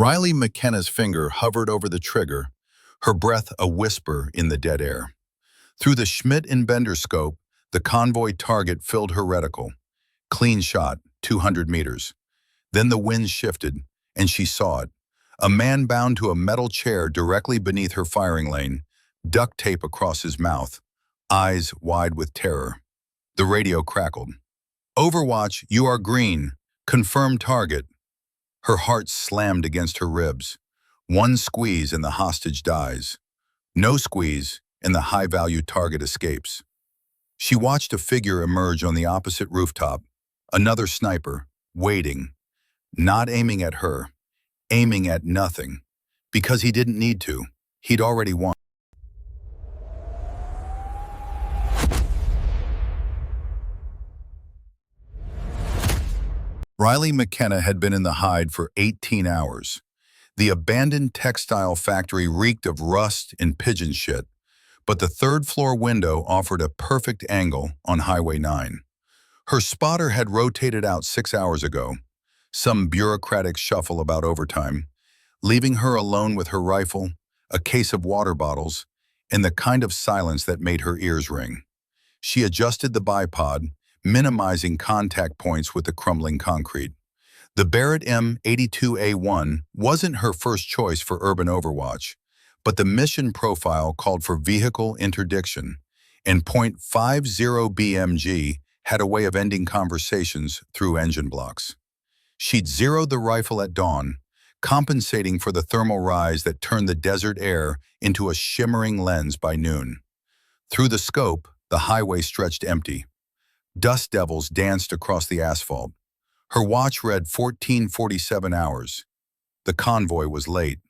Riley McKenna's finger hovered over the trigger, her breath a whisper in the dead air. Through the Schmidt and Bender scope, the convoy target filled her reticle. Clean shot, 200 meters. Then the wind shifted, and she saw it. A man bound to a metal chair directly beneath her firing lane, duct tape across his mouth, eyes wide with terror. The radio crackled. "Overwatch, you are green. Confirmed target." Her heart slammed against her ribs. One squeeze and the hostage dies. No squeeze and the high-value target escapes. She watched a figure emerge on the opposite rooftop, another sniper, waiting, not aiming at her, aiming at nothing, because he didn't need to. He'd already won. Riley McKenna had been in the hide for 18 hours. The abandoned textile factory reeked of rust and pigeon shit, but the third-floor window offered a perfect angle on Highway 9. Her spotter had rotated out 6 hours ago, some bureaucratic shuffle about overtime, leaving her alone with her rifle, a case of water bottles, and the kind of silence that made her ears ring. She adjusted the bipod, minimizing contact points with the crumbling concrete. The Barrett M82A1 wasn't her first choice for urban overwatch, but the mission profile called for vehicle interdiction, and .50 BMG had a way of ending conversations through engine blocks. She'd zeroed the rifle at dawn, compensating for the thermal rise that turned the desert air into a shimmering lens by noon. Through the scope, the highway stretched empty. Dust devils danced across the asphalt. Her watch read 14:47 hours. The convoy was late.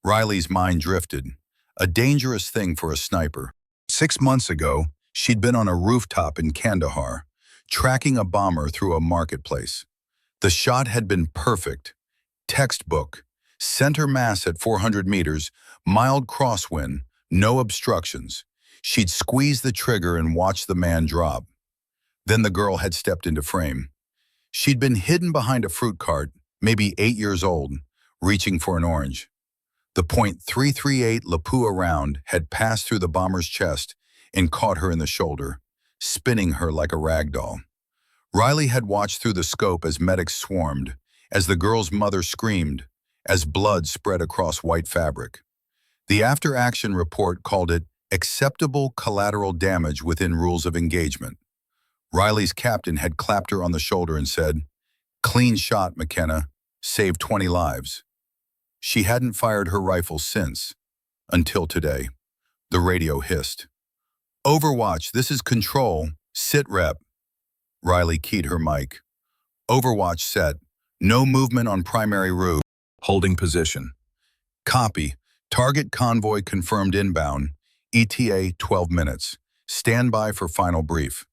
Riley's mind drifted, a dangerous thing for a sniper. 6 months ago, she'd been on a rooftop in Kandahar, tracking a bomber through a marketplace. The shot had been perfect. Textbook, center mass at 400 meters, mild crosswind, no obstructions. She'd squeezed the trigger and watched the man drop. Then the girl had stepped into frame. She'd been hidden behind a fruit cart, maybe 8 years old, reaching for an orange. The .338 Lapua round had passed through the bomber's chest and caught her in the shoulder, spinning her like a rag doll. Riley had watched through the scope as medics swarmed, as the girl's mother screamed, as blood spread across white fabric. The after-action report called it acceptable collateral damage within rules of engagement. Riley's captain had clapped her on the shoulder and said, "Clean shot, McKenna. Saved 20 lives." She hadn't fired her rifle since, until today. The radio hissed. "Overwatch, this is Control. Sit rep." Riley keyed her mic. "Overwatch set. No movement on primary route. Holding position." "Copy. Target convoy confirmed inbound. ETA 12 minutes. Stand by for final brief."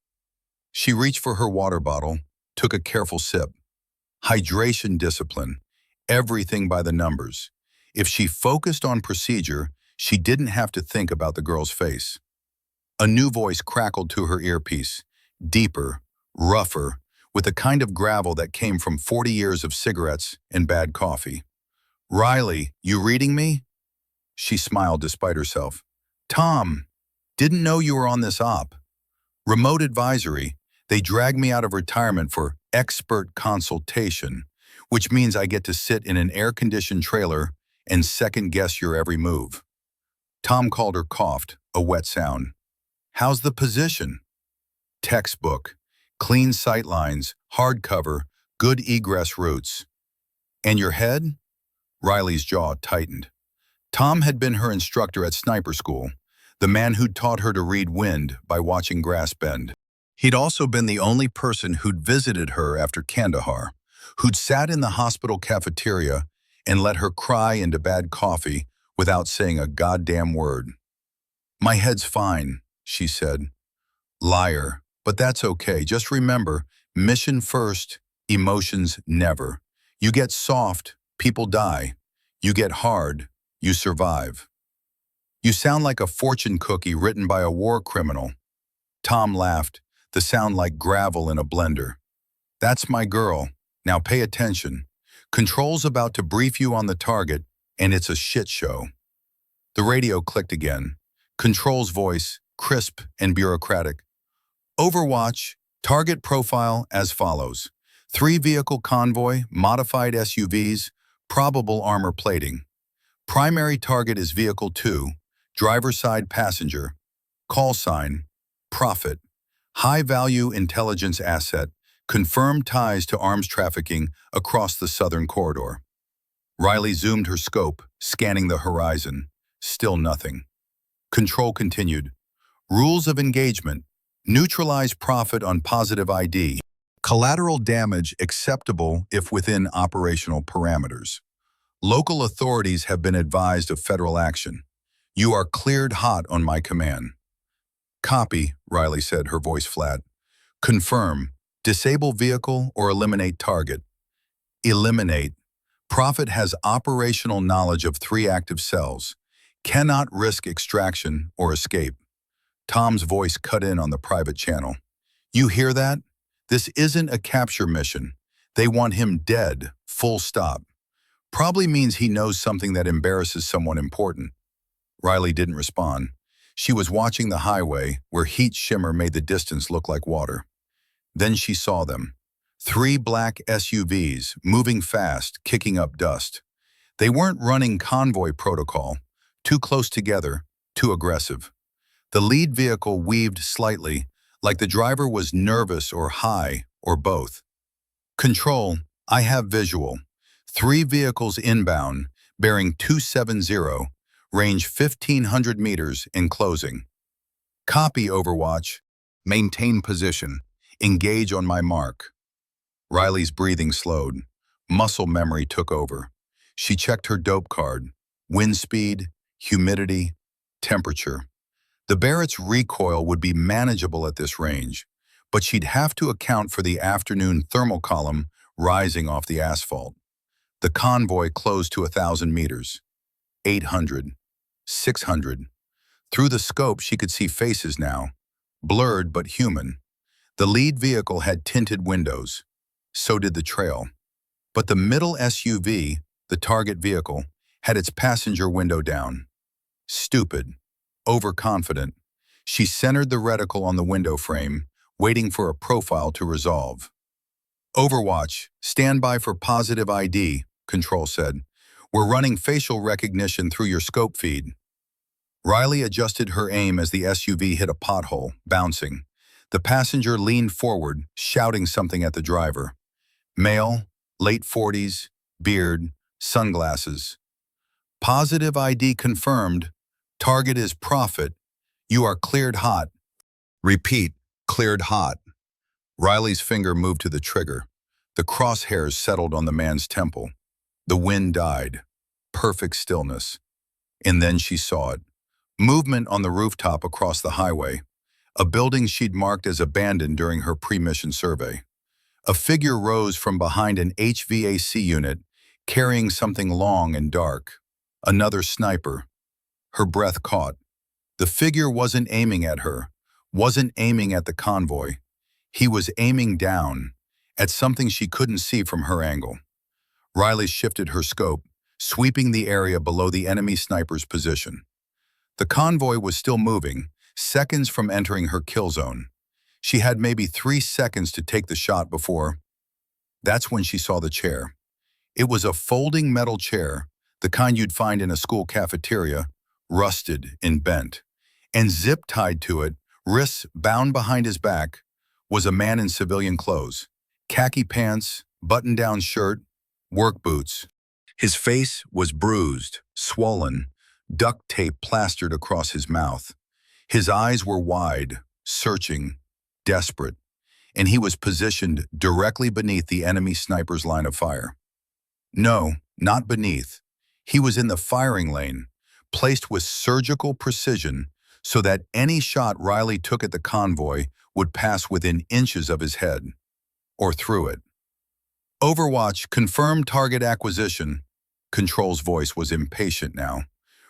She reached for her water bottle, took a careful sip. Hydration discipline. Everything by the numbers. If she focused on procedure, she didn't have to think about the girl's face. A new voice crackled to her earpiece, deeper, rougher, with the kind of gravel that came from 40 years of cigarettes and bad coffee. "Riley, you reading me?" She smiled despite herself. "Tom, didn't know you were on this op. Remote advisory. They dragged me out of retirement for expert consultation, which means I get to sit in an air-conditioned trailer and second-guess your every move." Tom Calder coughed, a wet sound. "How's the position?" "Textbook. Clean sight lines, hardcover, good egress routes." "And your head?" Riley's jaw tightened. Tom had been her instructor at sniper school, the man who'd taught her to read wind by watching grass bend. He'd also been the only person who'd visited her after Kandahar, who'd sat in the hospital cafeteria and let her cry into bad coffee without saying a goddamn word. "My head's fine," she said. "Liar, but that's okay. Just remember, mission first, emotions never. You get soft, people die. You get hard, you survive." "You sound like a fortune cookie written by a war criminal." Tom laughed, the sound like gravel in a blender. "That's my girl. Now pay attention. Control's about to brief you on the target, and it's a shit show. The radio clicked again. Control's voice, crisp and bureaucratic. Overwatch, target profile as follows. 3-vehicle convoy, modified SUVs, probable armor plating. Primary target is Vehicle 2, driver side passenger. Call sign, Profit. High-value intelligence asset, confirmed ties to arms trafficking across the southern corridor. Riley zoomed her scope, scanning the horizon. Still nothing. Control continued. Rules of engagement. Neutralize Profit on positive ID. Collateral damage acceptable if within operational parameters. Local authorities have been advised of federal action. You are cleared hot on my command. Copy, Riley said, her voice flat. Confirm. Disable vehicle or eliminate target. Eliminate. Profit has operational knowledge of 3 active cells. Cannot risk extraction or escape. Tom's voice cut in on the private channel. You hear that? This isn't a capture mission. They want him dead, full stop. Probably means he knows something that embarrasses someone important. Riley didn't respond. She was watching the highway, where heat shimmer made the distance look like water. Then she saw them. 3 black SUVs, moving fast, kicking up dust. They weren't running convoy protocol. Too close together, too aggressive. The lead vehicle weaved slightly, like the driver was nervous or high, or both. Control, I have visual. 3 vehicles inbound, bearing 270, range 1,500 meters in closing. Copy, Overwatch. Maintain position. Engage on my mark. Riley's breathing slowed. Muscle memory took over. She checked her dope card. Wind speed, humidity, temperature. The Barrett's recoil would be manageable at this range, but she'd have to account for the afternoon thermal column rising off the asphalt. The convoy closed to 1,000 meters. 800. 600. Through the scope, she could see faces now, blurred but human. The lead vehicle had tinted windows. So did the trail. But the middle SUV, the target vehicle, had its passenger window down. Stupid. Overconfident. She centered the reticle on the window frame, waiting for a profile to resolve. Overwatch, stand by for positive ID, Control said. We're running facial recognition through your scope feed. Riley adjusted her aim as the SUV hit a pothole, bouncing. The passenger leaned forward, shouting something at the driver. Male, late 40s, beard, sunglasses. Positive ID confirmed. Target is Profit. You are cleared hot. Repeat, cleared hot. Riley's finger moved to the trigger. The crosshairs settled on the man's temple. The wind died. Perfect stillness. And then she saw it. Movement on the rooftop across the highway. A building she'd marked as abandoned during her pre-mission survey. A figure rose from behind an HVAC unit, carrying something long and dark. Another sniper. Her breath caught. The figure wasn't aiming at her, wasn't aiming at the convoy. He was aiming down, at something she couldn't see from her angle. Riley shifted her scope, sweeping the area below the enemy sniper's position. The convoy was still moving, seconds from entering her kill zone. She had maybe 3 seconds to take the shot before. That's when she saw the chair. It was a folding metal chair, the kind you'd find in a school cafeteria, rusted and bent. And zip-tied to it, wrists bound behind his back, was a man in civilian clothes. Khaki pants, button-down shirt, work boots. His face was bruised, swollen, duct tape plastered across his mouth. His eyes were wide, searching, desperate, and he was positioned directly beneath the enemy sniper's line of fire. No, not beneath. He was in the firing lane, placed with surgical precision so that any shot Riley took at the convoy would pass within inches of his head, or through it. Overwatch, confirmed target acquisition. Control's voice was impatient now.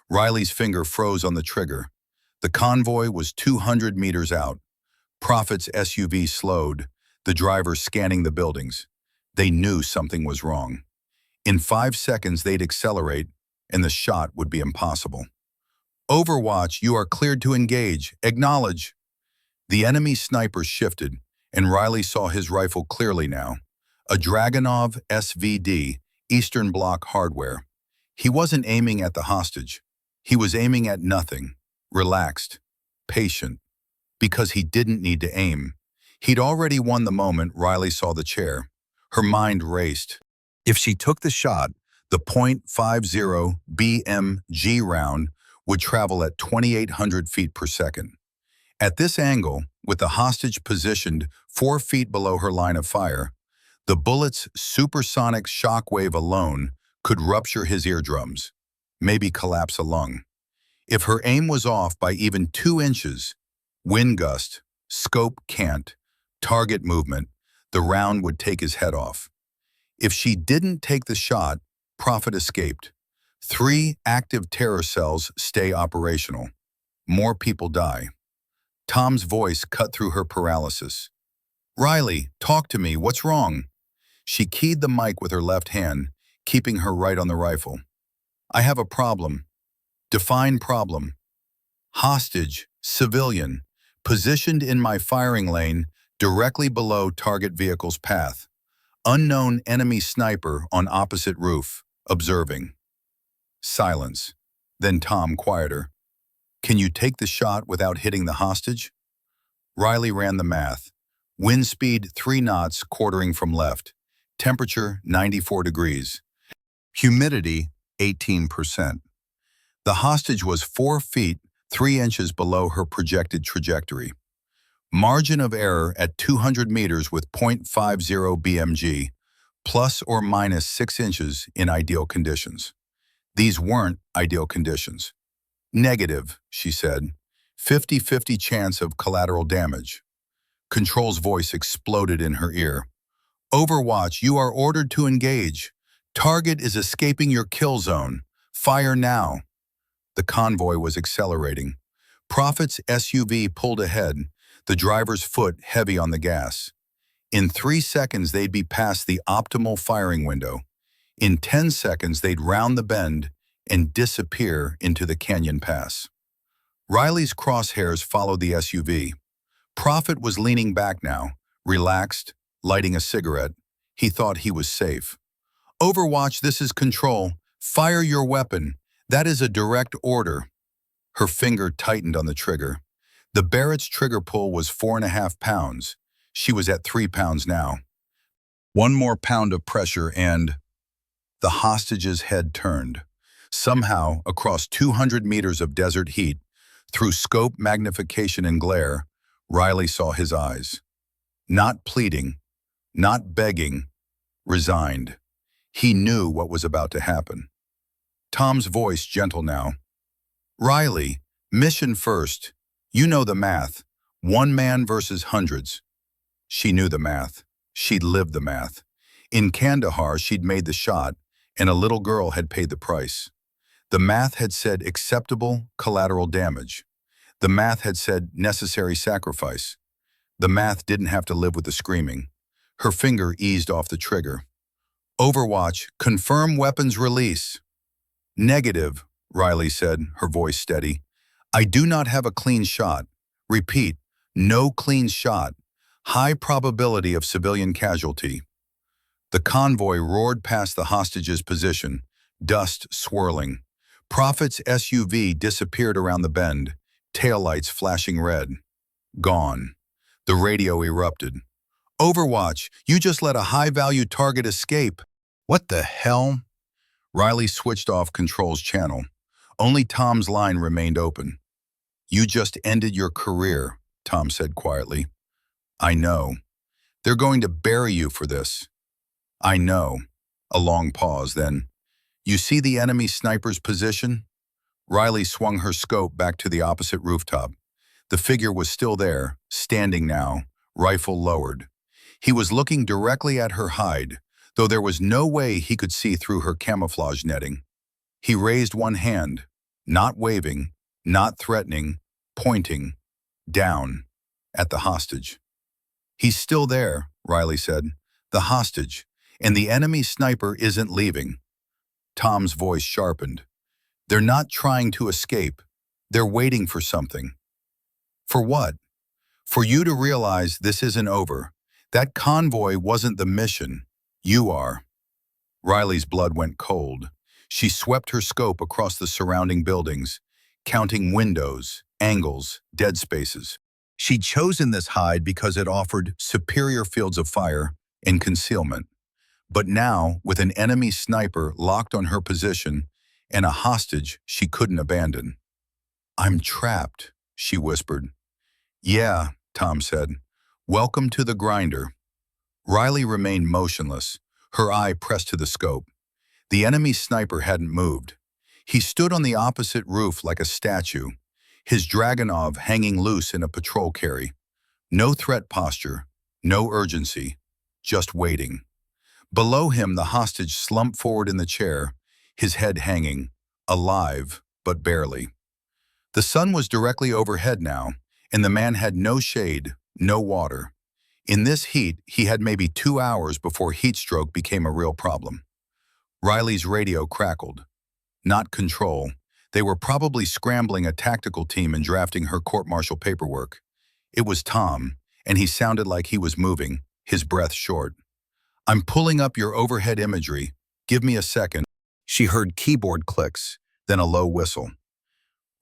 Riley's finger froze on the trigger. The convoy was 200 meters out. Profit's SUV slowed, the driver scanning the buildings. They knew something was wrong. In 5 seconds, they'd accelerate, and the shot would be impossible. Overwatch, you are cleared to engage. Acknowledge. The enemy sniper shifted, and Riley saw his rifle clearly now. A Dragunov SVD, Eastern Bloc hardware. He wasn't aiming at the hostage. He was aiming at nothing. Relaxed. Patient. Because he didn't need to aim. He'd already won the moment Riley saw the chair. Her mind raced. If she took the shot, the .50 BMG round would travel at 2,800 feet per second. At this angle, with the hostage positioned 4 feet below her line of fire, the bullet's supersonic shockwave alone could rupture his eardrums, maybe collapse a lung. If her aim was off by even 2 inches, wind gust, scope cant, target movement, the round would take his head off. If she didn't take the shot, Prophet escaped. 3 active terror cells stay operational. More people die. Tom's voice cut through her paralysis. Riley, talk to me, what's wrong? She keyed the mic with her left hand, keeping her right on the rifle. I have a problem. Define problem. Hostage, civilian, positioned in my firing lane, directly below target vehicle's path. Unknown enemy sniper on opposite roof, observing. Silence. Then Tom, quieter. Can you take the shot without hitting the hostage? Riley ran the math. Wind speed 3 knots quartering from left. Temperature 94 degrees. Humidity 18%. The hostage was 4 feet, 3 inches below her projected trajectory. Margin of error at 200 meters with .50 BMG, plus or minus 6 inches in ideal conditions. These weren't ideal conditions. Negative, she said. 50-50 chance of collateral damage. Control's voice exploded in her ear. Overwatch, you are ordered to engage. Target is escaping your kill zone. Fire now. The convoy was accelerating. Prophet's SUV pulled ahead, the driver's foot heavy on the gas. In 3 seconds, they'd be past the optimal firing window. In 10 seconds, they'd round the bend and disappear into the canyon pass. Riley's crosshairs followed the SUV. Prophet was leaning back now, relaxed, lighting a cigarette. He thought he was safe. Overwatch, this is Control. Fire your weapon. That is a direct order. Her finger tightened on the trigger. The Barrett's trigger pull was 4.5 pounds. She was at 3 pounds now. 1 more pound of pressure and the hostage's head turned. Somehow, across 200 meters of desert heat, through scope, magnification, and glare, Riley saw his eyes. Not pleading, not begging, resigned. He knew what was about to happen. Tom's voice gentle now. Riley, mission first. You know the math. 1 man versus hundreds. She knew the math. She'd lived the math. In Kandahar, she'd made the shot, and a little girl had paid the price. The math had said acceptable collateral damage. The math had said necessary sacrifice. The math didn't have to live with the screaming. Her finger eased off the trigger. Overwatch, confirm weapons release. Negative, Riley said, her voice steady. I do not have a clean shot. Repeat, no clean shot. High probability of civilian casualty. The convoy roared past the hostage's position, dust swirling. Prophet's SUV disappeared around the bend, taillights flashing red. Gone. The radio erupted. Overwatch, you just let a high-value target escape. What the hell? Riley switched off Control's channel. Only Tom's line remained open. You just ended your career, Tom said quietly. I know. They're going to bury you for this. I know. A long pause, then. You see the enemy sniper's position? Riley swung her scope back to the opposite rooftop. The figure was still there, standing now, rifle lowered. He was looking directly at her hide, though there was no way he could see through her camouflage netting. He raised one hand, not waving, not threatening, pointing, down, at the hostage. He's still there, Riley said. The hostage. and the enemy sniper isn't leaving. Tom's voice sharpened. They're not trying to escape. They're waiting for something. For what? For you to realize this isn't over. That convoy wasn't the mission. You are. Riley's blood went cold. She swept her scope across the surrounding buildings, counting windows, angles, dead spaces. She'd chosen this hide because it offered superior fields of fire and concealment. But now, with an enemy sniper locked on her position and a hostage she couldn't abandon. "I'm trapped," she whispered. "Yeah," Tom said. "Welcome to the grinder." Riley remained motionless, her eye pressed to the scope. The enemy sniper hadn't moved. He stood on the opposite roof like a statue, his Dragunov hanging loose in a patrol carry. No threat posture, no urgency, just waiting. Below him, the hostage slumped forward in the chair, his head hanging, alive, but barely. The sun was directly overhead now, and the man had no shade, no water. In this heat, he had maybe 2 hours before heat stroke became a real problem. Riley's radio crackled. Not control. They were probably scrambling a tactical team and drafting her court-martial paperwork. It was Tom, and he sounded like he was moving, his breath short. "I'm pulling up your overhead imagery. Give me a second." She heard keyboard clicks, then a low whistle.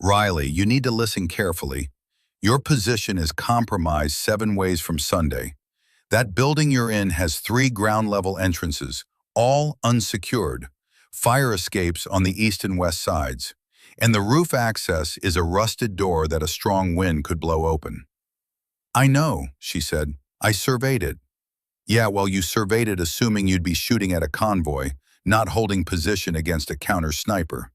"Riley, you need to listen carefully. Your position is compromised 7 ways from Sunday. That building you're in has 3 ground-level entrances, all unsecured, fire escapes on the east and west sides, and the roof access is a rusted door that a strong wind could blow open." "I know," she said. "I surveyed it." "Yeah, well, you surveyed it assuming you'd be shooting at a convoy, not holding position against a counter-sniper.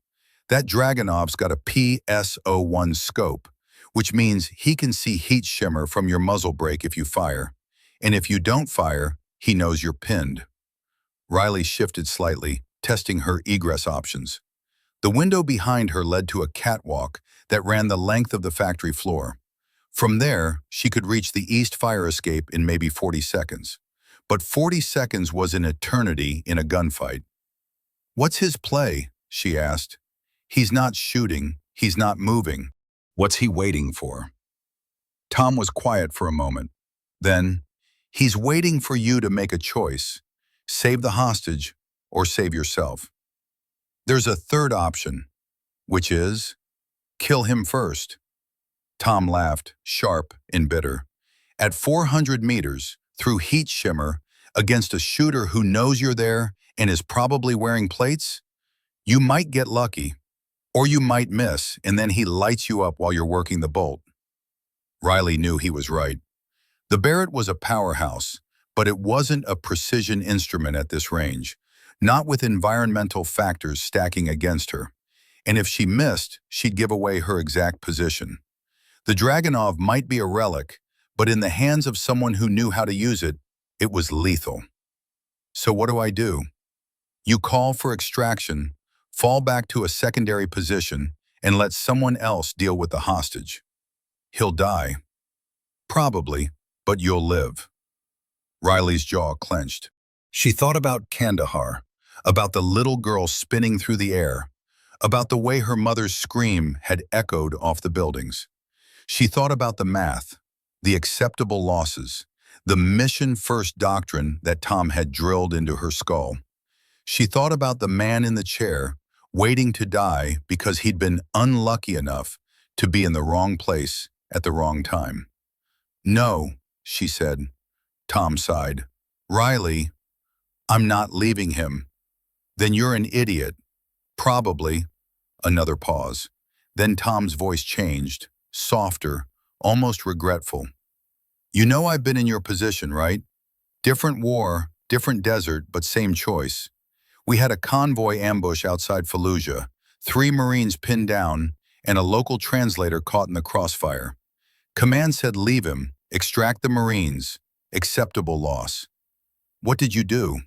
That Dragunov's got a PSO-1 scope, which means he can see heat shimmer from your muzzle brake if you fire. And if you don't fire, he knows you're pinned." Riley shifted slightly, testing her egress options. The window behind her led to a catwalk that ran the length of the factory floor. From there, she could reach the east fire escape in maybe 40 seconds. But 40 seconds was an eternity in a gunfight. "What's his play?" she asked. "He's not shooting. He's not moving. What's he waiting for?" Tom was quiet for a moment. Then, "He's waiting for you to make a choice. Save the hostage or save yourself. There's a third option, which is kill him first." Tom laughed, sharp and bitter. "At 400 meters, through heat shimmer, against a shooter who knows you're there and is probably wearing plates? You might get lucky, or you might miss, and then he lights you up while you're working the bolt." Riley knew he was right. The Barrett was a powerhouse, but it wasn't a precision instrument at this range, not with environmental factors stacking against her. And if she missed, she'd give away her exact position. The Dragunov might be a relic, but in the hands of someone who knew how to use it, it was lethal. "So what do I do?" "You call for extraction, fall back to a secondary position, and let someone else deal with the hostage. He'll die. Probably, but you'll live." Riley's jaw clenched. She thought about Kandahar, about the little girl spinning through the air, about the way her mother's scream had echoed off the buildings. She thought about the math, the acceptable losses, the mission-first doctrine that Tom had drilled into her skull. She thought about the man in the chair, waiting to die because he'd been unlucky enough to be in the wrong place at the wrong time. "No," she said. Tom sighed. "Riley, I'm not leaving him." "Then you're an idiot." "Probably." Another pause. Then Tom's voice changed, softer, almost regretful. "You know I've been in your position, right? Different war, different desert, but same choice. We had a convoy ambush outside Fallujah, 3 Marines pinned down, and a local translator caught in the crossfire. Command said leave him, extract the Marines, acceptable loss. What did you do?"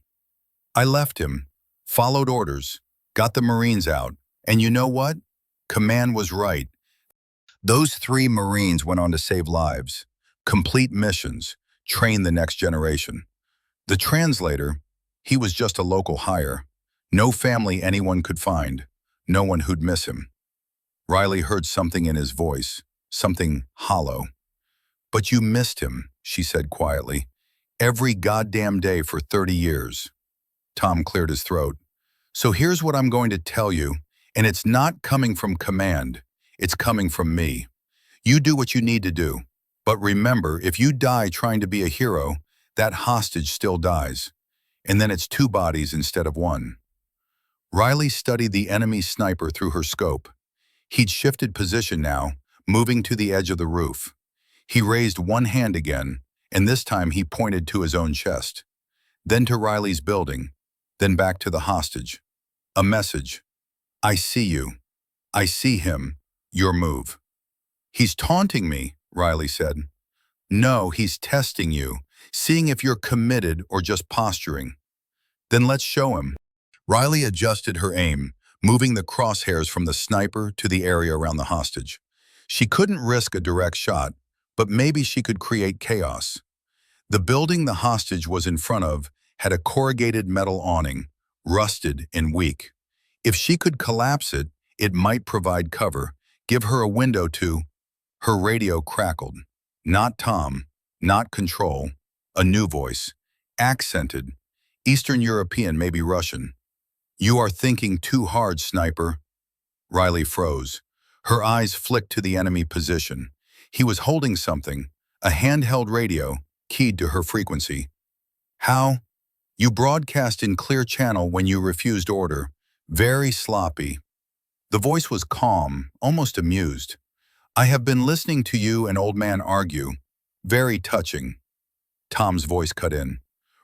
"I left him, followed orders, got the Marines out, and you know what? Command was right. Those 3 Marines went on to save lives, complete missions, train the next generation. The translator, He was just a local hire. No family anyone could find. No one who'd miss him. Riley heard something in his voice, something hollow. "But you missed him," she said quietly. "Every goddamn day for 30 years. Tom cleared his throat. "So here's what I'm going to tell you, and it's not coming from command. It's coming from me. You do what you need to do. But remember, if you die trying to be a hero, that hostage still dies. And then it's two bodies instead of one." Riley studied the enemy sniper through her scope. He'd shifted position now, moving to the edge of the roof. He raised one hand again, and this time he pointed to his own chest. Then to Riley's building, then back to the hostage. A message. "I see you. I see him. Your move." "He's taunting me," Riley said. "No, he's testing you, seeing if you're committed or just posturing." "Then let's show him." Riley adjusted her aim, moving the crosshairs from the sniper to the area around the hostage. She couldn't risk a direct shot, but maybe she could create chaos. The building the hostage was in front of had a corrugated metal awning, rusted and weak. If she could collapse it, it might provide cover, give her a window to... Her radio crackled. Not Tom, not control. A new voice, accented, Eastern European, maybe Russian. "You are thinking too hard, sniper." Riley froze. Her eyes flicked to the enemy position. He was holding something, a handheld radio, keyed to her frequency. "How? You broadcast in clear channel when you refused order. Very sloppy." The voice was calm, almost amused. "I have been listening to you and old man argue. Very touching." Tom's voice cut in.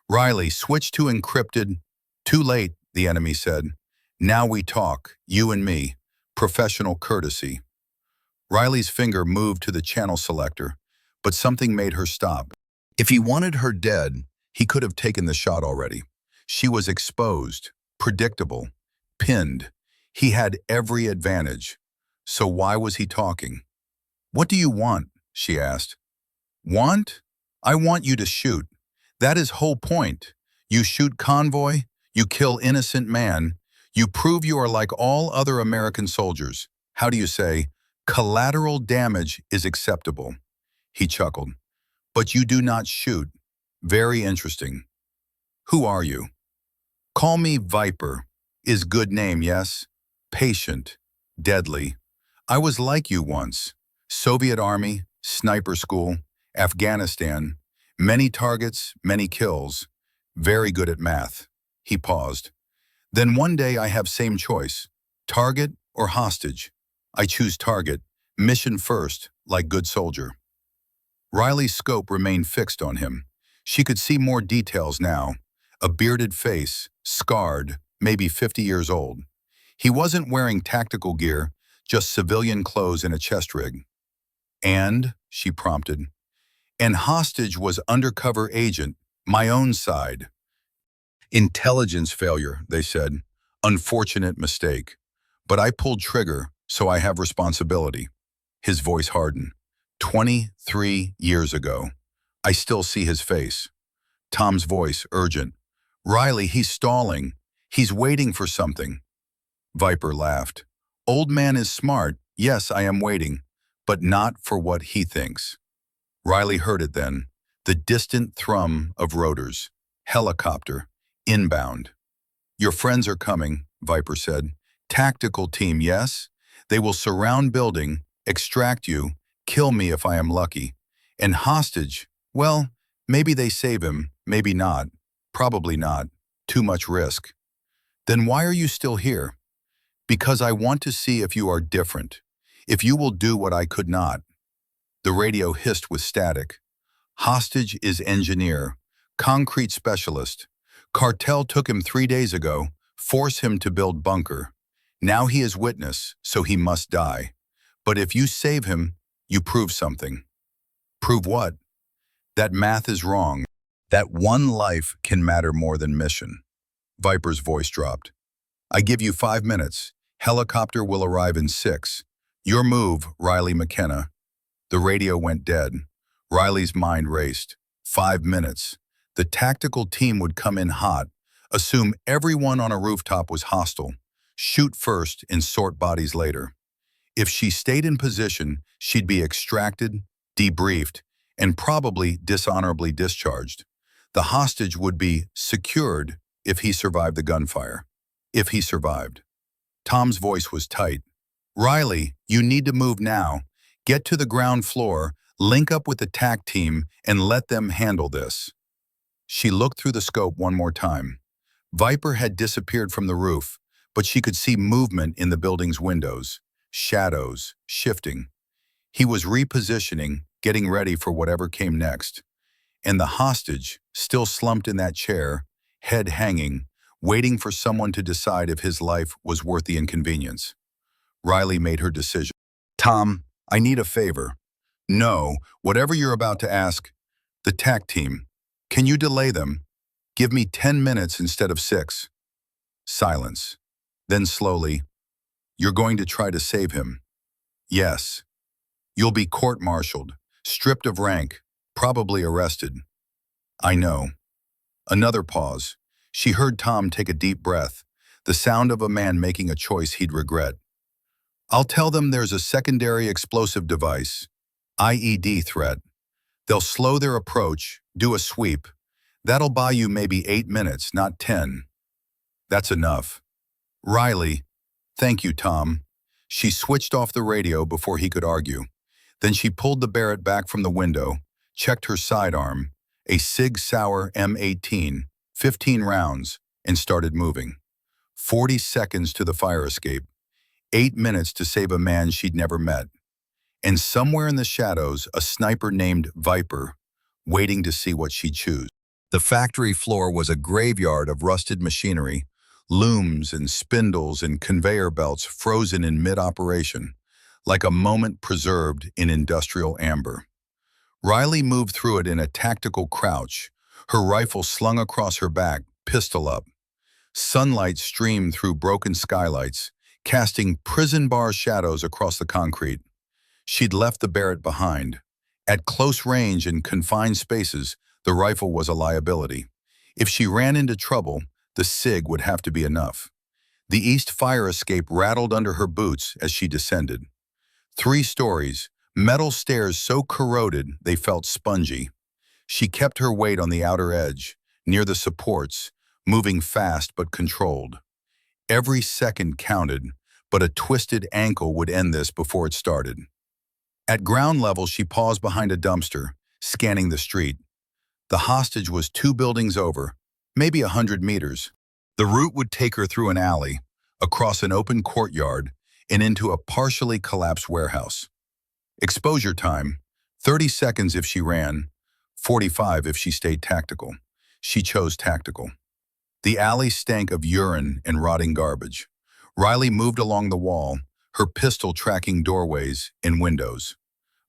"Riley, switch to encrypted." "Too late," the enemy said. "Now we talk, you and me. Professional courtesy." Riley's finger moved to the channel selector, but something made her stop. If he wanted her dead, he could have taken the shot already. She was exposed, predictable, pinned. He had every advantage. So why was he talking? "What do you want?" she asked. "Want? I want you to shoot. That is whole point. You shoot convoy, you kill innocent man, you prove you are like all other American soldiers. How do you say, collateral damage is acceptable?" He chuckled. "But you do not shoot. Very interesting. Who are you?" "Call me Viper. Is good name, yes? Patient. Deadly. I was like you once. Soviet Army, sniper school, Afghanistan. Many targets, many kills. Very good at math." He paused. "Then one day I have same choice. Target or hostage. I choose target. Mission first, like good soldier." Riley's scope remained fixed on him. She could see more details now. A bearded face, scarred, maybe 50 years old. He wasn't wearing tactical gear, just civilian clothes and a chest rig. "And," she prompted. "And hostage was undercover agent, my own side." "Intelligence failure," they said. "Unfortunate mistake. But I pulled trigger, so I have responsibility." His voice hardened. 23 years ago. I still see his face. Tom's voice, urgent. "Riley, he's stalling. He's waiting for something." Viper laughed. "Old man is smart. Yes, I am waiting. But not for what he thinks." Riley heard it then. The distant thrum of rotors. Helicopter. Inbound. "Your friends are coming," Viper said. "Tactical team, yes? They will surround building, extract you, kill me if I am lucky. And hostage, well, maybe they save him, maybe not. Probably not. Too much risk." "Then why are you still here?" "Because I want to see if you are different. If you will do what I could not." The radio hissed with static. "Hostage is engineer, concrete specialist. Cartel took him 3 days ago, force him to build bunker. Now he is witness, so he must die. But if you save him, you prove something." "Prove what?" "That math is wrong. That one life can matter more than mission." Viper's voice dropped. "I give you 5 minutes. Helicopter will arrive in 6. Your move, Riley McKenna." The radio went dead. Riley's mind raced. 5 minutes. The tactical team would come in hot. Assume everyone on a rooftop was hostile. Shoot first and sort bodies later. If she stayed in position, she'd be extracted, debriefed, and probably dishonorably discharged. The hostage would be secured if he survived the gunfire. If he survived. Tom's voice was tight. Riley, you need to move now. Get to the ground floor, link up with the TAC team, and let them handle this. She looked through the scope one more time. Viper had disappeared from the roof, but she could see movement in the building's windows, shadows, shifting. He was repositioning, getting ready for whatever came next. And the hostage, still slumped in that chair, head hanging, waiting for someone to decide if his life was worth the inconvenience. Riley made her decision. Tom, I need a favor. No, whatever you're about to ask. The TAC team. Can you delay them? Give me 10 minutes instead of 6. Silence. Then slowly, you're going to try to save him. Yes. You'll be court-martialed, stripped of rank, probably arrested. I know. Another pause. She heard Tom take a deep breath, the sound of a man making a choice he'd regret. I'll tell them there's a secondary explosive device, IED threat. They'll slow their approach, do a sweep. That'll buy you maybe 8 minutes, not 10. That's enough. Riley, thank you, Tom. She switched off the radio before he could argue. Then she pulled the Barrett back from the window, checked her sidearm, a Sig Sauer M18, 15 rounds, and started moving. 40 seconds to the fire escape. 8 minutes to save a man she'd never met. And somewhere in the shadows, a sniper named Viper, waiting to see what she'd choose. The factory floor was a graveyard of rusted machinery, looms and spindles and conveyor belts frozen in mid-operation, like a moment preserved in industrial amber. Riley moved through it in a tactical crouch, her rifle slung across her back, pistol up. Sunlight streamed through broken skylights, casting prison bar shadows across the concrete. She'd left the Barrett behind. At close range and confined spaces, the rifle was a liability. If she ran into trouble, the SIG would have to be enough. The east fire escape rattled under her boots as she descended. 3 stories, metal stairs so corroded they felt spongy. She kept her weight on the outer edge, near the supports, moving fast but controlled. Every second counted, but a twisted ankle would end this before it started. At ground level, she paused behind a dumpster, scanning the street. The hostage was 2 buildings over, maybe 100 meters. The route would take her through an alley, across an open courtyard, and into a partially collapsed warehouse. Exposure time, 30 seconds if she ran, 45 if she stayed tactical. She chose tactical. The alley stank of urine and rotting garbage. Riley moved along the wall, her pistol tracking doorways and windows.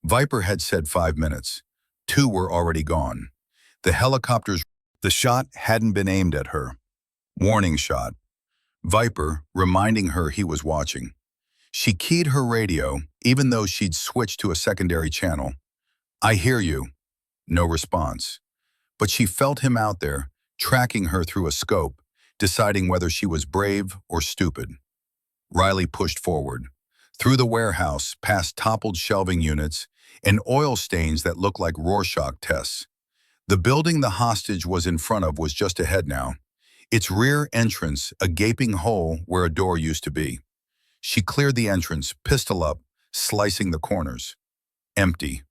Viper had said 5 minutes. 2 were already gone. The shot hadn't been aimed at her. Warning shot. Viper, reminding her he was watching. She keyed her radio, even though she'd switched to a secondary channel. I hear you. No response. But she felt him out there, tracking her through a scope, deciding whether she was brave or stupid. Riley pushed forward. Through the warehouse, past toppled shelving units, and oil stains that looked like Rorschach tests. The building the hostage was in front of was just ahead now. Its rear entrance, a gaping hole where a door used to be. She cleared the entrance, pistol up, slicing the corners. Empty.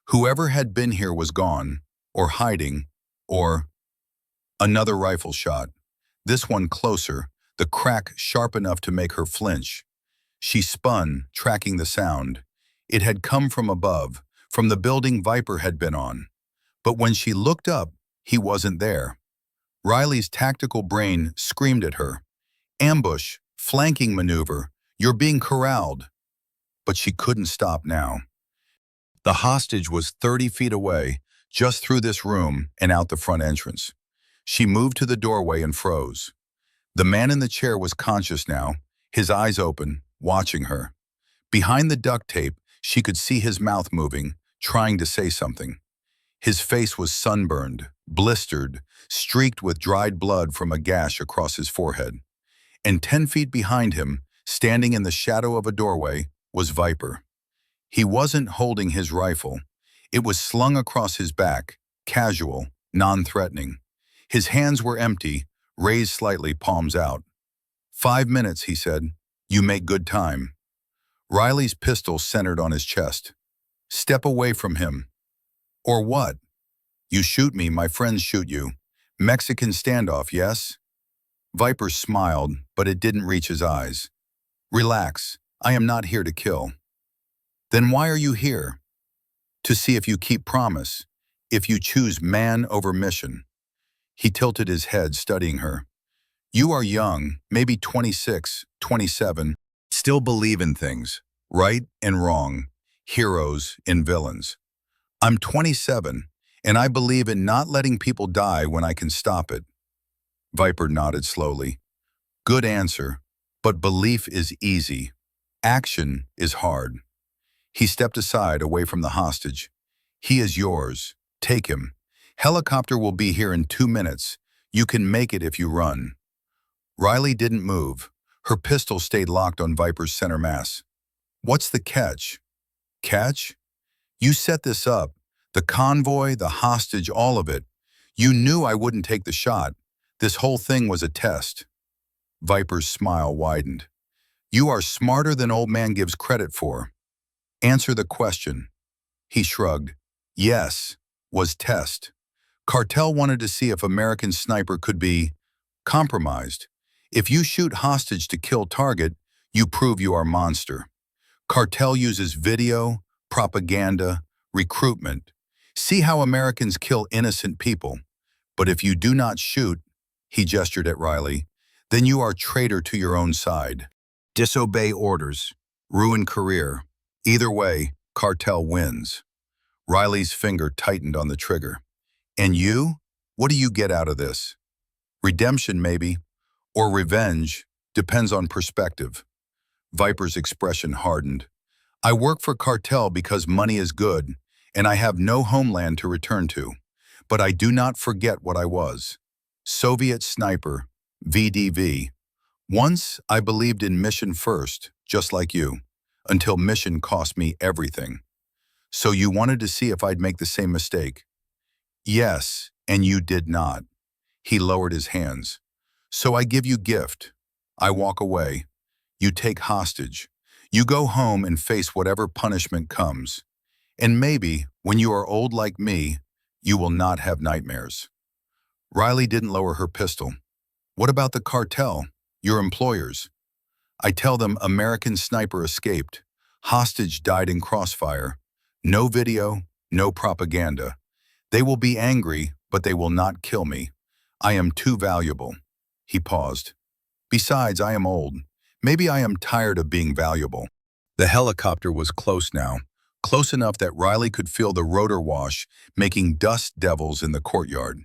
Whoever had been here was gone, or hiding, or... Another rifle shot. This one closer, the crack sharp enough to make her flinch. She spun, tracking the sound. It had come from above, from the building Viper had been on. But when she looked up, he wasn't there. Riley's tactical brain screamed at her. Ambush, flanking maneuver, you're being corralled. But she couldn't stop now. The hostage was 30 feet away, just through this room and out the front entrance. She moved to the doorway and froze. The man in the chair was conscious now, his eyes open, watching her. Behind the duct tape, she could see his mouth moving, trying to say something. His face was sunburned, blistered, streaked with dried blood from a gash across his forehead. And 10 feet behind him, standing in the shadow of a doorway, was Viper. He wasn't holding his rifle. It was slung across his back, casual, non-threatening. His hands were empty, raised slightly, palms out. 5 minutes, he said. You make good time. Riley's pistol centered on his chest. Step away from him. Or what? You shoot me, my friends shoot you. Mexican standoff, yes? Viper smiled, but it didn't reach his eyes. Relax, I am not here to kill. Then why are you here? To see if you keep promise, if you choose man over mission. He tilted his head, studying her. You are young, maybe 26, 27, still believe in things, right and wrong, heroes and villains. I'm 27, and I believe in not letting people die when I can stop it. Viper nodded slowly. Good answer, but belief is easy. Action is hard. He stepped aside, away from the hostage. He is yours. Take him. Helicopter will be here in 2 minutes. You can make it if you run. Riley didn't move. Her pistol stayed locked on Viper's center mass. What's the catch? Catch? You set this up. The convoy, the hostage, all of it. You knew I wouldn't take the shot. This whole thing was a test. Viper's smile widened. You are smarter than old man gives credit for. Answer the question. He shrugged. Yes, was test. Cartel wanted to see if American Sniper could be compromised. If you shoot hostage to kill target, you prove you are monster. Cartel uses video, propaganda, recruitment. See how Americans kill innocent people. But if you do not shoot, he gestured at Riley, then you are traitor to your own side. Disobey orders, ruin career. Either way, cartel wins. Riley's finger tightened on the trigger. And you? What do you get out of this? Redemption, maybe, or revenge, depends on perspective. Viper's expression hardened. I work for cartel because money is good, and I have no homeland to return to. But I do not forget what I was. Soviet sniper, VDV. Once I believed in mission first, just like you, until mission cost me everything. So you wanted to see if I'd make the same mistake? Yes, and you did not. He lowered his hands. So I give you gift. I walk away. You take hostage. You go home and face whatever punishment comes. And maybe, when you are old like me, you will not have nightmares. Riley didn't lower her pistol. What about the cartel, your employers? I tell them American Sniper escaped. Hostage died in crossfire. No video, no propaganda. They will be angry, but they will not kill me. I am too valuable. He paused. Besides, I am old. Maybe I am tired of being valuable. The helicopter was close now, close enough that Riley could feel the rotor wash making dust devils in the courtyard.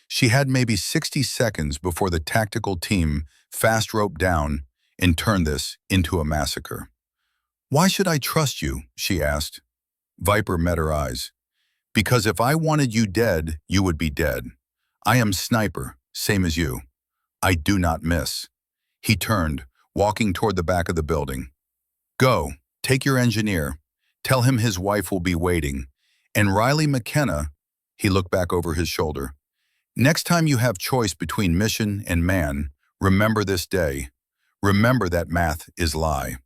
She had maybe 60 seconds before the tactical team fast roped down and turned this into a massacre. Why should I trust you? She asked. Viper met her eyes. Because if I wanted you dead, you would be dead. I am Sniper, same as you. I do not miss. He turned, walking toward the back of the building. Go, take your engineer. Tell him his wife will be waiting. And Riley McKenna, he looked back over his shoulder. Next time you have choice between mission and man, remember this day. Remember that math is lie.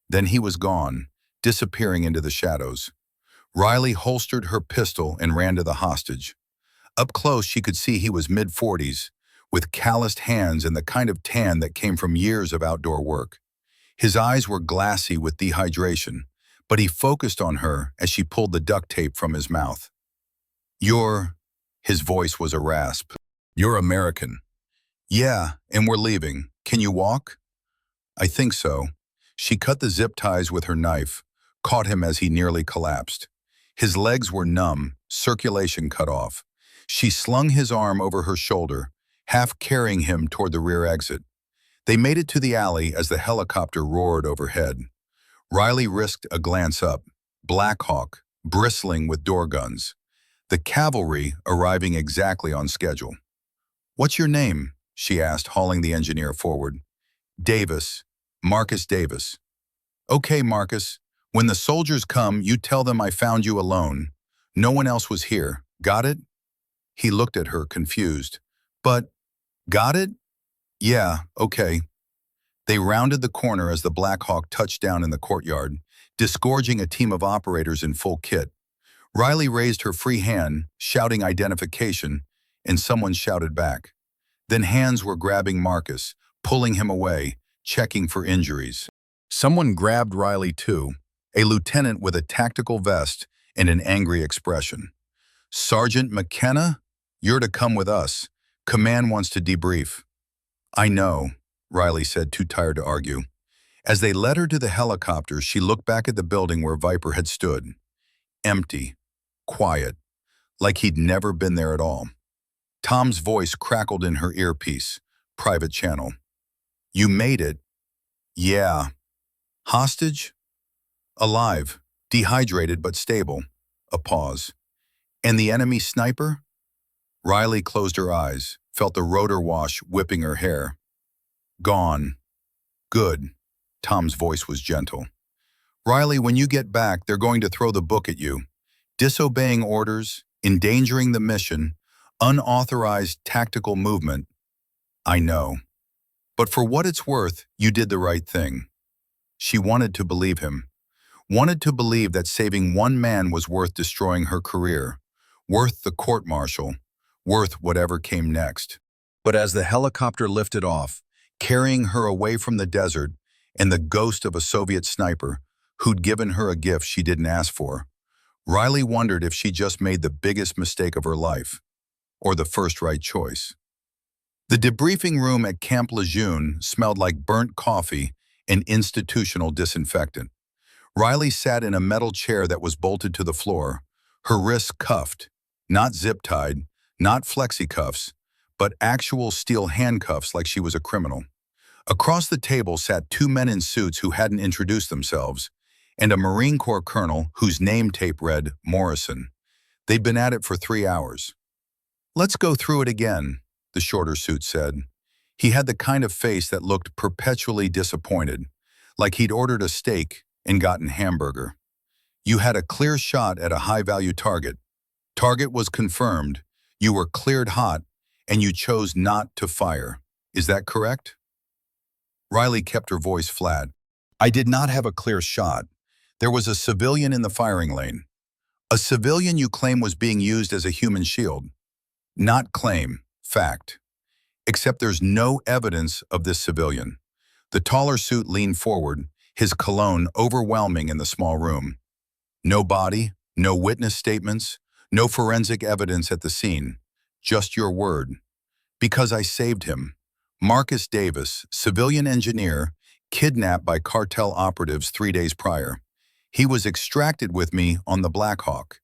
Then he was gone, disappearing into the shadows. Riley holstered her pistol and ran to the hostage. Up close, she could see he was mid-40s, with calloused hands and the kind of tan that came from years of outdoor work. His eyes were glassy with dehydration, but he focused on her as she pulled the duct tape from his mouth. His voice was a rasp. You're American. Yeah, and we're leaving. Can you walk? I think so. She cut the zip ties with her knife, caught him as he nearly collapsed. His legs were numb, circulation cut off. She slung his arm over her shoulder, half carrying him toward the rear exit. They made it to the alley as the helicopter roared overhead. Riley risked a glance up, Black Hawk, bristling with door guns. the cavalry arriving exactly on schedule. "What's your name?" she asked, hauling the engineer forward. "Davis. Marcus Davis." "Okay, Marcus. When the soldiers come, you tell them I found you alone. No one else was here. Got it?" He looked at her, confused. "But, got it? Yeah, okay." They rounded the corner as the Black Hawk touched down in the courtyard, disgorging a team of operators in full kit. Riley raised her free hand, shouting identification, and someone shouted back. Then hands were grabbing Marcus, pulling him away, checking for injuries. Someone grabbed Riley too, a lieutenant with a tactical vest and an angry expression. "Sergeant McKenna, you're to come with us. Command wants to debrief." "I know," Riley said, too tired to argue. As they led her to the helicopter, she looked back at the building where Viper had stood. Empty, quiet, like he'd never been there at all. Tom's voice crackled in her earpiece. Private channel. "You made it." "Yeah." "Hostage?" "Alive, dehydrated but stable." A pause. "And the enemy sniper?" Riley closed her eyes, felt the rotor wash whipping her hair. "Gone." "Good." Tom's voice was gentle. "Riley, when you get back, they're going to throw the book at you. Disobeying orders, endangering the mission, unauthorized tactical movement." "I know. But for what it's worth, you did the right thing." She wanted to believe him. Wanted to believe that saving one man was worth destroying her career, worth the court-martial, worth whatever came next. But as the helicopter lifted off, carrying her away from the desert and the ghost of a Soviet sniper who'd given her a gift she didn't ask for, Riley wondered if she just made the biggest mistake of her life, or the first right choice. The debriefing room at Camp Lejeune smelled like burnt coffee and institutional disinfectant. Riley sat in a metal chair that was bolted to the floor, her wrists cuffed, not zip-tied, not flexi-cuffs, but actual steel handcuffs like she was a criminal. Across the table sat two men in suits who hadn't introduced themselves, and a Marine Corps colonel whose name tape read Morrison. They'd been at it for 3 hours. "Let's go through it again," the shorter suit said. He had the kind of face that looked perpetually disappointed, like he'd ordered a steak and gotten hamburger. "You had a clear shot at a high-value target. Target was confirmed, you were cleared hot, and you chose not to fire. Is that correct?" Riley kept her voice flat. "I did not have a clear shot. There was a civilian in the firing lane. A civilian you claim was being used as a human shield." "Not claim, fact. Except there's no evidence of this civilian." The taller suit leaned forward, his cologne overwhelming in the small room. "No body, no witness statements, no forensic evidence at the scene. Just your word." "Because I saved him. Marcus Davis, civilian engineer, kidnapped by cartel operatives 3 days prior. He was extracted with me on the Black Hawk.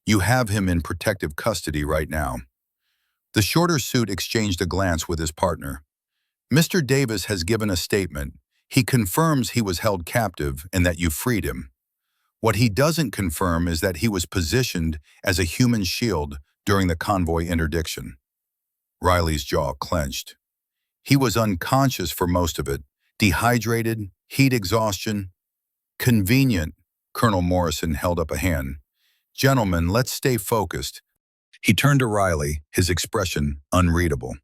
You have him in protective custody right now." The shorter suit exchanged a glance with his partner. "Mr. Davis has given a statement. He confirms he was held captive and that you freed him. What he doesn't confirm is that he was positioned as a human shield during the convoy interdiction." Riley's jaw clenched. "He was unconscious for most of it, dehydrated, heat exhaustion." "Convenient." Colonel Morrison held up a hand. "Gentlemen, let's stay focused." He turned to Riley, his expression unreadable.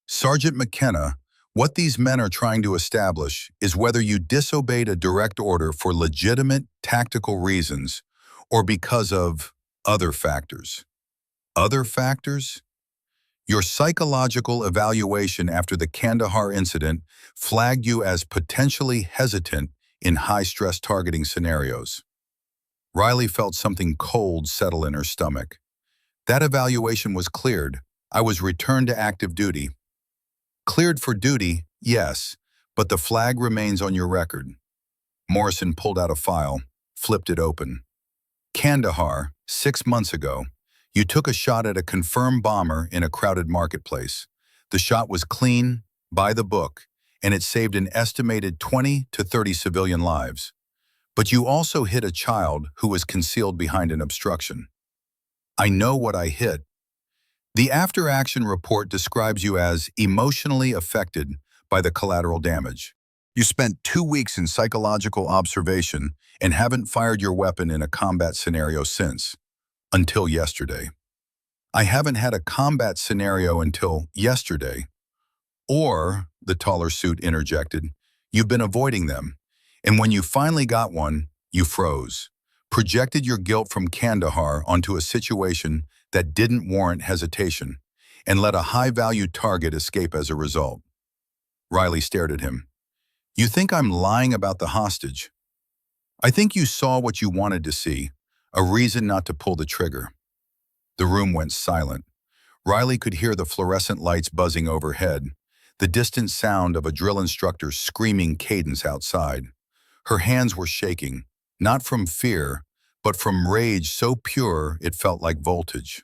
"Sergeant McKenna, what these men are trying to establish is whether you disobeyed a direct order for legitimate tactical reasons or because of other factors." "Other factors?" "Your psychological evaluation after the Kandahar incident flagged you as potentially hesitant in high-stress targeting scenarios." Riley felt something cold settle in her stomach. "That evaluation was cleared. I was returned to active duty." "Cleared for duty, yes, but the flag remains on your record." Morrison pulled out a file, flipped it open. "Kandahar, 6 months ago. You took a shot at a confirmed bomber in a crowded marketplace. The shot was clean, by the book, and it saved an estimated 20 to 30 civilian lives. But you also hit a child who was concealed behind an obstruction." I know what I hit. The after-action report describes you as emotionally affected by the collateral damage. You spent 2 weeks in psychological observation and haven't fired your weapon in a combat scenario since, until yesterday. I haven't had a combat scenario until yesterday. Or, the taller suit interjected, you've been avoiding them. And when you finally got one, you froze, projected your guilt from Kandahar onto a situation that didn't warrant hesitation, and let a high-value target escape as a result. Riley stared at him. You think I'm lying about the hostage? I think you saw what you wanted to see, a reason not to pull the trigger. The room went silent. Riley could hear the fluorescent lights buzzing overhead, the distant sound of a drill instructor's screaming cadence outside. Her hands were shaking, not from fear, but from rage so pure it felt like voltage.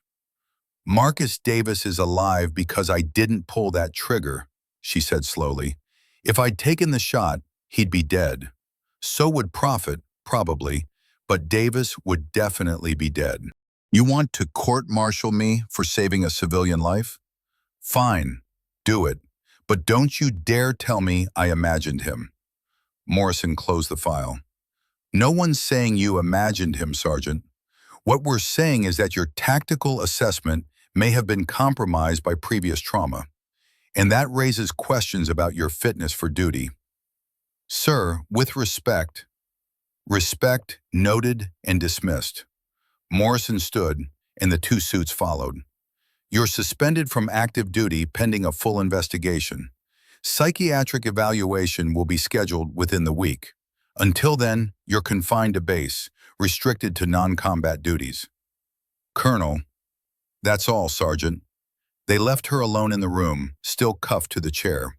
Marcus Davis is alive because I didn't pull that trigger, she said slowly. If I'd taken the shot, he'd be dead. So would Prophet, probably, but Davis would definitely be dead. You want to court-martial me for saving a civilian life? Fine, do it, but don't you dare tell me I imagined him. Morrison closed the file. No one's saying you imagined him, Sergeant. What we're saying is that your tactical assessment may have been compromised by previous trauma, and that raises questions about your fitness for duty. Sir, with respect, noted and dismissed. Morrison stood, and the two suits followed. You're suspended from active duty pending a full investigation. Psychiatric evaluation will be scheduled within the week. Until then, you're confined to base, restricted to non-combat duties. Colonel, that's all, Sergeant. They left her alone in the room, still cuffed to the chair.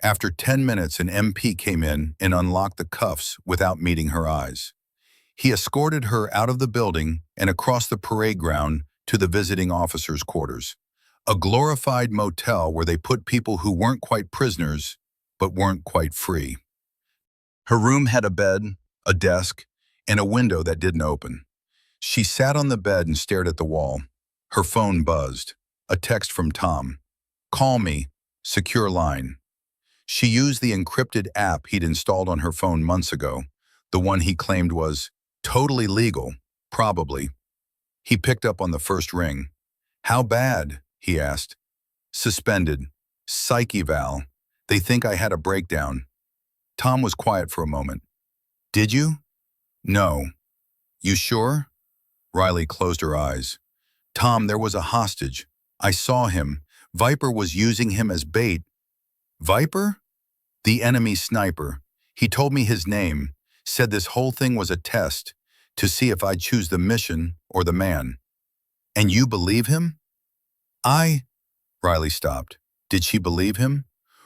After 10 minutes, an MP came in and unlocked the cuffs without meeting her eyes. He escorted her out of the building and across the parade ground to the visiting officers' quarters, a glorified motel where they put people who weren't quite prisoners, but weren't quite free. Her room had a bed, a desk, and a window that didn't open. She sat on the bed and stared at the wall. Her phone buzzed. A text from Tom. Call me. Secure line. She used the encrypted app he'd installed on her phone months ago, the one he claimed was totally legal, probably. He picked up on the first ring. How bad? He asked. Suspended. Psych eval. They think I had a breakdown. Tom was quiet for a moment. Did you? No. You sure? Riley closed her eyes. Tom, there was a hostage. I saw him. Viper was using him as bait. Viper? The enemy sniper. He told me his name, said this whole thing was a test to see if I'd choose the mission or the man. And you believe him? Riley stopped. Did she believe him?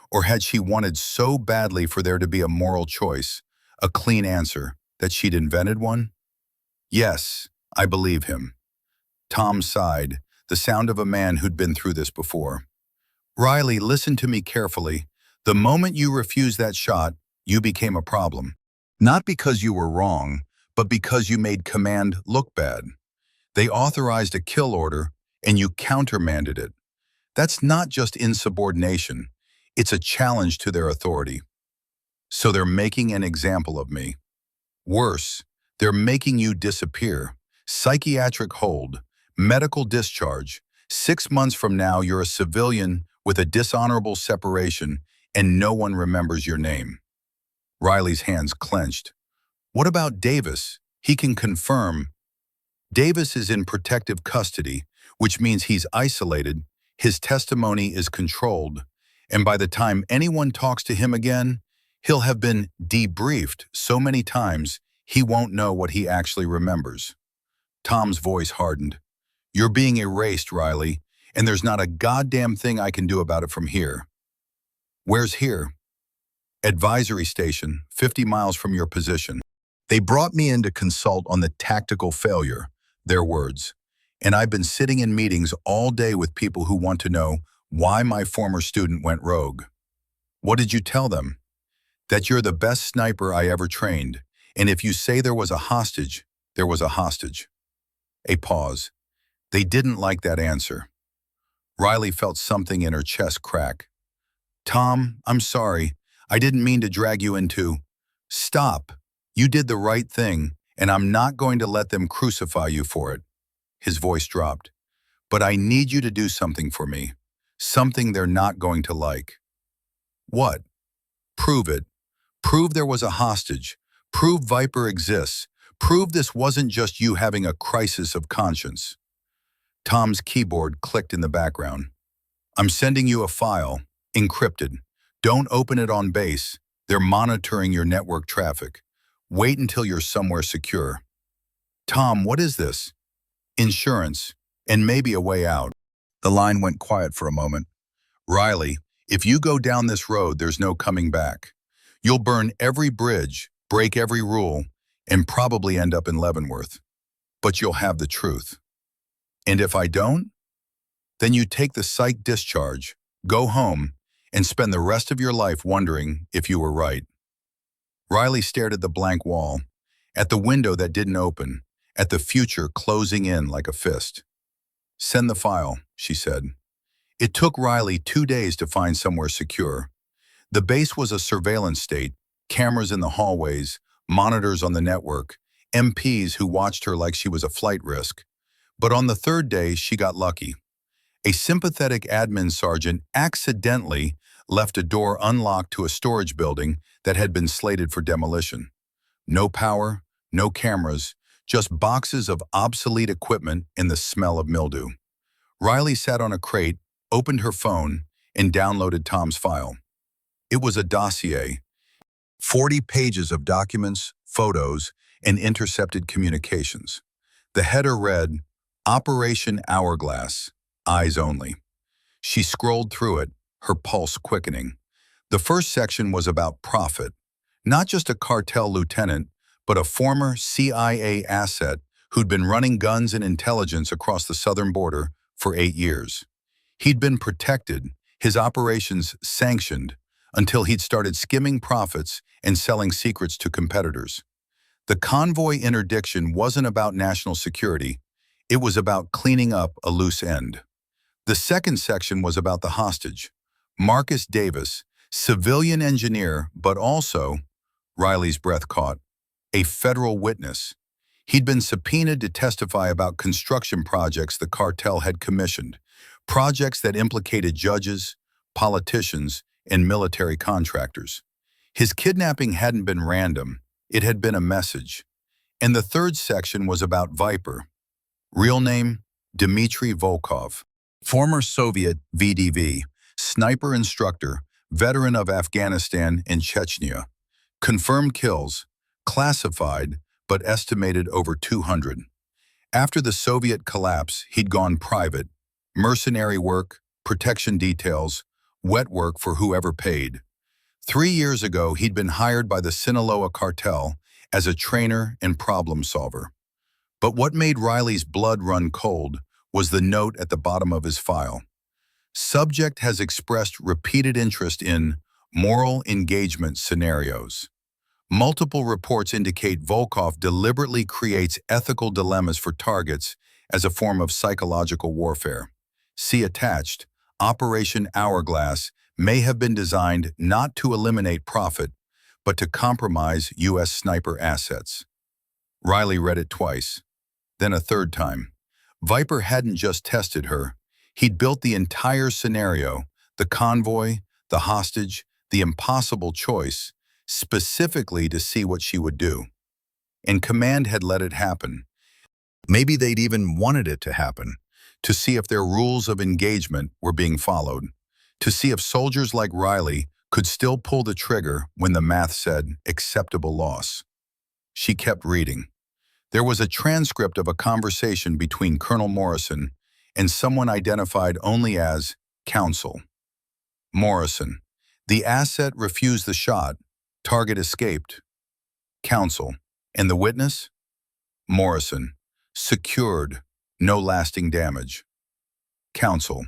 Or had she wanted so badly for there to be a moral choice, a clean answer, that she'd invented one? Yes, I believe him. Tom sighed, the sound of a man who'd been through this before. Riley, listen to me carefully. The moment you refused that shot, you became a problem. Not because you were wrong, but because you made command look bad. They authorized a kill order, and you countermanded it. That's not just insubordination. It's a challenge to their authority. So they're making an example of me. Worse, they're making you disappear. Psychiatric hold, medical discharge. 6 months from now, you're a civilian with a dishonorable separation, and no one remembers your name. Riley's hands clenched. What about Davis? He can confirm. Davis is in protective custody, which means he's isolated, his testimony is controlled, and by the time anyone talks to him again, he'll have been debriefed so many times he won't know what he actually remembers. Tom's voice hardened. You're being erased, Riley, and there's not a goddamn thing I can do about it from here. Where's here? Advisory station, 50 miles from your position. They brought me in to consult on the tactical failure, their words, and I've been sitting in meetings all day with people who want to know why my former student went rogue. What did you tell them? That you're the best sniper I ever trained, and if you say there was a hostage, there was a hostage. A pause. They didn't like that answer. Riley felt something in her chest crack. Tom, I'm sorry. I didn't mean to drag you into. Stop. You did the right thing, and I'm not going to let them crucify you for it. His voice dropped. But I need you to do something for me. Something they're not going to like. What? Prove it. Prove there was a hostage. Prove Viper exists. Prove this wasn't just you having a crisis of conscience. Tom's keyboard clicked in the background. I'm sending you a file, encrypted. Don't open it on base. They're monitoring your network traffic. Wait until you're somewhere secure. Tom, what is this? Insurance, and maybe a way out. The line went quiet for a moment. Riley, if you go down this road, there's no coming back. You'll burn every bridge, break every rule, and probably end up in Leavenworth. But you'll have the truth. And if I don't? Then you take the psych discharge, go home, and spend the rest of your life wondering if you were right. Riley stared at the blank wall, at the window that didn't open, at the future closing in like a fist. Send the file, she said. It took Riley 2 days to find somewhere secure. The base was a surveillance state, cameras in the hallways, monitors on the network, MPs who watched her like she was a flight risk. But on the 3rd day, she got lucky. A sympathetic admin sergeant accidentally left a door unlocked to a storage building that had been slated for demolition. No power, no cameras, just boxes of obsolete equipment and the smell of mildew. Riley sat on a crate, opened her phone, and downloaded Tom's file. It was a dossier, 40 pages of documents, photos, and intercepted communications. The header read, Operation Hourglass, Eyes Only. She scrolled through it, her pulse quickening. The first section was about Prophet, not just a cartel lieutenant, but a former CIA asset who'd been running guns and intelligence across the southern border for 8 years. He'd been protected, his operations sanctioned, until he'd started skimming profits and selling secrets to competitors. The convoy interdiction wasn't about national security, it was about cleaning up a loose end. The second section was about the hostage, Marcus Davis, civilian engineer, but also, Riley's breath caught, a federal witness. He'd been subpoenaed to testify about construction projects the cartel had commissioned, projects that implicated judges, politicians, and military contractors. His kidnapping hadn't been random, it had been a message. And the third section was about Viper. Real name, Dmitry Volkov. Former Soviet VDV, sniper instructor, veteran of Afghanistan and Chechnya. Confirmed kills, classified, but estimated over 200. After the Soviet collapse, he'd gone private. Mercenary work, protection details, wet work for whoever paid. 3 years ago, he'd been hired by the Sinaloa cartel as a trainer and problem solver. But what made Riley's blood run cold was the note at the bottom of his file. Subject has expressed repeated interest in moral engagement scenarios. Multiple reports indicate Volkov deliberately creates ethical dilemmas for targets as a form of psychological warfare. See attached, Operation Hourglass may have been designed not to eliminate Prophet, but to compromise U.S. sniper assets. Riley read it twice, then a third time. Viper hadn't just tested her. He'd built the entire scenario, the convoy, the hostage, the impossible choice, specifically to see what she would do. And Command had let it happen. Maybe they'd even wanted it to happen, to see if their rules of engagement were being followed, to see if soldiers like Riley could still pull the trigger when the math said acceptable loss. She kept reading. There was a transcript of a conversation between Colonel Morrison and someone identified only as Counsel. Morrison. The asset refused the shot. Target escaped. Counsel. And the witness? Morrison. Secured. No lasting damage. Counsel.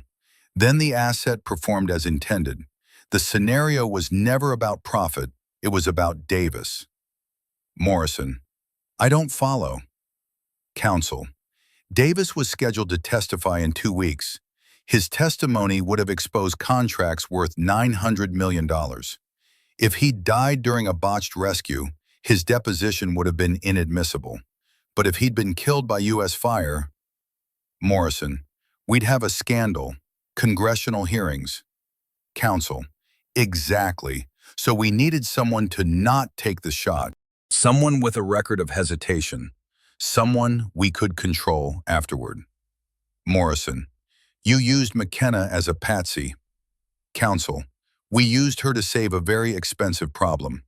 Then the asset performed as intended. The scenario was never about Prophet. It was about Davis. Morrison. I don't follow. Counsel. Davis was scheduled to testify in 2 weeks. His testimony would have exposed contracts worth $900 million. If he died during a botched rescue, his deposition would have been inadmissible. But if he'd been killed by U.S. fire, Morrison, we'd have a scandal, congressional hearings, counsel. Exactly. So we needed someone to not take the shot. Someone with a record of hesitation. Someone we could control afterward. Morrison, you used McKenna as a patsy. Counsel, we used her to save a very expensive problem.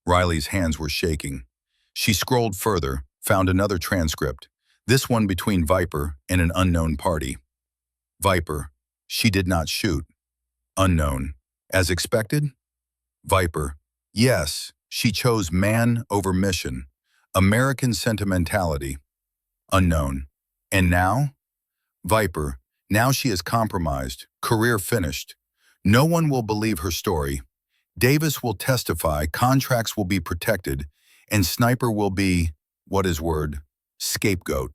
Riley's hands were shaking. She scrolled further, found another transcript, this one between Viper and an unknown party. Viper, she did not shoot. Unknown, as expected? Viper, yes, she chose man over mission. American sentimentality. Unknown. And now? Viper, now she is compromised, career finished. No one will believe her story. Davis will testify, contracts will be protected, and Sniper will be, what is word? Scapegoat.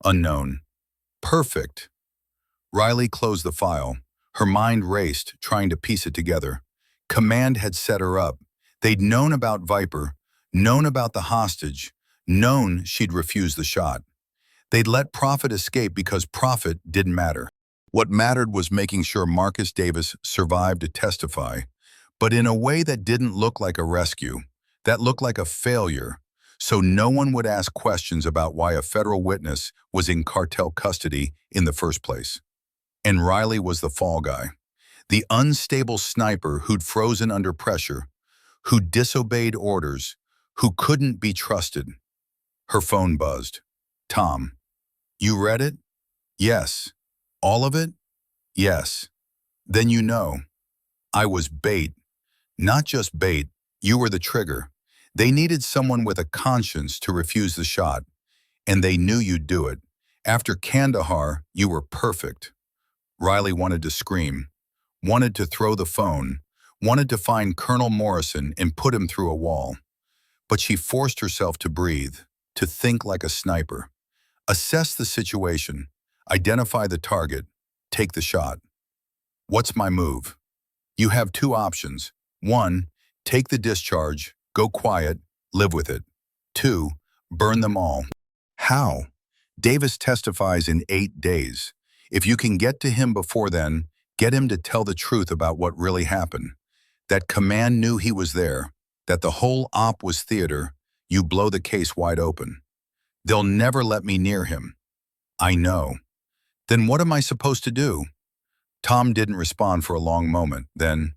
Unknown. Perfect. Riley closed the file. Her mind raced, trying to piece it together. Command had set her up. They'd known about Viper, known about the hostage, known she'd refused the shot. They'd let Profit escape because Profit didn't matter. What mattered was making sure Marcus Davis survived to testify, but in a way that didn't look like a rescue, that looked like a failure, so no one would ask questions about why a federal witness was in cartel custody in the first place. And Riley was the fall guy, the unstable sniper who'd frozen under pressure, who disobeyed orders, who couldn't be trusted. Her phone buzzed. Tom, you read it? Yes. All of it? Yes. Then you know. I was bait. Not just bait, you were the trigger. They needed someone with a conscience to refuse the shot, and they knew you'd do it. After Kandahar, you were perfect. Riley wanted to scream, wanted to throw the phone, wanted to find Colonel Morrison and put him through a wall. But she forced herself to breathe, to think like a sniper. Assess the situation, identify the target, take the shot. What's my move? You have two options. 1, take the discharge, go quiet, live with it. 2, burn them all. How? Davis testifies in 8 days. If you can get to him before then, get him to tell the truth about what really happened. That command knew he was there, that the whole op was theater, you blow the case wide open. They'll never let me near him. I know. Then what am I supposed to do? Tom didn't respond for a long moment. Then,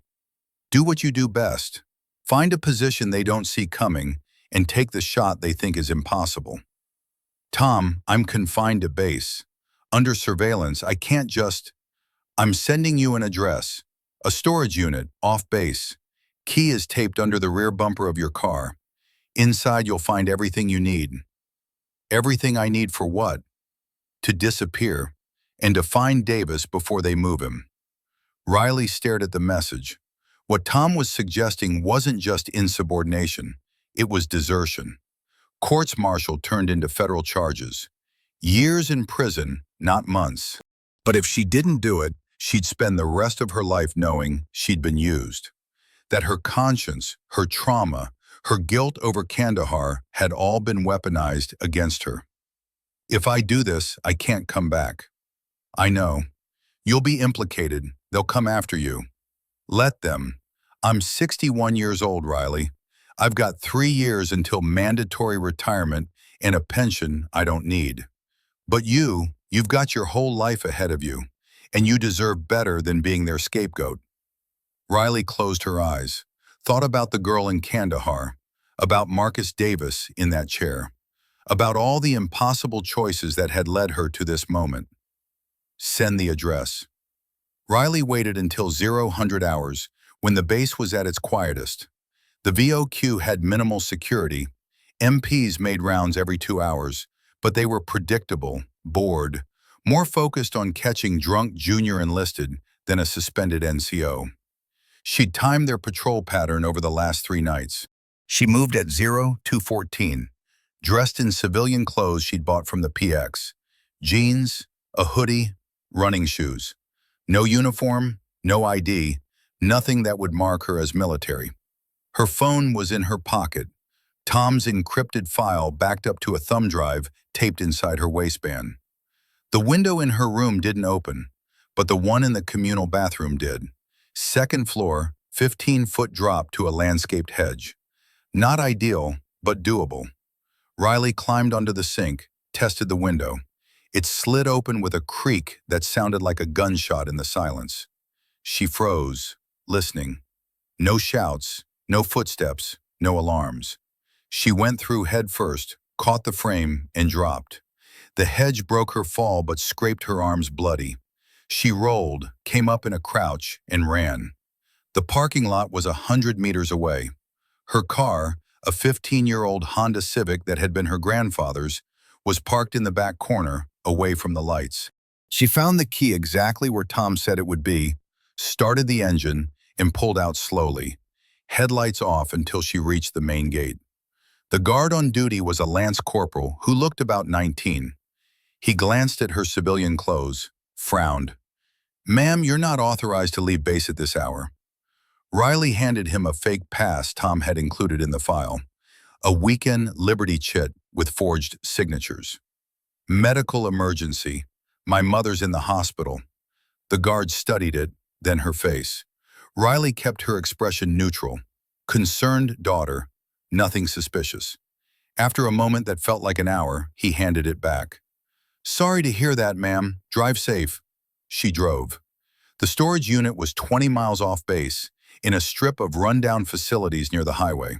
do what you do best. Find a position they don't see coming and take the shot they think is impossible. Tom, I'm confined to base. Under surveillance, I can't just... I'm sending you an address. A storage unit, off base. Key is taped under the rear bumper of your car. Inside you'll find everything you need. Everything I need for what? To disappear, and to find Davis before they move him. Riley stared at the message. What Tom was suggesting wasn't just insubordination, it was desertion. Courts-martial turned into federal charges. Years in prison, not months. But if she didn't do it, she'd spend the rest of her life knowing she'd been used. That her conscience, her trauma, her guilt over Kandahar had all been weaponized against her. If I do this, I can't come back. I know. You'll be implicated. They'll come after you. Let them. I'm 61 years old, Riley. I've got 3 years until mandatory retirement and a pension I don't need. But you've got your whole life ahead of you, and you deserve better than being their scapegoat. Riley closed her eyes, thought about the girl in Kandahar, about Marcus Davis in that chair, about all the impossible choices that had led her to this moment. Send the address. Riley waited until 00 hours, when the base was at its quietest. The VOQ had minimal security. MPs made rounds every 2 hours, but they were predictable, bored, more focused on catching drunk junior enlisted than a suspended NCO. She'd timed their patrol pattern over the last 3 nights. She moved at 02:14, dressed in civilian clothes she'd bought from the PX. Jeans, a hoodie, running shoes. No uniform, no ID, nothing that would mark her as military. Her phone was in her pocket, Tom's encrypted file backed up to a thumb drive taped inside her waistband. The window in her room didn't open, but the one in the communal bathroom did. Second floor, 15-foot drop to a landscaped hedge. Not ideal, but doable. Riley climbed onto the sink, tested the window. It slid open with a creak that sounded like a gunshot in the silence. She froze, listening. No shouts, no footsteps, no alarms. She went through head first, caught the frame, and dropped. The hedge broke her fall but scraped her arms bloody. She rolled, came up in a crouch, and ran. The parking lot was 100 meters away. Her car, a 15-year-old Honda Civic that had been her grandfather's, was parked in the back corner, away from the lights. She found the key exactly where Tom said it would be, started the engine, and pulled out slowly, headlights off until she reached the main gate. The guard on duty was a lance corporal who looked about 19. He glanced at her civilian clothes, frowned. "Ma'am, you're not authorized to leave base at this hour." Riley handed him a fake pass Tom had included in the file, a weekend Liberty chit with forged signatures. "Medical emergency. My mother's in the hospital." The guard studied it, then her face. Riley kept her expression neutral. Concerned daughter, nothing suspicious. After a moment that felt like an hour, he handed it back. "Sorry to hear that, ma'am. Drive safe." She drove. The storage unit was 20 miles off base, in a strip of rundown facilities near the highway.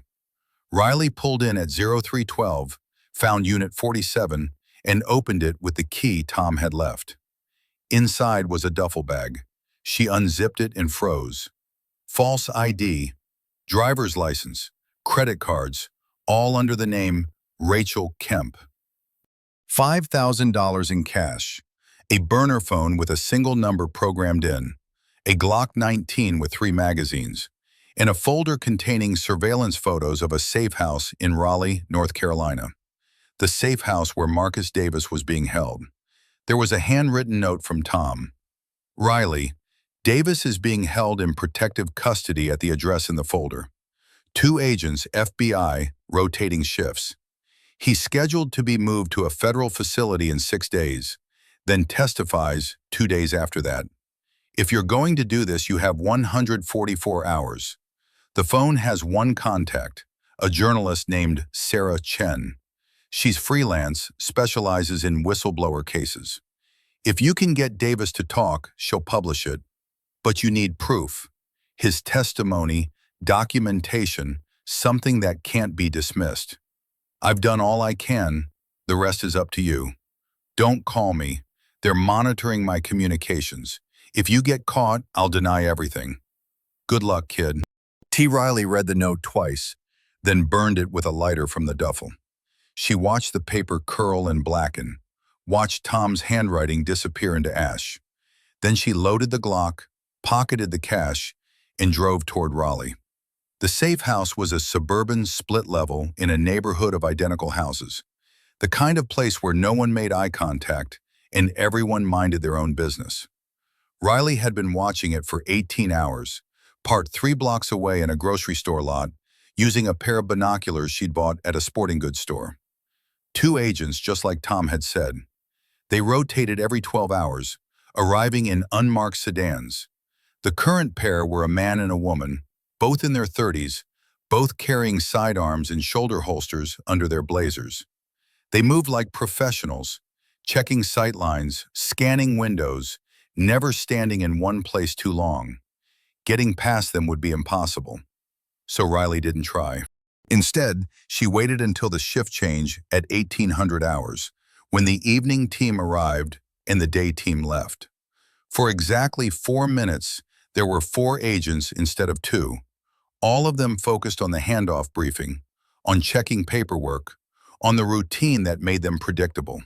Riley pulled in at 0312, found Unit 47, and opened it with the key Tom had left. Inside was a duffel bag. She unzipped it and froze. False ID, driver's license, credit cards, all under the name Rachel Kemp. $5,000 in cash, a burner phone with a single number programmed in, a Glock 19 with 3 magazines, and a folder containing surveillance photos of a safe house in Raleigh, North Carolina, the safe house where Marcus Davis was being held. There was a handwritten note from Tom. "Riley, Davis is being held in protective custody at the address in the folder. 2 agents, FBI, rotating shifts. He's scheduled to be moved to a federal facility in 6 days, then testifies 2 days after that. If you're going to do this, you have 144 hours. The phone has one contact, a journalist named Sarah Chen. She's freelance, specializes in whistleblower cases. If you can get Davis to talk, she'll publish it. But you need proof. His testimony, documentation, something that can't be dismissed. I've done all I can. The rest is up to you. Don't call me. They're monitoring my communications. If you get caught, I'll deny everything. Good luck, kid." T. Riley read the note twice, then burned it with a lighter from the duffel. She watched the paper curl and blacken, watched Tom's handwriting disappear into ash. Then she loaded the Glock, pocketed the cash, and drove toward Raleigh. The safe house was a suburban split level in a neighborhood of identical houses, the kind of place where no one made eye contact and everyone minded their own business. Riley had been watching it for 18 hours, parked 3 blocks away in a grocery store lot, using a pair of binoculars she'd bought at a sporting goods store. 2 agents, just like Tom had said. They rotated every 12 hours, arriving in unmarked sedans. The current pair were a man and a woman, both in their 30s, both carrying sidearms and shoulder holsters under their blazers. They moved like professionals, checking sightlines, scanning windows, never standing in one place too long. Getting past them would be impossible. So Riley didn't try. Instead, she waited until the shift change at 1800 hours, when the evening team arrived and the day team left. For exactly 4 minutes, there were 4 agents instead of 2, all of them focused on the handoff briefing, on checking paperwork, on the routine that made them predictable.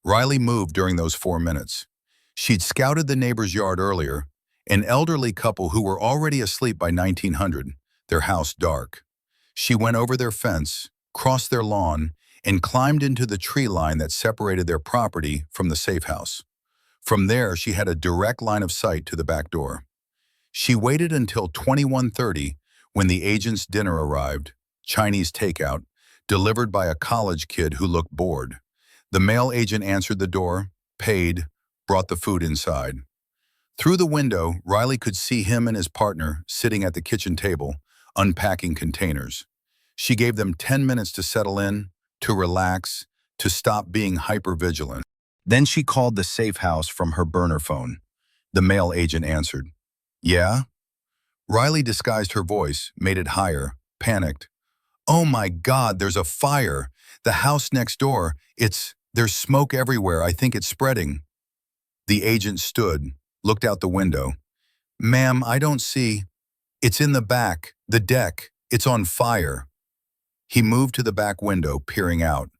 Riley moved during those 4 minutes. She'd scouted the neighbor's yard earlier, an elderly couple who were already asleep by 1900, their house dark. She went over their fence, crossed their lawn, and climbed into the tree line that separated their property from the safe house. From there, she had a direct line of sight to the back door. She waited until 21:30 when the agent's dinner arrived, Chinese takeout, delivered by a college kid who looked bored. The male agent answered the door, paid, brought the food inside. Through the window, Riley could see him and his partner sitting at the kitchen table, unpacking containers. She gave them 10 minutes to settle in, to relax, to stop being hypervigilant. Then she called the safe house from her burner phone. The male agent answered. Yeah? Riley disguised her voice, made it higher, panicked. Oh my God, there's a fire. The house next door, there's smoke everywhere. I think it's spreading. The agent stood, looked out the window. Ma'am, I don't see. It's in the back, the deck. It's on fire. He moved to the back window, peering out.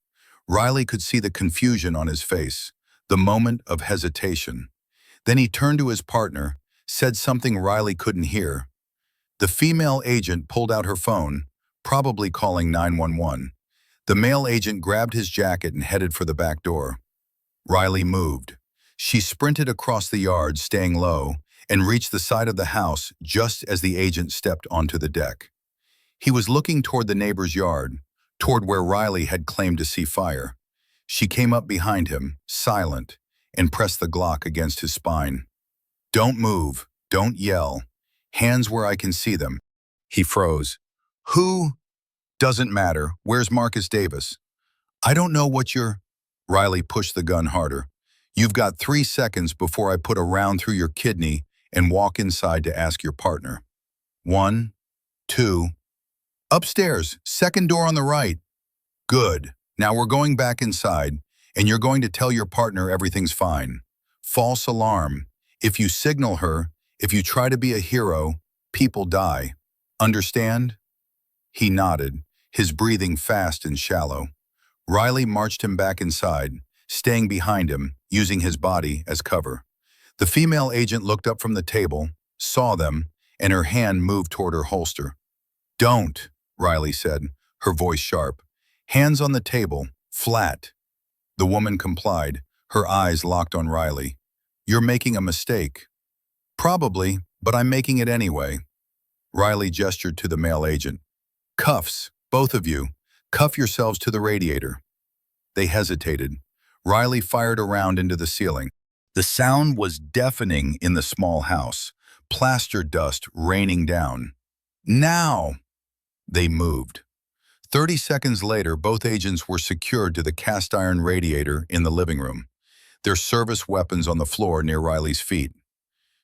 Riley could see the confusion on his face, the moment of hesitation. Then he turned to his partner, said something Riley couldn't hear. The female agent pulled out her phone, probably calling 911. The male agent grabbed his jacket and headed for the back door. Riley moved. She sprinted across the yard, staying low, and reached the side of the house just as the agent stepped onto the deck. He was looking toward the neighbor's yard, toward where Riley had claimed to see fire. She came up behind him, silent, and pressed the Glock against his spine. Don't move, don't yell. Hands where I can see them. He froze. Who? Doesn't matter. Where's Marcus Davis? I don't know what you're... Riley pushed the gun harder. You've got 3 seconds before I put a round through your kidney and walk inside to ask your partner. 1, 2... Upstairs, second door on the right. Good. Now we're going back inside, and you're going to tell your partner everything's fine. False alarm. If you signal her, if you try to be a hero, people die. Understand? He nodded, his breathing fast and shallow. Riley marched him back inside, staying behind him, using his body as cover. The female agent looked up from the table, saw them, and her hand moved toward her holster. Don't, Riley said, her voice sharp. Hands on the table, flat. The woman complied, her eyes locked on Riley. You're making a mistake. Probably, but I'm making it anyway. Riley gestured to the male agent. Cuffs, both of you. Cuff yourselves to the radiator. They hesitated. Riley fired a round into the ceiling. The sound was deafening in the small house, plaster dust raining down. Now! They moved. 30 seconds later, both agents were secured to the cast-iron radiator in the living room, their service weapons on the floor near Riley's feet.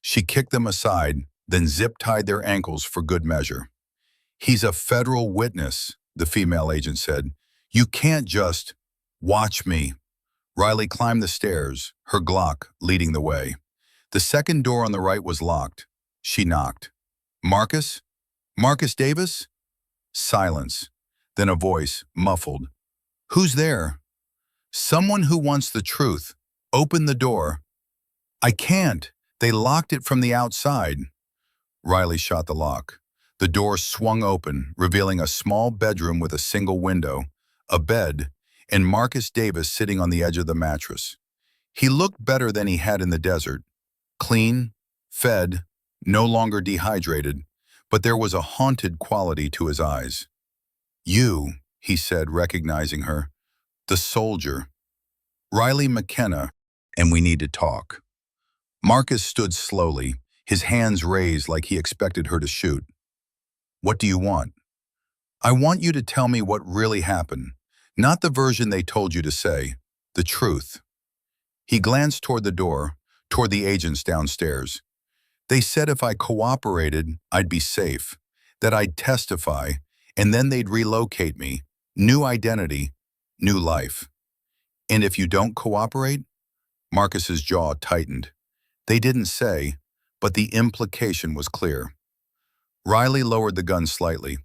She kicked them aside, then zip-tied their ankles for good measure. He's a federal witness, the female agent said. You can't just... Watch me. Riley climbed the stairs, her Glock leading the way. The second door on the right was locked. She knocked. Marcus? Marcus Davis? Silence. Then a voice, muffled. Who's there? Someone who wants the truth. Open the door. I can't. They locked it from the outside. Riley shot the lock. The door swung open, revealing a small bedroom with a single window, a bed, and Marcus Davis sitting on the edge of the mattress. He looked better than he had in the desert. Clean, fed, no longer dehydrated, but there was a haunted quality to his eyes. You, he said, recognizing her. The soldier. Riley McKenna, and we need to talk. Marcus stood slowly, his hands raised like he expected her to shoot. What do you want? I want you to tell me what really happened, not the version they told you to say, the truth. He glanced toward the door, toward the agents downstairs. They said if I cooperated, I'd be safe, that I'd testify, and then they'd relocate me. New identity, new life. And if you don't cooperate? Marcus's jaw tightened. They didn't say, but the implication was clear. Riley lowered the gun slightly.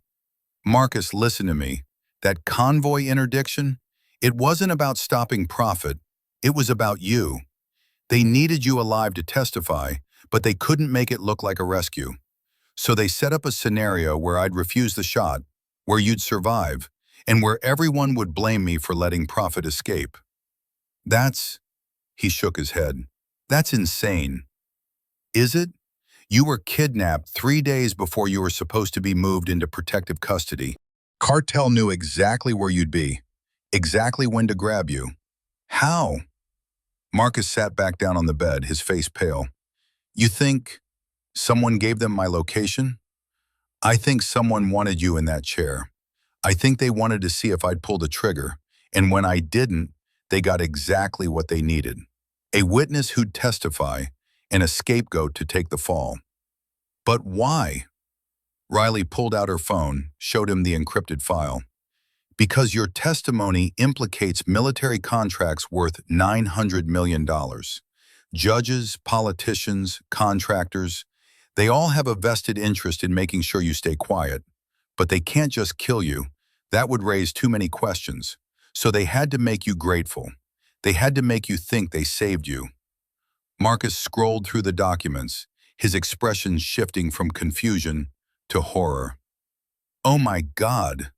Marcus, listen to me. That convoy interdiction, it wasn't about stopping profit. It was about you. They needed you alive to testify, but they couldn't make it look like a rescue. So they set up a scenario where I'd refuse the shot, where you'd survive, and where everyone would blame me for letting profit escape. That's, he shook his head, that's insane. Is it? You were kidnapped 3 days before you were supposed to be moved into protective custody. Cartel knew exactly where you'd be, exactly when to grab you. How? Marcus sat back down on the bed, his face pale. You think someone gave them my location? I think someone wanted you in that chair. I think they wanted to see if I'd pull the trigger, and when I didn't, they got exactly what they needed. A witness who'd testify, and a scapegoat to take the fall. But why? Riley pulled out her phone, showed him the encrypted file. Because your testimony implicates military contracts worth $900 million. Judges, politicians, contractors, they all have a vested interest in making sure you stay quiet. But they can't just kill you. That would raise too many questions. So they had to make you grateful. They had to make you think they saved you. Marcus scrolled through the documents, his expression shifting from confusion to horror. Oh my God!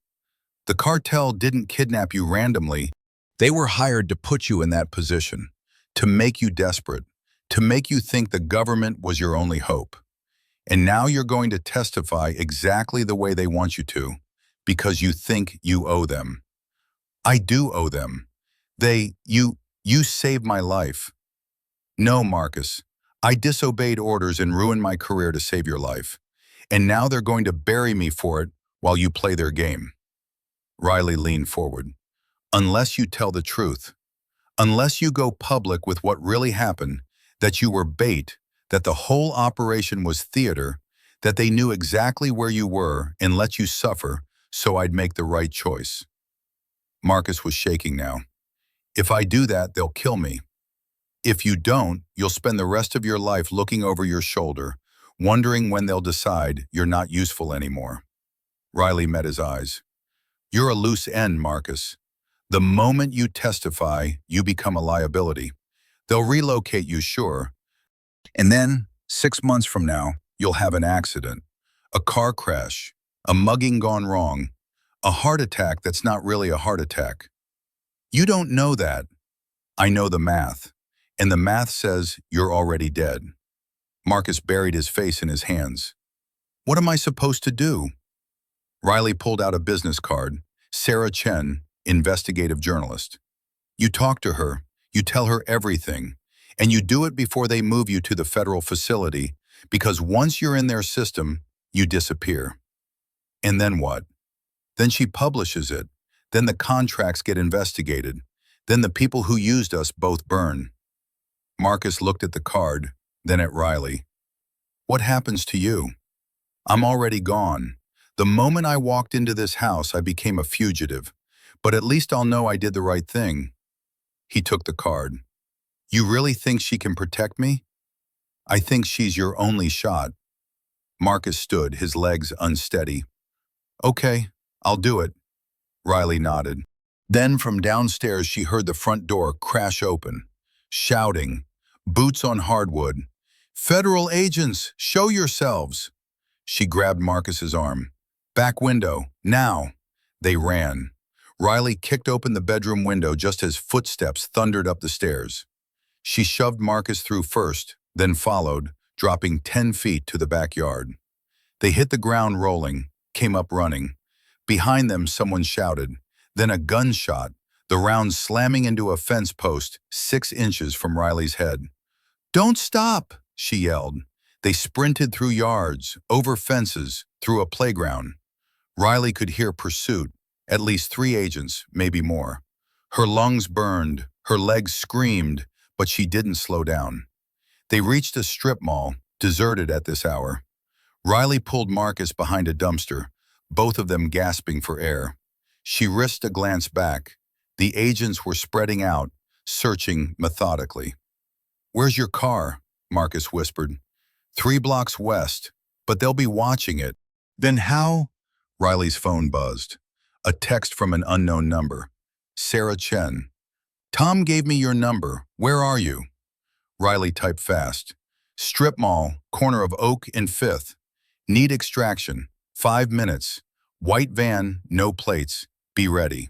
The cartel didn't kidnap you randomly. They were hired to put you in that position, to make you desperate, to make you think the government was your only hope. And now you're going to testify exactly the way they want you to, because you think you owe them. I do owe them. You saved my life. No, Marcus. I disobeyed orders and ruined my career to save your life. And now they're going to bury me for it while you play their game. Riley leaned forward. Unless you tell the truth, unless you go public with what really happened, that you were bait, that the whole operation was theater, that they knew exactly where you were and let you suffer so I'd make the right choice. Marcus was shaking now. If I do that, they'll kill me. If you don't, you'll spend the rest of your life looking over your shoulder, wondering when they'll decide you're not useful anymore. Riley met his eyes. You're a loose end, Marcus. The moment you testify, you become a liability. They'll relocate you, sure. And then, 6 months from now, you'll have an accident, a car crash, a mugging gone wrong, a heart attack that's not really a heart attack. You don't know that. I know the math. And the math says you're already dead. Marcus buried his face in his hands. What am I supposed to do? Riley pulled out a business card. Sarah Chen, investigative journalist. You talk to her, you tell her everything, and you do it before they move you to the federal facility, because once you're in their system, you disappear. And then what? Then she publishes it. Then the contracts get investigated. Then the people who used us both burn. Marcus looked at the card, then at Riley. What happens to you? I'm already gone. The moment I walked into this house, I became a fugitive. But at least I'll know I did the right thing. He took the card. You really think she can protect me? I think she's your only shot. Marcus stood, his legs unsteady. Okay, I'll do it. Riley nodded. Then from downstairs she heard the front door crash open. Shouting, boots on hardwood. Federal agents, show yourselves. She grabbed Marcus's arm. Back window, now. They ran. Riley kicked open the bedroom window just as footsteps thundered up the stairs. She shoved Marcus through first, then followed, dropping 10 feet to the backyard. They hit the ground rolling, came up running. Behind them, someone shouted. Then a gunshot, the round slamming into a fence post 6 inches from Riley's head. Don't stop, she yelled. They sprinted through yards, over fences, through a playground. Riley could hear pursuit, at least 3 agents, maybe more. Her lungs burned, her legs screamed, but she didn't slow down. They reached a strip mall, deserted at this hour. Riley pulled Marcus behind a dumpster, both of them gasping for air. She risked a glance back. The agents were spreading out, searching methodically. Where's your car? Marcus whispered. 3 blocks west, but they'll be watching it. Then how? Riley's phone buzzed. A text from an unknown number. Sarah Chen. Tom gave me your number. Where are you? Riley typed fast. Strip mall, corner of Oak and 5th. Need extraction. 5 minutes. White van, no plates. Be ready.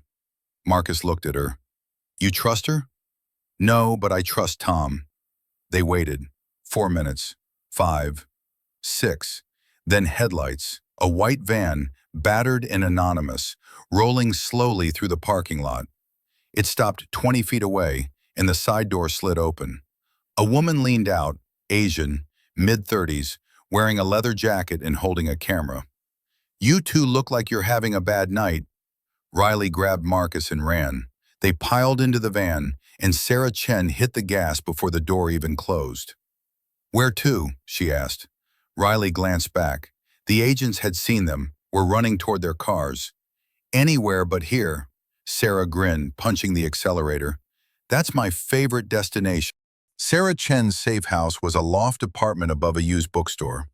Marcus looked at her. You trust her? No, but I trust Tom. They waited. 4 minutes. 5. 6. Then headlights. A white van, battered and anonymous, rolling slowly through the parking lot. It stopped 20 feet away, and the side door slid open. A woman leaned out, Asian, mid-30s, wearing a leather jacket and holding a camera. You two look like you're having a bad night. Riley grabbed Marcus and ran. They piled into the van, and Sarah Chen hit the gas before the door even closed. Where to? She asked. Riley glanced back. The agents had seen them, were running toward their cars. Anywhere but here. Sarah grinned, punching the accelerator. That's my favorite destination. Sarah Chen's safe house was a loft apartment above a used bookstore,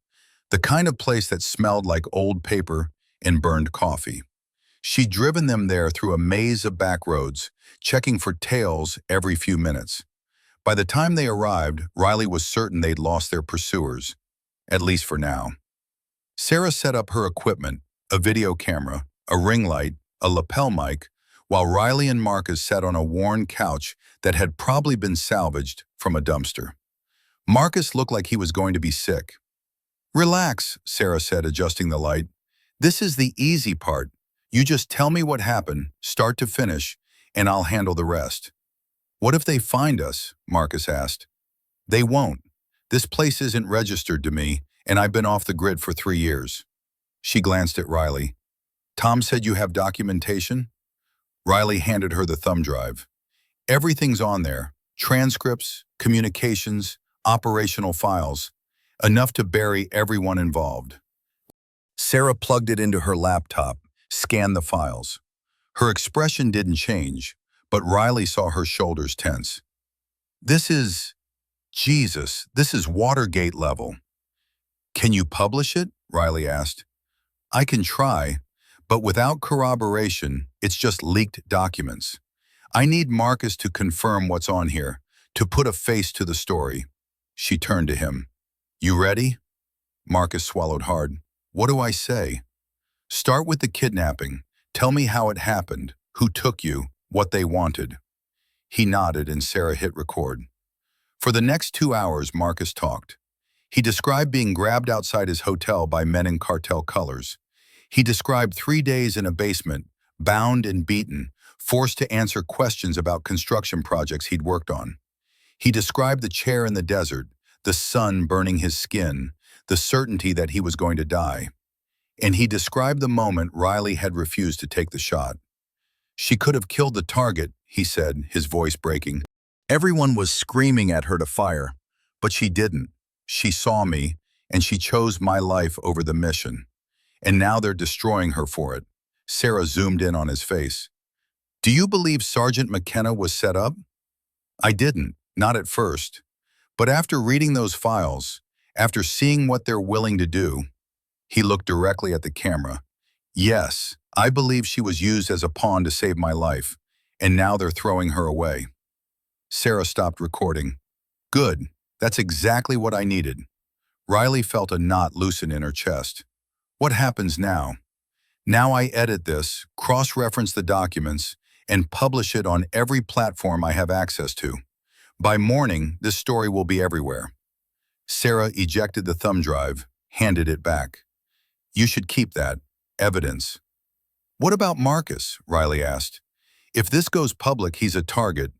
the kind of place that smelled like old paper and burned coffee. She'd driven them there through a maze of back roads, checking for tails every few minutes. By the time they arrived, Riley was certain they'd lost their pursuers, at least for now. Sarah set up her equipment, a video camera, a ring light, a lapel mic, while Riley and Marcus sat on a worn couch that had probably been salvaged from a dumpster. Marcus looked like he was going to be sick. Relax, Sarah said, adjusting the light. This is the easy part. You just tell me what happened, start to finish, and I'll handle the rest. What if they find us? Marcus asked. They won't. This place isn't registered to me, and I've been off the grid for 3 years. She glanced at Riley. Tom said you have documentation? Riley handed her the thumb drive. Everything's on there. Transcripts, communications, operational files. Enough to bury everyone involved. Sarah plugged it into her laptop, scanned the files. Her expression didn't change, but Riley saw her shoulders tense. This is Watergate level. Can you publish it? Riley asked. I can try, but without corroboration, it's just leaked documents. I need Marcus to confirm what's on here, to put a face to the story. She turned to him. You ready? Marcus swallowed hard. What do I say? Start with the kidnapping. Tell me how it happened, who took you, what they wanted. He nodded and Sarah hit record. For the next 2 hours, Marcus talked. He described being grabbed outside his hotel by men in cartel colors. He described 3 days in a basement, bound and beaten, forced to answer questions about construction projects he'd worked on. He described the chair in the desert, the sun burning his skin, the certainty that he was going to die. And he described the moment Riley had refused to take the shot. She could have killed the target, he said, his voice breaking. Everyone was screaming at her to fire, but she didn't. She saw me, and she chose my life over the mission. And now they're destroying her for it. Sarah zoomed in on his face. Do you believe Sergeant McKenna was set up? I didn't, not at first. But after reading those files, after seeing what they're willing to do, he looked directly at the camera. Yes, I believe she was used as a pawn to save my life, and now they're throwing her away. Sarah stopped recording. Good, that's exactly what I needed. Riley felt a knot loosen in her chest. What happens now? Now I edit this, cross-reference the documents, and publish it on every platform I have access to. By morning, this story will be everywhere. Sarah ejected the thumb drive, handed it back. You should keep that. Evidence. What about Marcus? Riley asked. If this goes public, he's a target.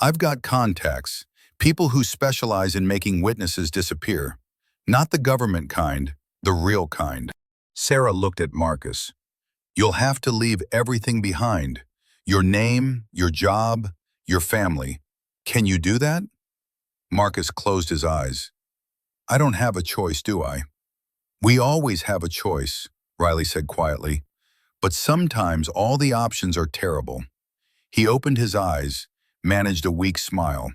I've got contacts, people who specialize in making witnesses disappear. Not the government kind, the real kind. Sarah looked at Marcus. You'll have to leave everything behind. Your name, your job, your family. Can you do that? Marcus closed his eyes. I don't have a choice, do I? We always have a choice, Riley said quietly. But sometimes all the options are terrible. He opened his eyes, managed a weak smile.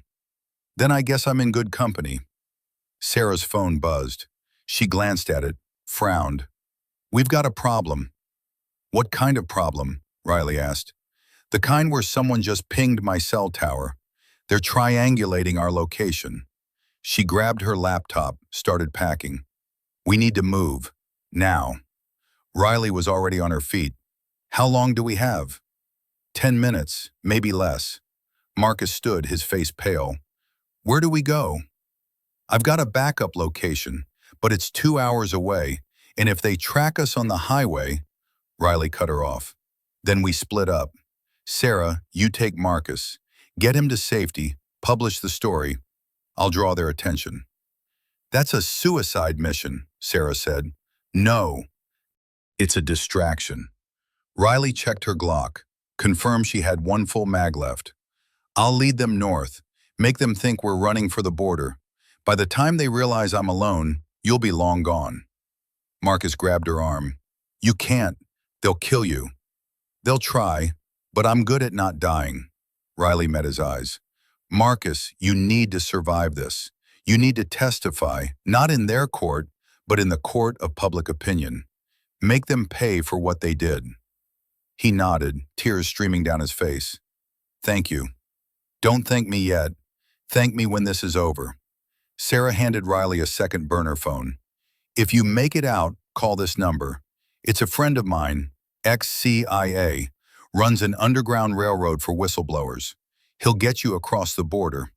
Then I guess I'm in good company. Sarah's phone buzzed. She glanced at it, frowned. We've got a problem. What kind of problem? Riley asked. The kind where someone just pinged my cell tower. They're triangulating our location. She grabbed her laptop, started packing. We need to move. Now. Riley was already on her feet. How long do we have? 10 minutes, maybe less. Marcus stood, his face pale. Where do we go? I've got a backup location, but it's 2 hours away, and if they track us on the highway, Riley cut her off. Then we split up. Sarah, you take Marcus. Get him to safety, publish the story. I'll draw their attention. That's a suicide mission, Sarah said. No, it's a distraction. Riley checked her Glock, confirmed she had one full mag left. I'll lead them north, make them think we're running for the border. By the time they realize I'm alone, you'll be long gone. Marcus grabbed her arm. You can't. They'll kill you. They'll try, but I'm good at not dying. Riley met his eyes. Marcus, you need to survive this. You need to testify, not in their court, but in the court of public opinion. Make them pay for what they did. He nodded, tears streaming down his face. Thank you. Don't thank me yet. Thank me when this is over. Sarah handed Riley a second burner phone. If you make it out, call this number. It's a friend of mine, ex-CIA, runs an underground railroad for whistleblowers. He'll get you across the border.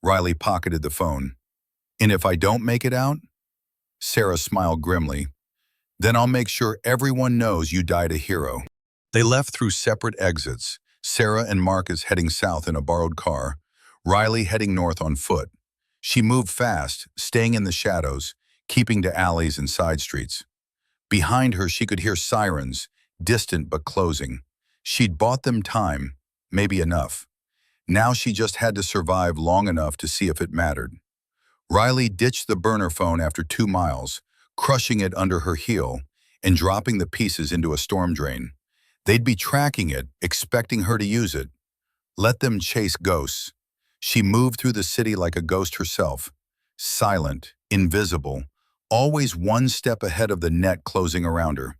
Riley pocketed the phone. And if I don't make it out? Sarah smiled grimly. Then I'll make sure everyone knows you died a hero. They left through separate exits, Sarah and Marcus heading south in a borrowed car, Riley heading north on foot. She moved fast, staying in the shadows, keeping to alleys and side streets. Behind her, she could hear sirens, distant but closing. She'd bought them time, maybe enough. Now she just had to survive long enough to see if it mattered. Riley ditched the burner phone after 2 miles, crushing it under her heel and dropping the pieces into a storm drain. They'd be tracking it, expecting her to use it. Let them chase ghosts. She moved through the city like a ghost herself, silent, invisible, always one step ahead of the net closing around her.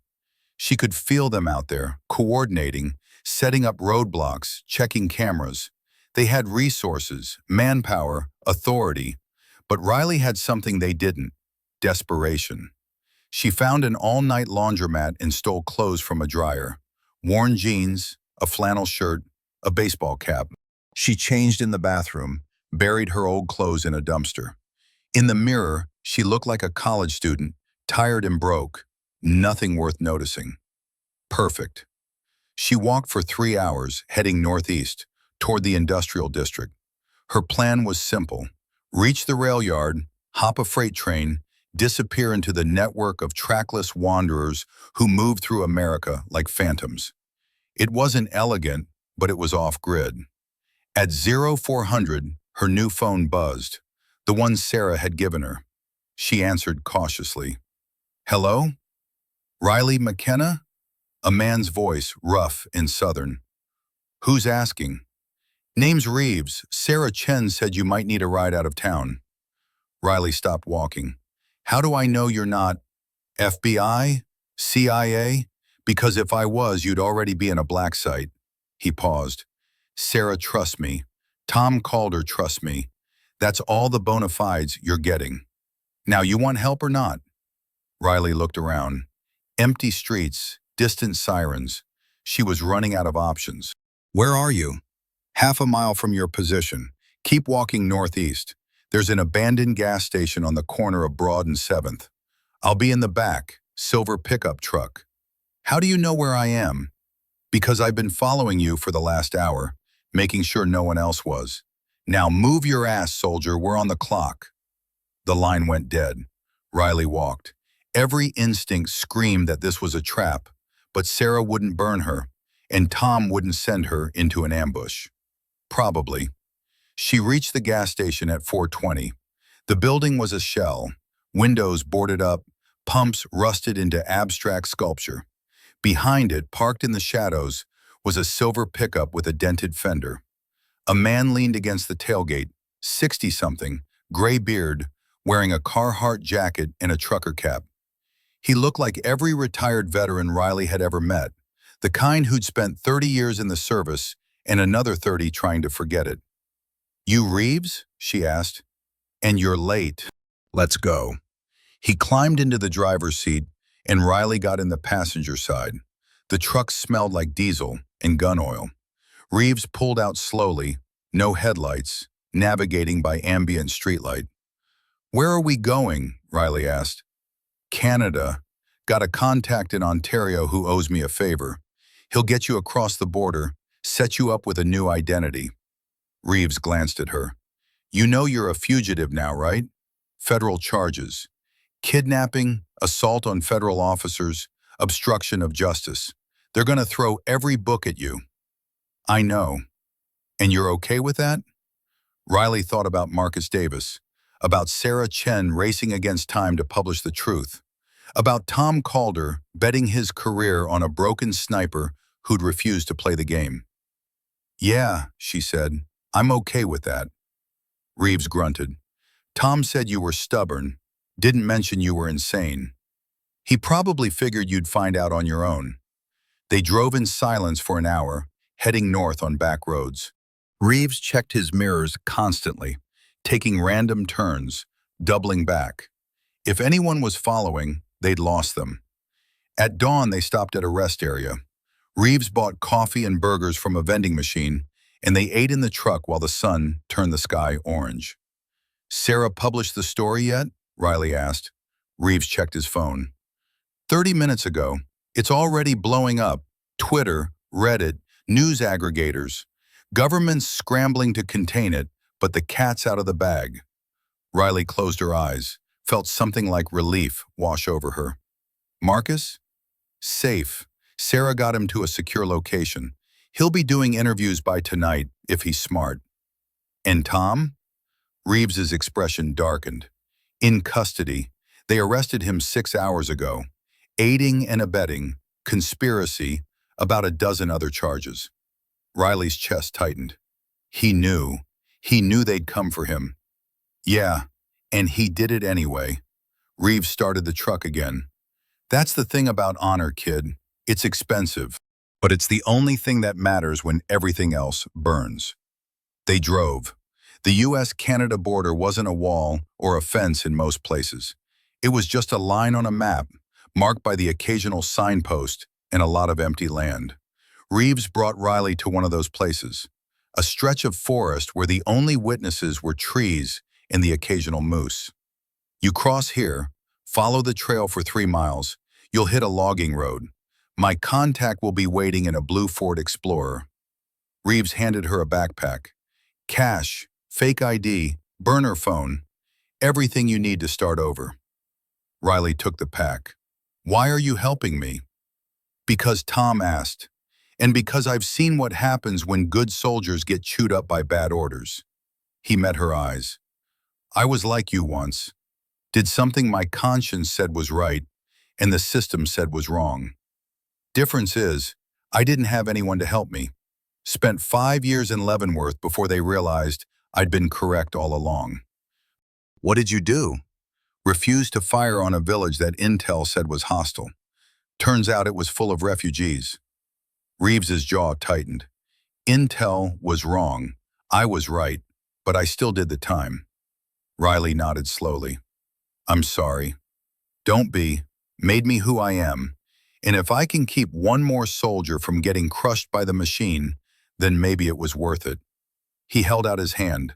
She could feel them out there, coordinating, setting up roadblocks, checking cameras. They had resources, manpower, authority, but Riley had something they didn't: desperation. She found an all-night laundromat and stole clothes from a dryer. Worn jeans, a flannel shirt, a baseball cap. She changed in the bathroom, buried her old clothes in a dumpster. In the mirror, she looked like a college student, tired and broke, nothing worth noticing. Perfect. She walked for 3 hours, heading northeast, toward the industrial district. Her plan was simple: reach the rail yard, hop a freight train, disappear into the network of trackless wanderers who moved through America like phantoms. It wasn't elegant, but it was off-grid. At 0400, her new phone buzzed, the one Sarah had given her. She answered cautiously. Hello? Riley McKenna? A man's voice, rough and southern. Who's asking? Name's Reeves. Sarah Chen said you might need a ride out of town. Riley stopped walking. How do I know you're not FBI? CIA? Because if I was, you'd already be in a black site. He paused. Sarah, trust me. Tom called her, trust me. That's all the bona fides you're getting. Now, you want help or not? Riley looked around. Empty streets, distant sirens. She was running out of options. Where are you? Half a mile from your position. Keep walking northeast. There's an abandoned gas station on the corner of Broad and 7th. I'll be in the back, silver pickup truck. How do you know where I am? Because I've been following you for the last hour, making sure no one else was. Now move your ass, soldier, we're on the clock. The line went dead. Riley walked. Every instinct screamed that this was a trap, but Sarah wouldn't burn her, and Tom wouldn't send her into an ambush. Probably. She reached the gas station at 4:20. The building was a shell, windows boarded up, pumps rusted into abstract sculpture. Behind it, parked in the shadows, was a silver pickup with a dented fender. A man leaned against the tailgate, 60-something, gray beard, wearing a Carhartt jacket and a trucker cap. He looked like every retired veteran Riley had ever met, the kind who'd spent 30 years in the service and another 30 trying to forget it. You Reeves? She asked. And you're late. Let's go. He climbed into the driver's seat, and Riley got in the passenger side. The truck smelled like diesel and gun oil. Reeves pulled out slowly, no headlights, navigating by ambient streetlight. "Where are we going?" Riley asked. "Canada. Got a contact in Ontario who owes me a favor. He'll get you across the border, set you up with a new identity." Reeves glanced at her. "You know you're a fugitive now, right? Federal charges. Kidnapping, assault on federal officers, obstruction of justice. They're going to throw every book at you." "I know. And you're okay with that?" Riley thought about Marcus Davis, about Sarah Chen racing against time to publish the truth, about Tom Calder betting his career on a broken sniper who'd refused to play the game. "Yeah," she said, "I'm okay with that." Reeves grunted. "Tom said you were stubborn, didn't mention you were insane. He probably figured you'd find out on your own." They drove in silence for an hour, heading north on back roads. Reeves checked his mirrors constantly, taking random turns, doubling back. If anyone was following, they'd lost them. At dawn, they stopped at a rest area. Reeves bought coffee and burgers from a vending machine, and they ate in the truck while the sun turned the sky orange. "Sarah published the story yet?" Riley asked. Reeves checked his phone. 30 minutes ago. It's already blowing up. Twitter, Reddit, news aggregators. Governments scrambling to contain it, but the cat's out of the bag. Riley closed her eyes, felt something like relief wash over her. "Marcus? Safe. Sarah got him to a secure location. He'll be doing interviews by tonight, if he's smart." "And Tom?" Reeves's expression darkened. "In custody. They arrested him 6 hours ago. Aiding and abetting, conspiracy, about a dozen other charges." Riley's chest tightened. He knew. He knew they'd come for him. "Yeah, and he did it anyway." Reeves started the truck again. "That's the thing about honor, kid. It's expensive, but it's the only thing that matters when everything else burns." They drove. The U.S.-Canada border wasn't a wall or a fence in most places. It was just a line on a map, marked by the occasional signpost and a lot of empty land. Reeves brought Riley to one of those places, a stretch of forest where the only witnesses were trees and the occasional moose. "You cross here, follow the trail for 3 miles. You'll hit a logging road. My contact will be waiting in a blue Ford Explorer." Reeves handed her a backpack. "Cash, fake ID, burner phone, everything you need to start over." Riley took the pack. "Why are you helping me?" "Because Tom asked. And because I've seen what happens when good soldiers get chewed up by bad orders." He met her eyes. "I was like you once. Did something my conscience said was right, and the system said was wrong. Difference is, I didn't have anyone to help me. Spent 5 years in Leavenworth before they realized I'd been correct all along." "What did you do?" "Refused to fire on a village that intel said was hostile. Turns out it was full of refugees." Reeves's jaw tightened. "Intel was wrong. I was right, but I still did the time." Riley nodded slowly. "I'm sorry." "Don't be. Made me who I am. And if I can keep one more soldier from getting crushed by the machine, then maybe it was worth it." He held out his hand.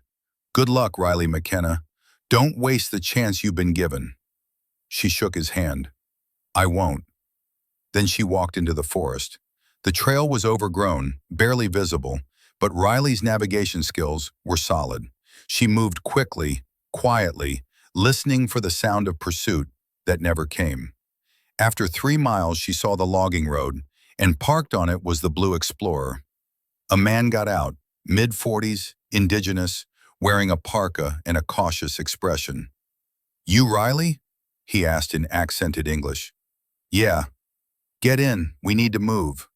"Good luck, Riley McKenna. Don't waste the chance you've been given." She shook his hand. "I won't." Then she walked into the forest. The trail was overgrown, barely visible, but Riley's navigation skills were solid. She moved quickly, quietly, listening for the sound of pursuit that never came. After 3 miles, she saw the logging road, and parked on it was the blue Explorer. A man got out, mid-40s, indigenous, wearing a parka and a cautious expression. "You Riley?" he asked in accented English. "Yeah." "Get in, we need to move."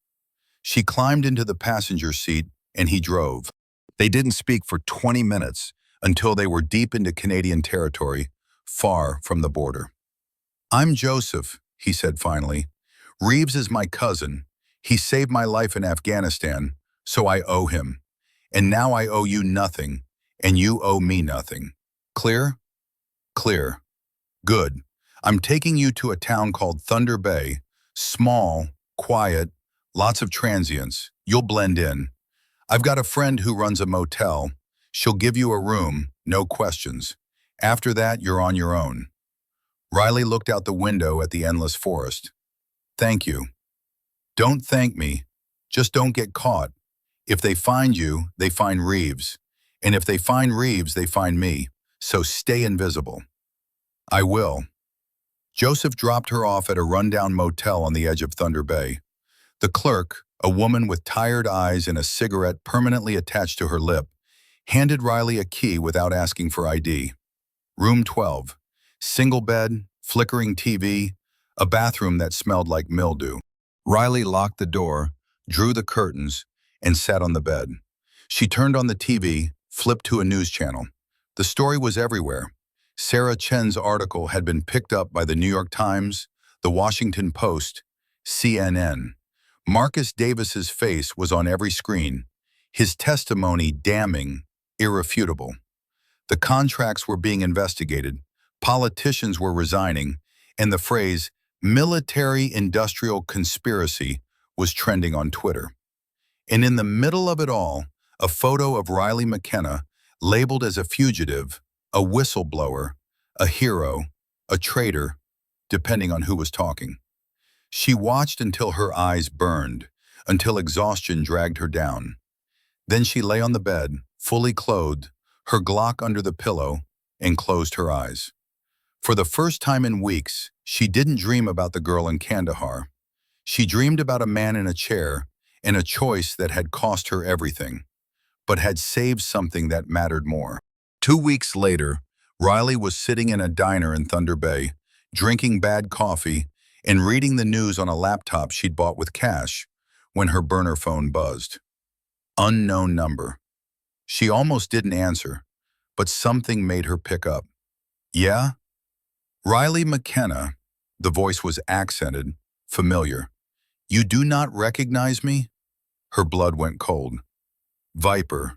She climbed into the passenger seat, and he drove. They didn't speak for 20 minutes until they were deep into Canadian territory, far from the border. "I'm Joseph," he said finally. "Reeves is my cousin. He saved my life in Afghanistan, so I owe him. And now I owe you nothing, and you owe me nothing. Clear?" "Clear." "Good. I'm taking you to a town called Thunder Bay. Small, quiet, Lots of transients. You'll blend in. I've got a friend who runs a motel. She'll give you a room, no questions. After that, you're on your own. Riley looked out the window at the endless forest. Thank you. Don't thank me. Just don't get caught. If they find you, they find Reeves. And if they find Reeves, they find me. So stay invisible. I will. Joseph dropped her off at a rundown motel on the edge of Thunder Bay. The clerk, a woman with tired eyes and a cigarette permanently attached to her lip, handed Riley a key without asking for ID. Room 12. Single bed, flickering TV, a bathroom that smelled like mildew. Riley locked the door, drew the curtains, and sat on the bed. She turned on the TV, flipped to a news channel. The story was everywhere. Sarah Chen's article had been picked up by the New York Times, the Washington Post, CNN. Marcus Davis's face was on every screen, his testimony damning, irrefutable. The contracts were being investigated, politicians were resigning, and the phrase military-industrial conspiracy was trending on Twitter. And in the middle of it all, a photo of Riley McKenna, labeled as a fugitive, a whistleblower, a hero, a traitor, depending on who was talking. She watched until her eyes burned, until exhaustion dragged her down. Then she lay on the bed, fully clothed, her Glock under the pillow, and closed her eyes. For the first time in weeks, she didn't dream about the girl in Kandahar. She dreamed about a man in a chair and a choice that had cost her everything, but had saved something that mattered more. 2 weeks later, Riley was sitting in a diner in Thunder Bay, drinking bad coffee and reading the news on a laptop she'd bought with cash, when her burner phone buzzed. Unknown number. She almost didn't answer, but something made her pick up. Yeah? Riley McKenna, the voice was accented, familiar. You do not recognize me? Her blood went cold. Viper.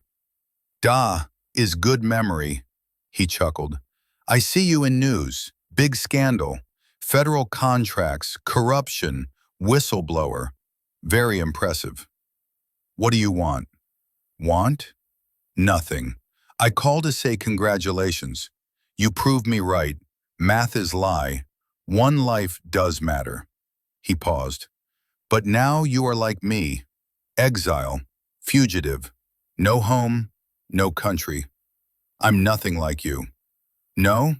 Da is good memory, he chuckled. I see you in news, big scandal, federal contracts, corruption, whistleblower. Very impressive. What do you want? Want? Nothing. I call to say congratulations. You proved me right. Math is lie. One life does matter. He paused. But now you are like me. Exile. Fugitive. No home. No country. I'm nothing like you. No?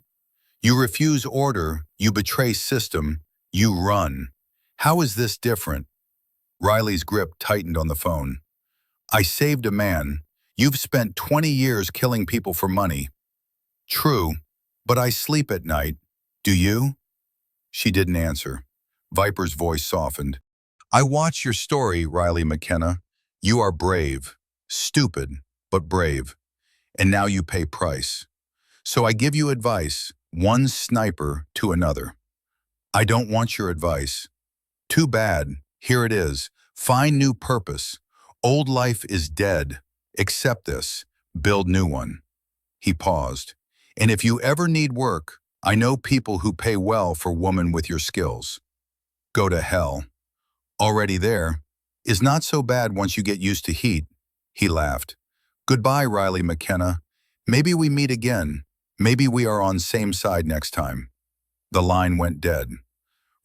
You refuse order. You betray system. You run. How is this different? Riley's grip tightened on the phone. I saved a man. You've spent 20 years killing people for money. True, but I sleep at night. Do you? She didn't answer. Viper's voice softened. I watch your story, Riley McKenna. You are brave. Stupid, but brave. And now you pay price. So I give you advice, one sniper to another. I don't want your advice. Too bad. Here it is. Find new purpose. Old life is dead. Accept this. Build new one. He paused. And if you ever need work, I know people who pay well for women with your skills. Go to hell. Already there is not so bad once you get used to heat. He laughed. Goodbye, Riley McKenna. Maybe we meet again. Maybe we are on same side next time. The line went dead.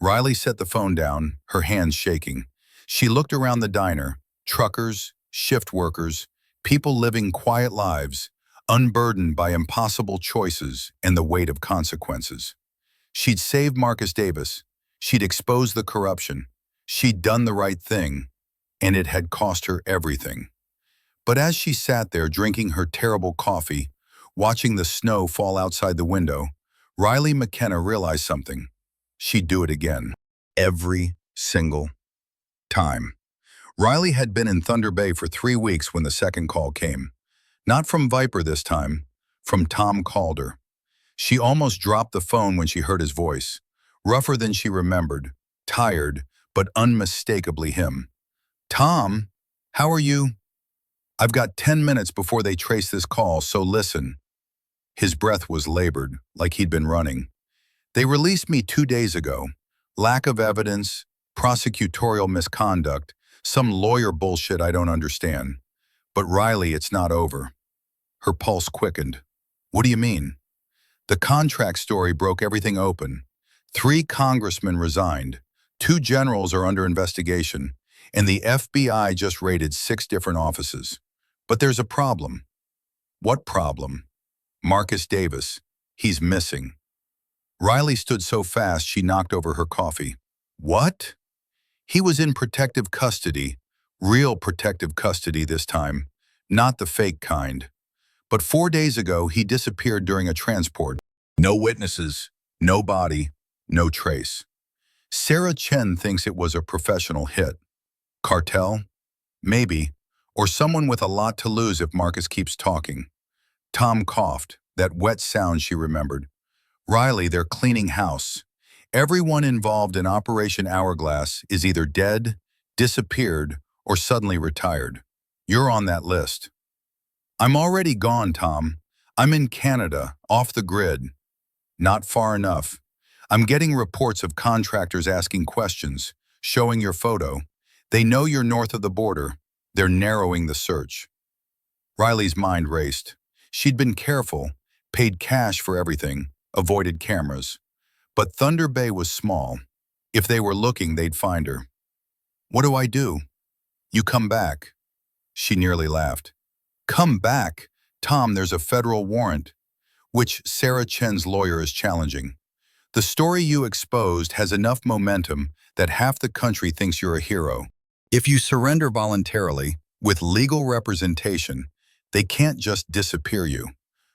Riley set the phone down, her hands shaking. She looked around the diner. Truckers, shift workers, people living quiet lives, unburdened by impossible choices and the weight of consequences. She'd saved Marcus Davis. She'd exposed the corruption. She'd done the right thing, and it had cost her everything. But as she sat there drinking her terrible coffee, watching the snow fall outside the window, Riley McKenna realized something. She'd do it again. Every single time. Riley had been in Thunder Bay for 3 weeks when the second call came. Not from Viper this time, from Tom Calder. She almost dropped the phone when she heard his voice, rougher than she remembered, tired, but unmistakably him. Tom, how are you? I've got 10 minutes before they trace this call, so listen. His breath was labored, like he'd been running. They released me 2 days ago. Lack of evidence, prosecutorial misconduct, Some lawyer bullshit I don't understand. But Riley, it's not over. Her pulse quickened. What do you mean? The contract story broke everything open. 3 congressmen resigned. 2 generals are under investigation. And the FBI just raided 6 different offices. But there's a problem. What problem? Marcus Davis. He's missing. Riley stood so fast she knocked over her coffee. What? He was in protective custody. Real protective custody this time. Not the fake kind. But 4 days ago, he disappeared during a transport. No witnesses, no body, no trace. Sarah Chen thinks it was a professional hit. Cartel? Maybe. Or someone with a lot to lose if Marcus keeps talking. Tom coughed, that wet sound she remembered. Riley, they're cleaning house. Everyone involved in Operation Hourglass is either dead, disappeared, or suddenly retired. You're on that list. I'm already gone, Tom. I'm in Canada, off the grid. Not far enough. I'm getting reports of contractors asking questions, showing your photo. They know you're north of the border. They're narrowing the search. Riley's mind raced. She'd been careful, paid cash for everything, avoided cameras. But Thunder Bay was small. If they were looking, they'd find her. What do I do? You come back. She nearly laughed. Come back? Tom, there's a federal warrant, which Sarah Chen's lawyer is challenging. The story you exposed has enough momentum that half the country thinks you're a hero. If you surrender voluntarily, with legal representation, they can't just disappear you.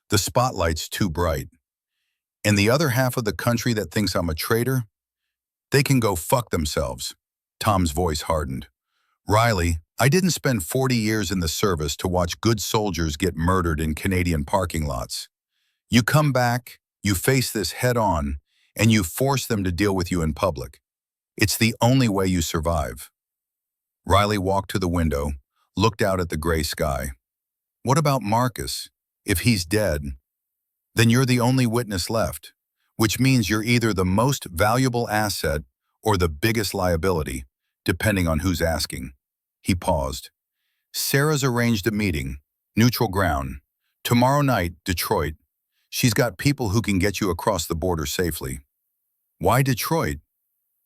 The spotlight's too bright. And the other half of the country that thinks I'm a traitor, they can go fuck themselves. Tom's voice hardened. Riley, I didn't spend 40 years in the service to watch good soldiers get murdered in Canadian parking lots. You come back, you face this head on, and you force them to deal with you in public. It's the only way you survive. Riley walked to the window, looked out at the gray sky. What about Marcus? If he's dead, then you're the only witness left, which means you're either the most valuable asset or the biggest liability, depending on who's asking. He paused. Sarah's arranged a meeting, neutral ground. Tomorrow night, Detroit. She's got people who can get you across the border safely. Why Detroit?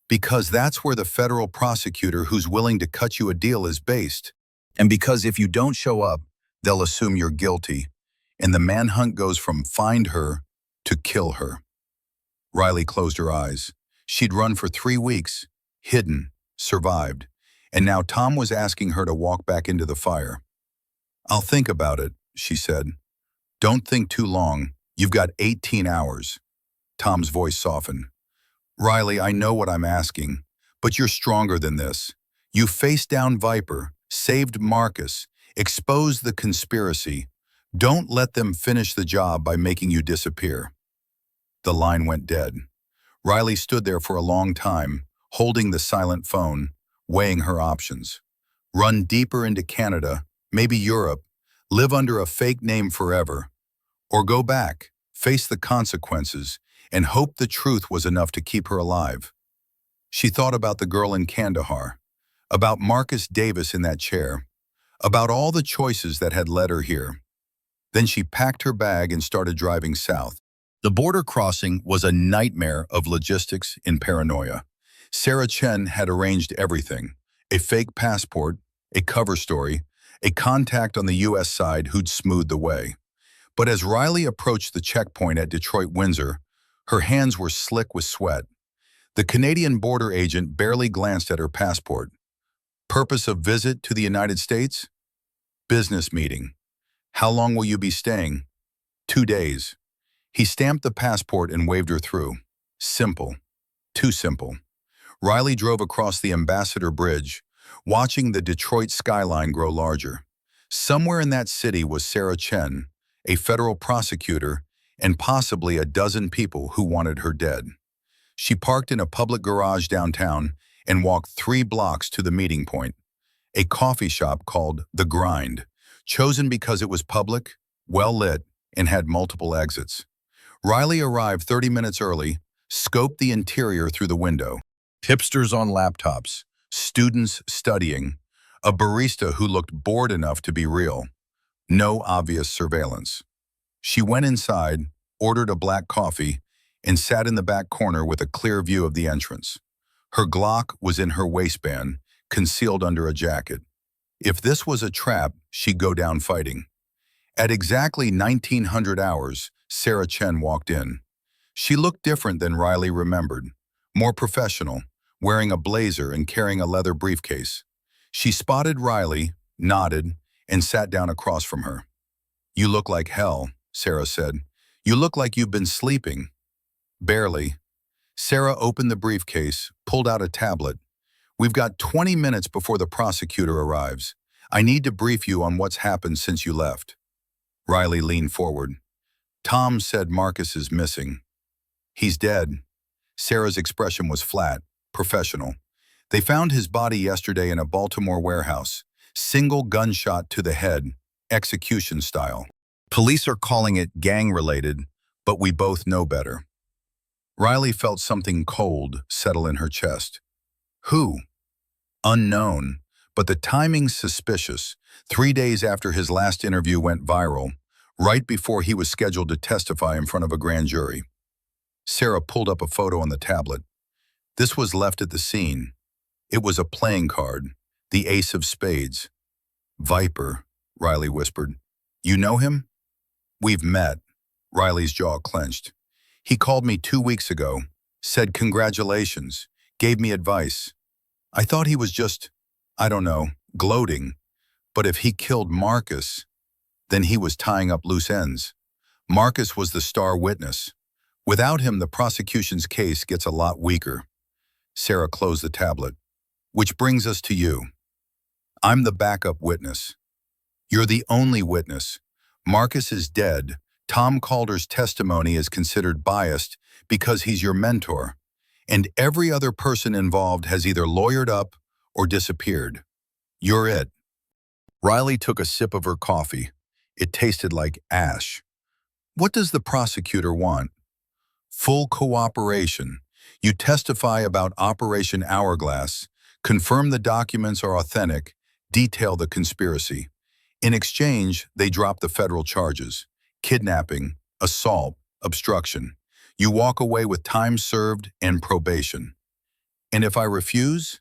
Because that's where the federal prosecutor who's willing to cut you a deal is based. And because if you don't show up, they'll assume you're guilty. And the manhunt goes from find her to kill her. Riley closed her eyes. She'd run for 3 weeks, hidden, survived. And now Tom was asking her to walk back into the fire. I'll think about it, she said. Don't think too long. You've got 18 hours. Tom's voice softened. Riley, I know what I'm asking, but you're stronger than this. You faced down Viper, saved Marcus, exposed the conspiracy. Don't let them finish the job by making you disappear. The line went dead. Riley stood there for a long time, holding the silent phone, weighing her options. Run deeper into Canada, maybe Europe, live under a fake name forever. Or go back, face the consequences, and hope the truth was enough to keep her alive. She thought about the girl in Kandahar, about Marcus Davis in that chair, about all the choices that had led her here. Then she packed her bag and started driving south. The border crossing was a nightmare of logistics and paranoia. Sarah Chen had arranged everything: a fake passport, a cover story, a contact on the U.S. side who'd smooth the way. But as Riley approached the checkpoint at Detroit-Windsor, her hands were slick with sweat. The Canadian border agent barely glanced at her passport. Purpose of visit to the United States? Business meeting. How long will you be staying? 2 days. He stamped the passport and waved her through. Simple. Too simple. Riley drove across the Ambassador Bridge, watching the Detroit skyline grow larger. Somewhere in that city was Sarah Chen, a federal prosecutor, and possibly a dozen people who wanted her dead. She parked in a public garage downtown and walked 3 blocks to the meeting point, a coffee shop called The Grind, chosen because it was public, well-lit, and had multiple exits. Riley arrived 30 minutes early, scoped the interior through the window. Hipsters on laptops, students studying, A barista who looked bored enough to be real. No obvious surveillance. She went inside, ordered a black coffee, and sat in the back corner with a clear view of the entrance. Her Glock was in her waistband, concealed under a jacket. If this was a trap, she'd go down fighting. At exactly 1900 hours, Sarah Chen walked in. She looked different than Riley remembered, more professional, wearing a blazer and carrying a leather briefcase. She spotted Riley, nodded, and sat down across from her. "You look like hell," Sarah said. "You look like you've been sleeping." "Barely." Sarah opened the briefcase, pulled out a tablet. "We've got 20 minutes before the prosecutor arrives. I need to brief you on what's happened since you left." Riley leaned forward. "Tom said Marcus is missing." "He's dead." Sarah's expression was flat, professional. "They found his body yesterday in a Baltimore warehouse. Single gunshot to the head, execution style. Police are calling it gang-related, but we both know better." Riley felt something cold settle in her chest. Who? Unknown, but the timing's suspicious. 3 days after his last interview went viral, right before he was scheduled to testify in front of a grand jury. Sarah pulled up a photo on the tablet. This was left at the scene. It was a playing card, the ace of spades. "Viper," Riley whispered. "You know him?" "We've met." Riley's jaw clenched. "He called me 2 weeks ago, said congratulations, gave me advice. I thought he was just, I don't know, gloating. But if he killed Marcus, then he was tying up loose ends. Marcus was the star witness. Without him, the prosecution's case gets a lot weaker." Sarah closed the tablet. "Which brings us to you. I'm the backup witness. You're the only witness. Marcus is dead. Tom Calder's testimony is considered biased because he's your mentor, and every other person involved has either lawyered up or disappeared. You're it." Riley took a sip of her coffee. It tasted like ash. "What does the prosecutor want?" "Full cooperation. You testify about Operation Hourglass, confirm the documents are authentic, detail the conspiracy. In exchange, they drop the federal charges: kidnapping, assault, obstruction. You walk away with time served and probation. And if I refuse,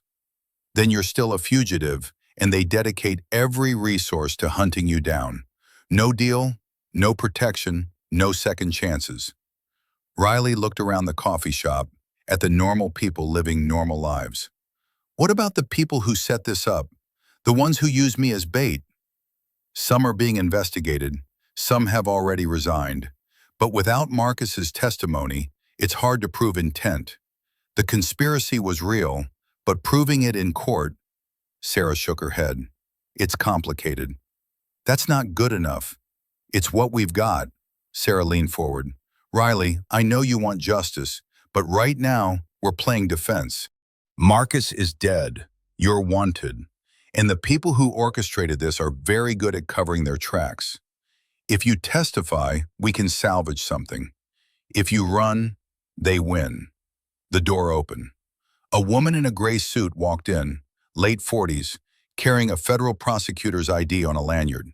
then you're still a fugitive, and they dedicate every resource to hunting you down. No deal, no protection, no second chances." Riley looked around the coffee shop, at the normal people living normal lives. "What about the people who set this up? The ones who use me as bait?" "Some are being investigated. Some have already resigned. But without Marcus's testimony, it's hard to prove intent. The conspiracy was real, but proving it in court—" Sarah shook her head. "It's complicated." "That's not good enough. It's what we've got." Sarah leaned forward. "Riley, I know you want justice, but right now, we're playing defense. Marcus is dead. You're wanted. And the people who orchestrated this are very good at covering their tracks. If you testify, we can salvage something. If you run, they win." The door opened. A woman in a gray suit walked in, late 40s, carrying a federal prosecutor's ID on a lanyard.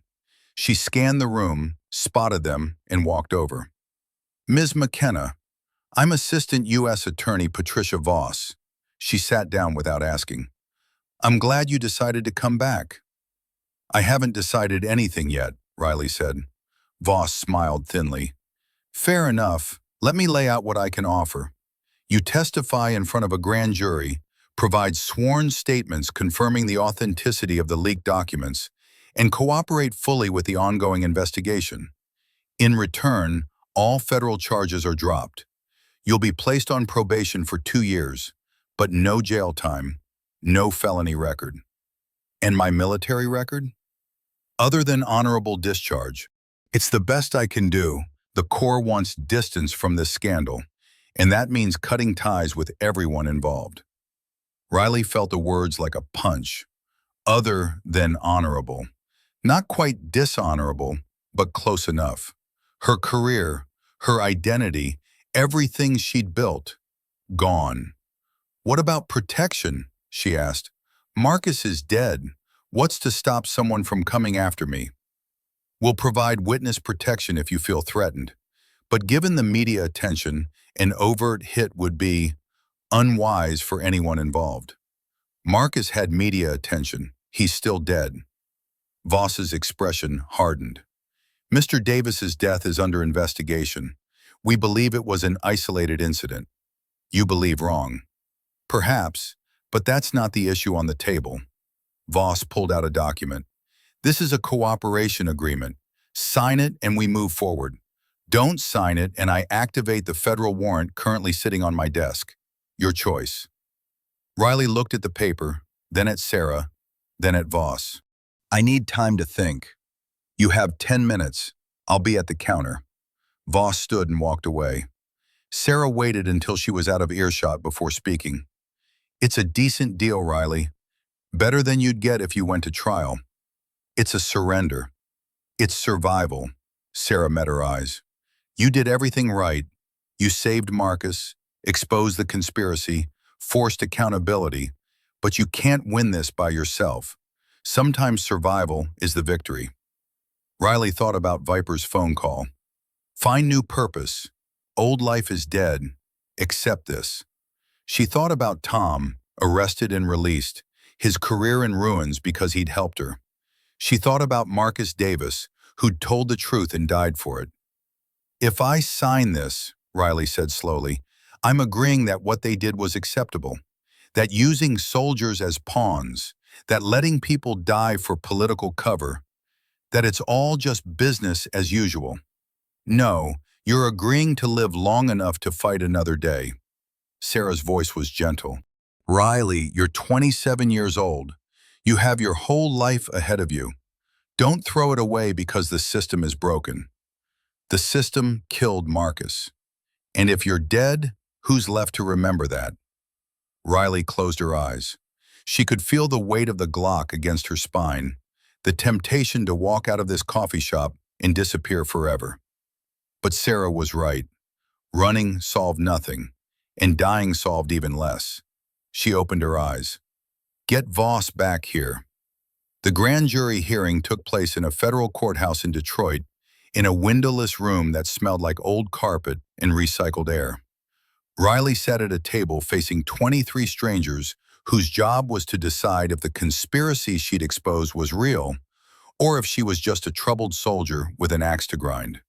She scanned the room, spotted them, and walked over. "Ms. McKenna, I'm Assistant U.S. Attorney Patricia Voss." She sat down without asking. "I'm glad you decided to come back." "I haven't decided anything yet," Riley said. Voss smiled thinly. "Fair enough. Let me lay out what I can offer. You testify in front of a grand jury, provide sworn statements confirming the authenticity of the leaked documents, and cooperate fully with the ongoing investigation. In return, all federal charges are dropped. You'll be placed on probation for 2 years, but no jail time, no felony record." "And my military record?" "Other than honorable discharge. It's the best I can do. The Corps wants distance from this scandal, and that means cutting ties with everyone involved." Riley felt the words like a punch. Other than honorable. Not quite dishonorable, but close enough. Her career, her identity, everything she'd built, gone. "What about protection?" she asked. "Marcus is dead. What's to stop someone from coming after me? We'll provide witness protection if you feel threatened. But given the media attention, an overt hit would be unwise for anyone involved. Marcus had media attention. He's still dead. Voss's expression hardened. Mr. Davis's death is under investigation. We believe it was an isolated incident. You believe wrong. Perhaps, but that's not the issue on the table. Voss pulled out a document. This is a cooperation agreement. Sign it and we move forward. Don't sign it and I activate the federal warrant currently sitting on my desk. Your choice. Riley looked at the paper, then at Sarah, then at Voss. I need time to think. You have 10 minutes. I'll be at the counter. Voss stood and walked away. Sarah waited until she was out of earshot before speaking. It's a decent deal, Riley. Better than you'd get if you went to trial. It's a surrender. It's survival. Sarah met her eyes. You did everything right. You saved Marcus, exposed the conspiracy, forced accountability, but you can't win this by yourself. Sometimes survival is the victory. Riley thought about Viper's phone call. Find new purpose. Old life is dead. Accept this. She thought about Tom, arrested and released, his career in ruins because he'd helped her. She thought about Marcus Davis, who'd told the truth and died for it. If I sign this, Riley said slowly, I'm agreeing that what they did was acceptable, that using soldiers as pawns, that letting people die for political cover, that it's all just business as usual. No, you're agreeing to live long enough to fight another day. Sarah's voice was gentle. Riley, you're 27 years old. You have your whole life ahead of you. Don't throw it away because the system is broken. The system killed Marcus. And if you're dead, who's left to remember that? Riley closed her eyes. She could feel the weight of the Glock against her spine, the temptation to walk out of this coffee shop and disappear forever. But Sarah was right. Running solved nothing, and dying solved even less. She opened her eyes. Get Voss back here. The grand jury hearing took place in a federal courthouse in Detroit, in a windowless room that smelled like old carpet and recycled air. Riley sat at a table facing 23 strangers whose job was to decide if the conspiracy she'd exposed was real or if she was just a troubled soldier with an axe to grind.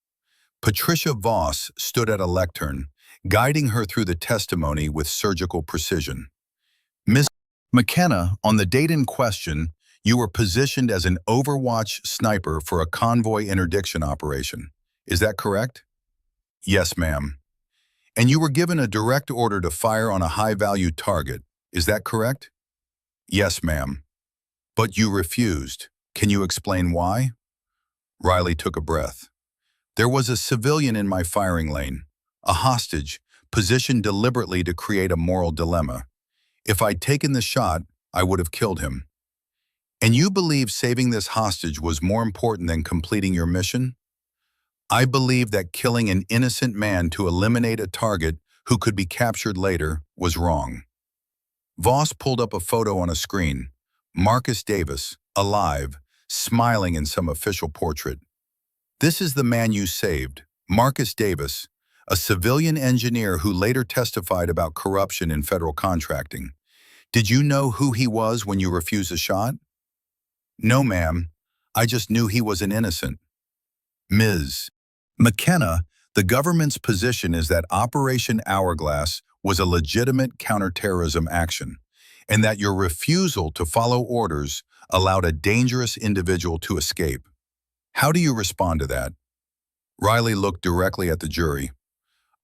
Patricia Voss stood at a lectern, guiding her through the testimony with surgical precision. Miss McKenna, on the date in question, you were positioned as an Overwatch sniper for a convoy interdiction operation. Is that correct? Yes, ma'am. And you were given a direct order to fire on a high-value target. Is that correct? Yes, ma'am. But you refused. Can you explain why? Riley took a breath. There was a civilian in my firing lane, a hostage, positioned deliberately to create a moral dilemma. If I'd taken the shot, I would have killed him. And you believe saving this hostage was more important than completing your mission? I believe that killing an innocent man to eliminate a target who could be captured later was wrong. Voss pulled up a photo on a screen. Marcus Davis, alive, smiling in some official portrait. This is the man you saved, Marcus Davis, a civilian engineer who later testified about corruption in federal contracting. Did you know who he was when you refused a shot? No, ma'am. I just knew he was an innocent. Ms. McKenna, the government's position is that Operation Hourglass was a legitimate counterterrorism action, and that your refusal to follow orders allowed a dangerous individual to escape. How do you respond to that? Riley looked directly at the jury.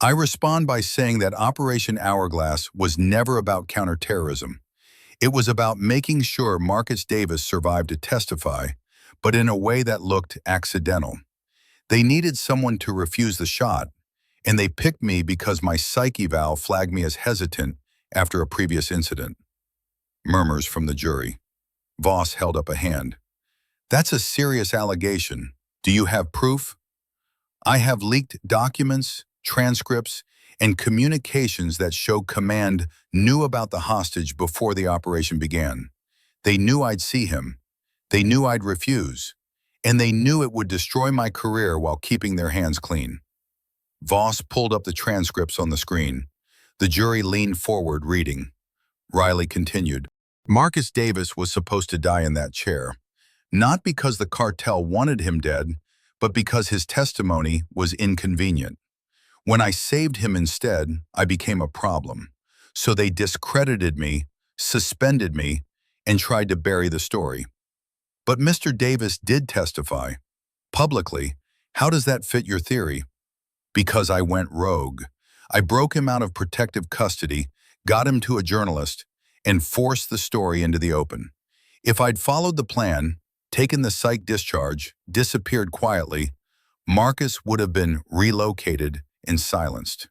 I respond by saying that Operation Hourglass was never about counterterrorism. It was about making sure Marcus Davis survived to testify, but in a way that looked accidental. They needed someone to refuse the shot, and they picked me because my psyche valve flagged me as hesitant after a previous incident. Murmurs from the jury. Voss held up a hand. That's a serious allegation. Do you have proof? I have leaked documents, transcripts, and communications that show command knew about the hostage before the operation began. They knew I'd see him. They knew I'd refuse, and they knew it would destroy my career while keeping their hands clean. Voss pulled up the transcripts on the screen. The jury leaned forward, reading. Riley continued. Marcus Davis was supposed to die in that chair, not because the cartel wanted him dead, but because his testimony was inconvenient. When I saved him instead, I became a problem. So they discredited me, suspended me, and tried to bury the story. But Mr. Davis did testify. Publicly. How does that fit your theory? Because I went rogue. I broke him out of protective custody, got him to a journalist, and forced the story into the open. If I'd followed the plan, taken the psych discharge, disappeared quietly, Marcus would have been relocated and silenced.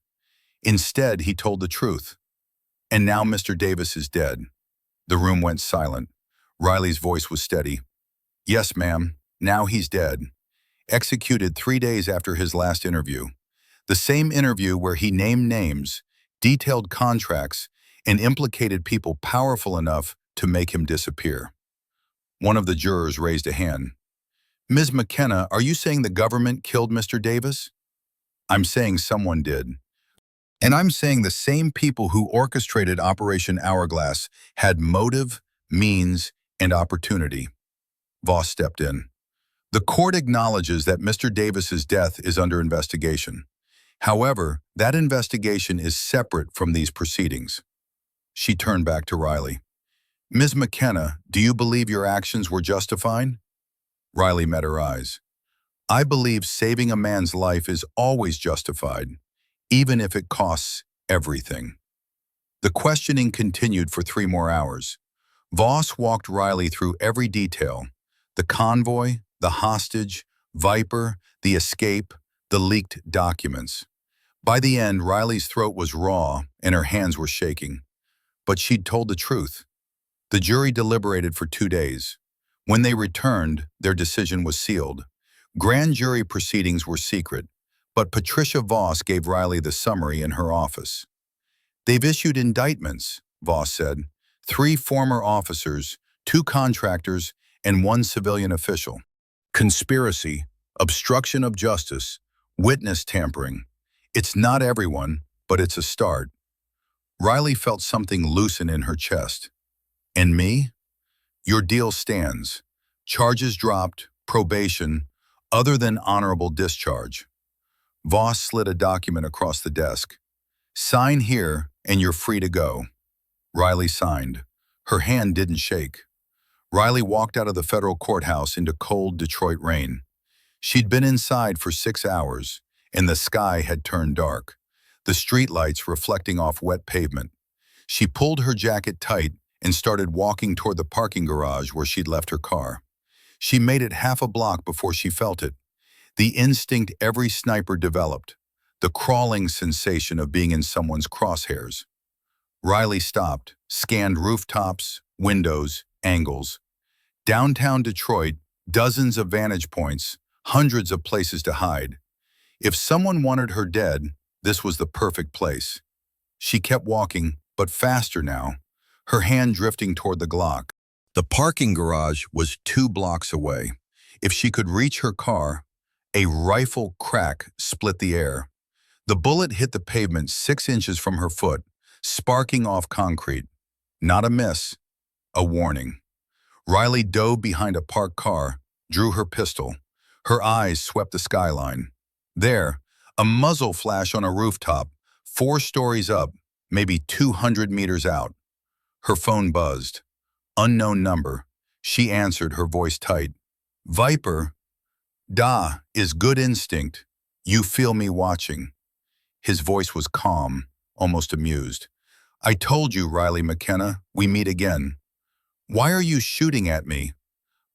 Instead, he told the truth. And now Mr. Davis is dead. The room went silent. Riley's voice was steady. Yes, ma'am. Now he's dead. Executed 3 days after his last interview. The same interview where he named names, detailed contracts, and implicated people powerful enough to make him disappear. One of the jurors raised a hand. Ms. McKenna, are you saying the government killed Mr. Davis? I'm saying someone did. And I'm saying the same people who orchestrated Operation Hourglass had motive, means, and opportunity. Voss stepped in. The court acknowledges that Mr. Davis's death is under investigation. However, that investigation is separate from these proceedings. She turned back to Riley. Ms. McKenna, do you believe your actions were justified? Riley met her eyes. I believe saving a man's life is always justified, even if it costs everything. The questioning continued for 3 more hours. Voss walked Riley through every detail: the convoy, the hostage, Viper, the escape, the leaked documents. By the end, Riley's throat was raw and her hands were shaking. But she'd told the truth. The jury deliberated for 2 days. When they returned, their decision was sealed. Grand jury proceedings were secret, but Patricia Voss gave Riley the summary in her office. They've issued indictments, Voss said. 3 former officers, 2 contractors, and 1 civilian official. Conspiracy, obstruction of justice, witness tampering. It's not everyone, but it's a start. Riley felt something loosen in her chest. And me? Your deal stands. Charges dropped, probation, other than honorable discharge. Voss slid a document across the desk. Sign here, and you're free to go. Riley signed. Her hand didn't shake. Riley walked out of the federal courthouse into cold Detroit rain. She'd been inside for 6 hours, and the sky had turned dark, the streetlights reflecting off wet pavement. She pulled her jacket tight and started walking toward the parking garage where she'd left her car. She made it half a block before she felt it. The instinct every sniper developed, the crawling sensation of being in someone's crosshairs. Riley stopped, scanned rooftops, windows, angles. Downtown Detroit, dozens of vantage points, hundreds of places to hide. If someone wanted her dead, this was the perfect place. She kept walking, but faster now, her hand drifting toward the Glock. The parking garage was 2 blocks away. If she could reach her car, a rifle crack split the air. The bullet hit the pavement 6 inches from her foot, sparking off concrete. Not a miss, a warning. Riley dove behind a parked car, drew her pistol. Her eyes swept the skyline. There, a muzzle flash on a rooftop, 4 stories up, maybe 200 meters out. Her phone buzzed. Unknown number. She answered, her voice tight. Viper. Da is good instinct. You feel me watching. His voice was calm, almost amused. I told you, Riley McKenna, we meet again. Why are you shooting at me?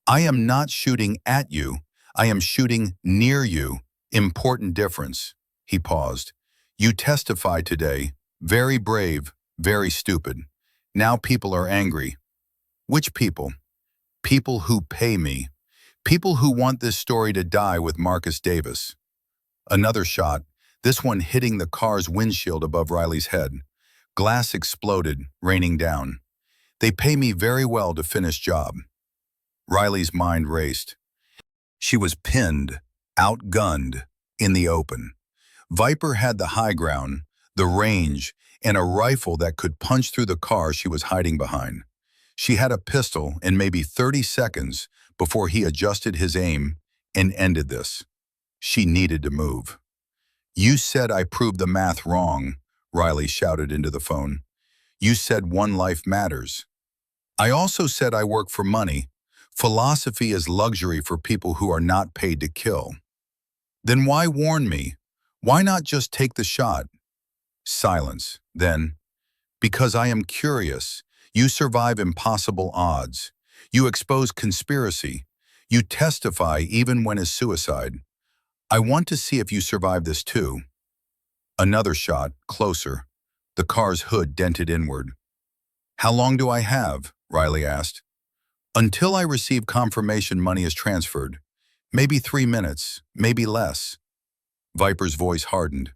I am not shooting at you. I am shooting near you. Important difference. He paused. You testified today. Very brave, very stupid. Now people are angry. Which people? People who pay me. People who want this story to die with Marcus Davis. Another shot, this one hitting the car's windshield above Riley's head. Glass exploded, raining down. They pay me very well to finish job. Riley's mind raced. She was pinned, outgunned, in the open. Viper had the high ground, the range, and a rifle that could punch through the car she was hiding behind. She had a pistol in maybe 30 seconds before he adjusted his aim and ended this. She needed to move. "You said I proved the math wrong," Riley shouted into the phone. "You said one life matters. I also said I work for money. Philosophy is luxury for people who are not paid to kill. Then why warn me? Why not just take the shot?" Silence. Then, "Because I am curious. You survive impossible odds. You expose conspiracy. You testify even when it's suicide. I want to see if you survive this too." Another shot, closer. The car's hood dented inward. "How long do I have?" Riley asked. "Until I receive confirmation money is transferred. Maybe 3 minutes, maybe less." Viper's voice hardened.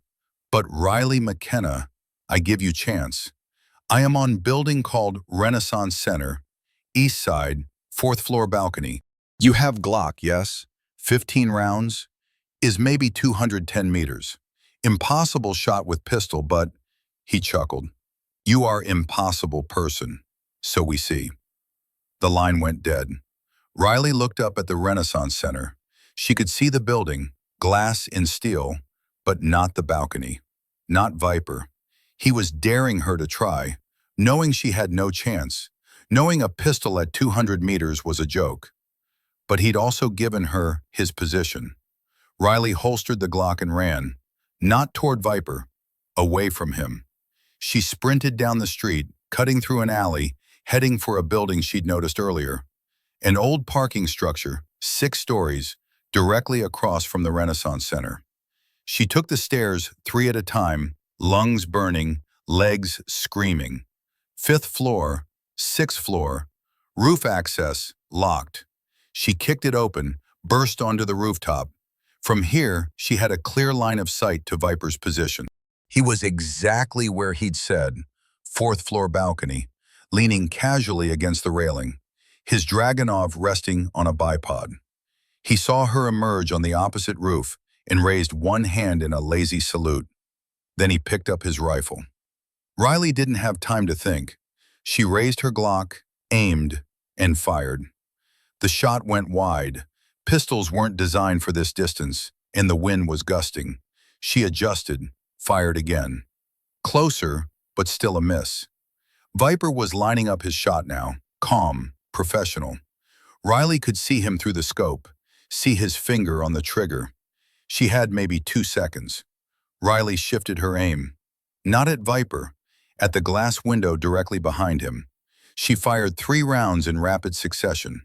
"But Riley McKenna, I give you chance. I am on building called Renaissance Center, East Side, 4th floor balcony. You have Glock, yes? 15 rounds? Is maybe 210 meters. Impossible shot with pistol, but," he chuckled, "you are impossible person. So we see." The line went dead. Riley looked up at the Renaissance Center. She could see the building, glass and steel, but not the balcony, not Viper. He was daring her to try, knowing she had no chance, knowing a pistol at 200 meters was a joke. But he'd also given her his position. Riley holstered the Glock and ran, not toward Viper, away from him. She sprinted down the street, cutting through an alley, heading for a building she'd noticed earlier. An old parking structure, 6 stories, directly across from the Renaissance Center. She took the stairs 3 at a time, lungs burning, legs screaming. 5th floor, 6th floor, roof access locked. She kicked it open, burst onto the rooftop. From here, she had a clear line of sight to Viper's position. He was exactly where he'd said, 4th floor balcony, leaning casually against the railing, his Dragunov resting on a bipod. He saw her emerge on the opposite roof and raised one hand in a lazy salute. Then he picked up his rifle. Riley didn't have time to think. She raised her Glock, aimed, and fired. The shot went wide. Pistols weren't designed for this distance, and the wind was gusting. She adjusted, fired again. Closer, but still a miss. Viper was lining up his shot now, calm, professional. Riley could see him through the scope, see his finger on the trigger. She had maybe 2 seconds. Riley shifted her aim. Not at Viper, at the glass window directly behind him. She fired 3 rounds in rapid succession.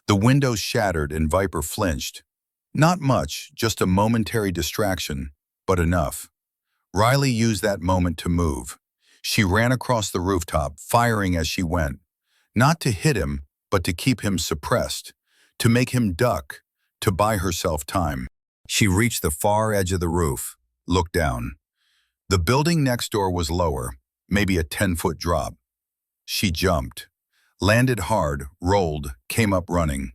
The window shattered and Viper flinched. Not much, just a momentary distraction, but enough. Riley used that moment to move. She ran across the rooftop, firing as she went. Not to hit him, but to keep him suppressed, to make him duck, to buy herself time. She reached the far edge of the roof, looked down. The building next door was lower, maybe a 10-foot drop. She jumped, landed hard, rolled, came up running.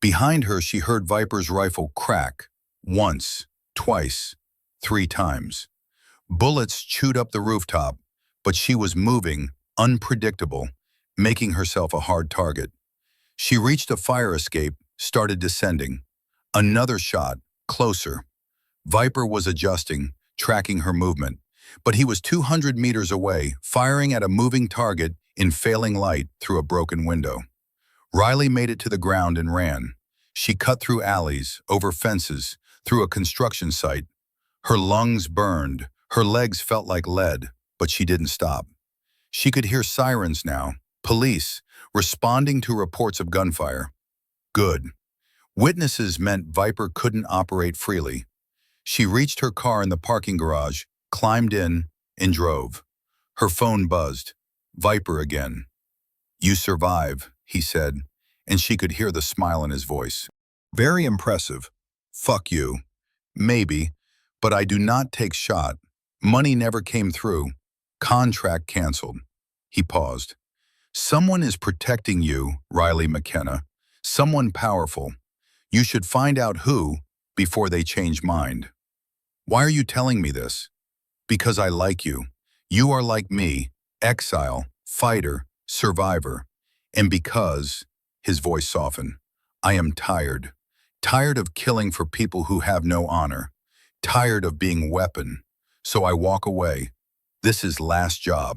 Behind her, she heard Viper's rifle crack, once, twice, 3 times. Bullets chewed up the rooftop, but she was moving, unpredictable, making herself a hard target. She reached a fire escape, started descending. Another shot, closer. Viper was adjusting, tracking her movement, but he was 200 meters away, firing at a moving target in failing light through a broken window. Riley made it to the ground and ran. She cut through alleys, over fences, through a construction site. Her lungs burned, her legs felt like lead, but she didn't stop. She could hear sirens now, police, responding to reports of gunfire. Good. Witnesses meant Viper couldn't operate freely. She reached her car in the parking garage, climbed in, and drove. Her phone buzzed. Viper again. "You survive," he said, and she could hear the smile in his voice. "Very impressive. Fuck you. Maybe, but I do not take shot. Money never came through. Contract canceled." He paused. "Someone is protecting you, Riley McKenna. Someone powerful. You should find out who before they change mind. Why are you telling me this? Because I like you. You are like me, exile, fighter, survivor. And because, his voice softened, I am tired. Tired of killing for people who have no honor. Tired of being weapon. So I walk away. This is last job.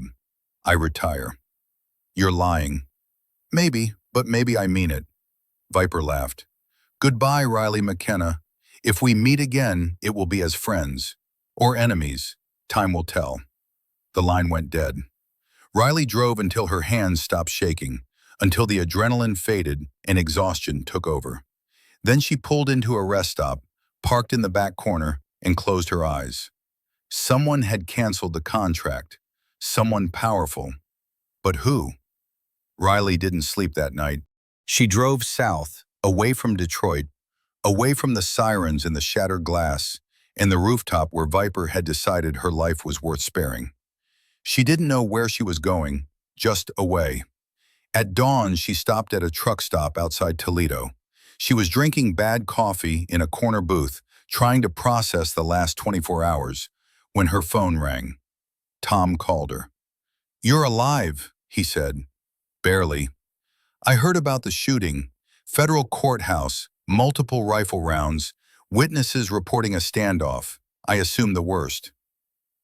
I retire. You're lying. Maybe, but maybe I mean it. Viper laughed. Goodbye, Riley McKenna. If we meet again, it will be as friends. Or enemies. Time will tell. The line went dead. Riley drove until her hands stopped shaking, until the adrenaline faded and exhaustion took over. Then she pulled into a rest stop, parked in the back corner, and closed her eyes. Someone had canceled the contract. Someone powerful. But who? Riley didn't sleep that night. She drove south, away from Detroit, away from the sirens and the shattered glass, and the rooftop where Viper had decided her life was worth sparing. She didn't know where she was going, just away. At dawn, she stopped at a truck stop outside Toledo. She was drinking bad coffee in a corner booth, trying to process the last 24 hours, when her phone rang. Tom called her. You're alive, he said. Barely. I heard about the shooting. Federal courthouse, multiple rifle rounds, witnesses reporting a standoff. I assume the worst.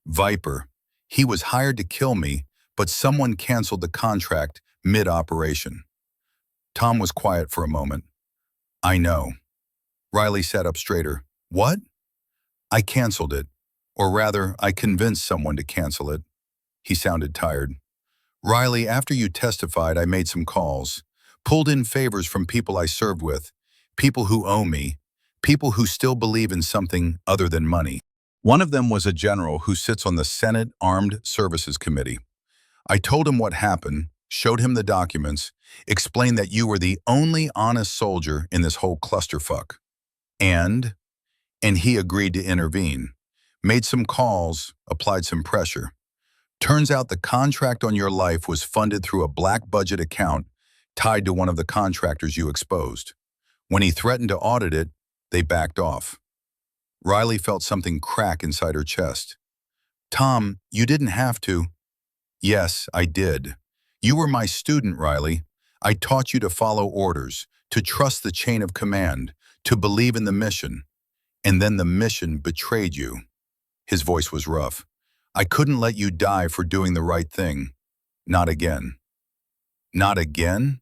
Viper. He was hired to kill me, but someone canceled the contract mid-operation. Tom was quiet for a moment. I know. Riley sat up straighter. What? I canceled it. Or rather, I convinced someone to cancel it. He sounded tired. Riley, after you testified, I made some calls. Pulled in favors from people I served with. People who owe me. People who still believe in something other than money. One of them was a general who sits on the Senate Armed Services Committee. I told him what happened, showed him the documents, explained that you were the only honest soldier in this whole clusterfuck. And he agreed to intervene. Made some calls, applied some pressure. Turns out the contract on your life was funded through a black budget account tied to one of the contractors you exposed. When he threatened to audit it, they backed off. Riley felt something crack inside her chest. Tom, you didn't have to. Yes, I did. You were my student, Riley. I taught you to follow orders, to trust the chain of command, to believe in the mission. And then the mission betrayed you. His voice was rough. I couldn't let you die for doing the right thing. Not again. Not again?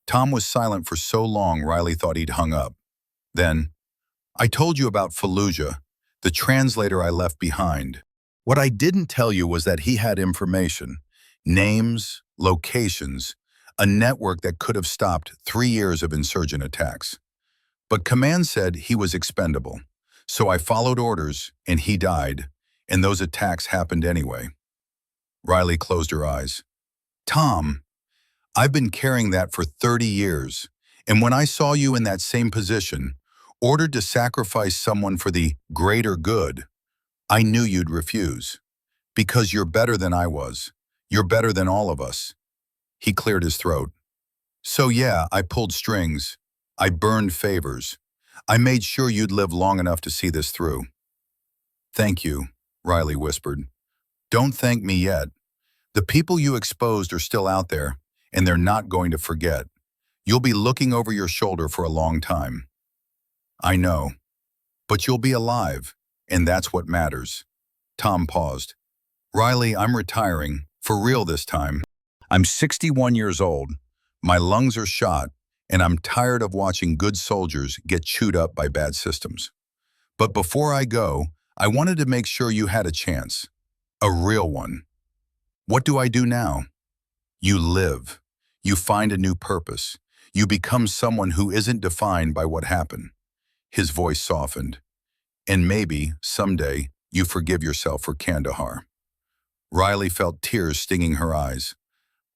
Tom was silent for so long Riley thought he'd hung up. Then, I told you about Fallujah, the translator I left behind. What I didn't tell you was that he had information, names, locations, a network that could have stopped 3 years of insurgent attacks. But command said he was expendable. So I followed orders, and he died, and those attacks happened anyway. Riley closed her eyes. Tom, I've been carrying that for 30 years, and when I saw you in that same position, ordered to sacrifice someone for the greater good, I knew you'd refuse. Because you're better than I was. You're better than all of us. He cleared his throat. So yeah, I pulled strings. I burned favors. I made sure you'd live long enough to see this through. Thank you, Riley whispered. Don't thank me yet. The people you exposed are still out there, and they're not going to forget. You'll be looking over your shoulder for a long time. I know. But you'll be alive, and that's what matters. Tom paused. Riley, I'm retiring, for real this time. I'm 61 years old. My lungs are shot, and I'm tired of watching good soldiers get chewed up by bad systems. But before I go, I wanted to make sure you had a chance. A real one. What do I do now? You live. You find a new purpose. You become someone who isn't defined by what happened. His voice softened. And maybe, someday, you forgive yourself for Kandahar. Riley felt tears stinging her eyes.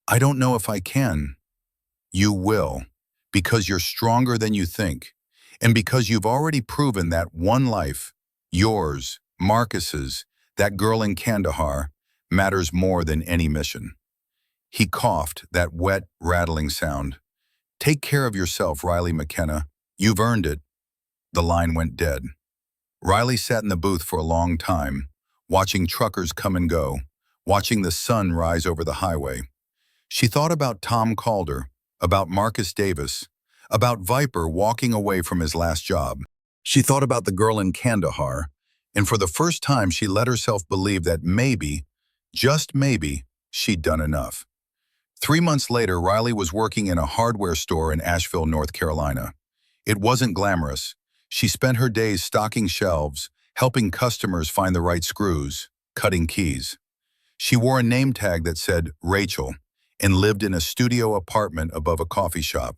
I don't know if I can. You will, because you're stronger than you think, and because you've already proven that one life, yours, Marcus's, that girl in Kandahar, matters more than any mission. He coughed, that wet, rattling sound. Take care of yourself, Riley McKenna. You've earned it. The line went dead. Riley sat in the booth for a long time, watching truckers come and go, watching the sun rise over the highway. She thought about Tom Calder, about Marcus Davis, about Viper walking away from his last job. She thought about the girl in Kandahar, and for the first time she let herself believe that maybe, just maybe, she'd done enough. 3 months later, Riley was working in a hardware store in Asheville, North Carolina. It wasn't glamorous. She spent her days stocking shelves, helping customers find the right screws, cutting keys. She wore a name tag that said Rachel and lived in a studio apartment above a coffee shop.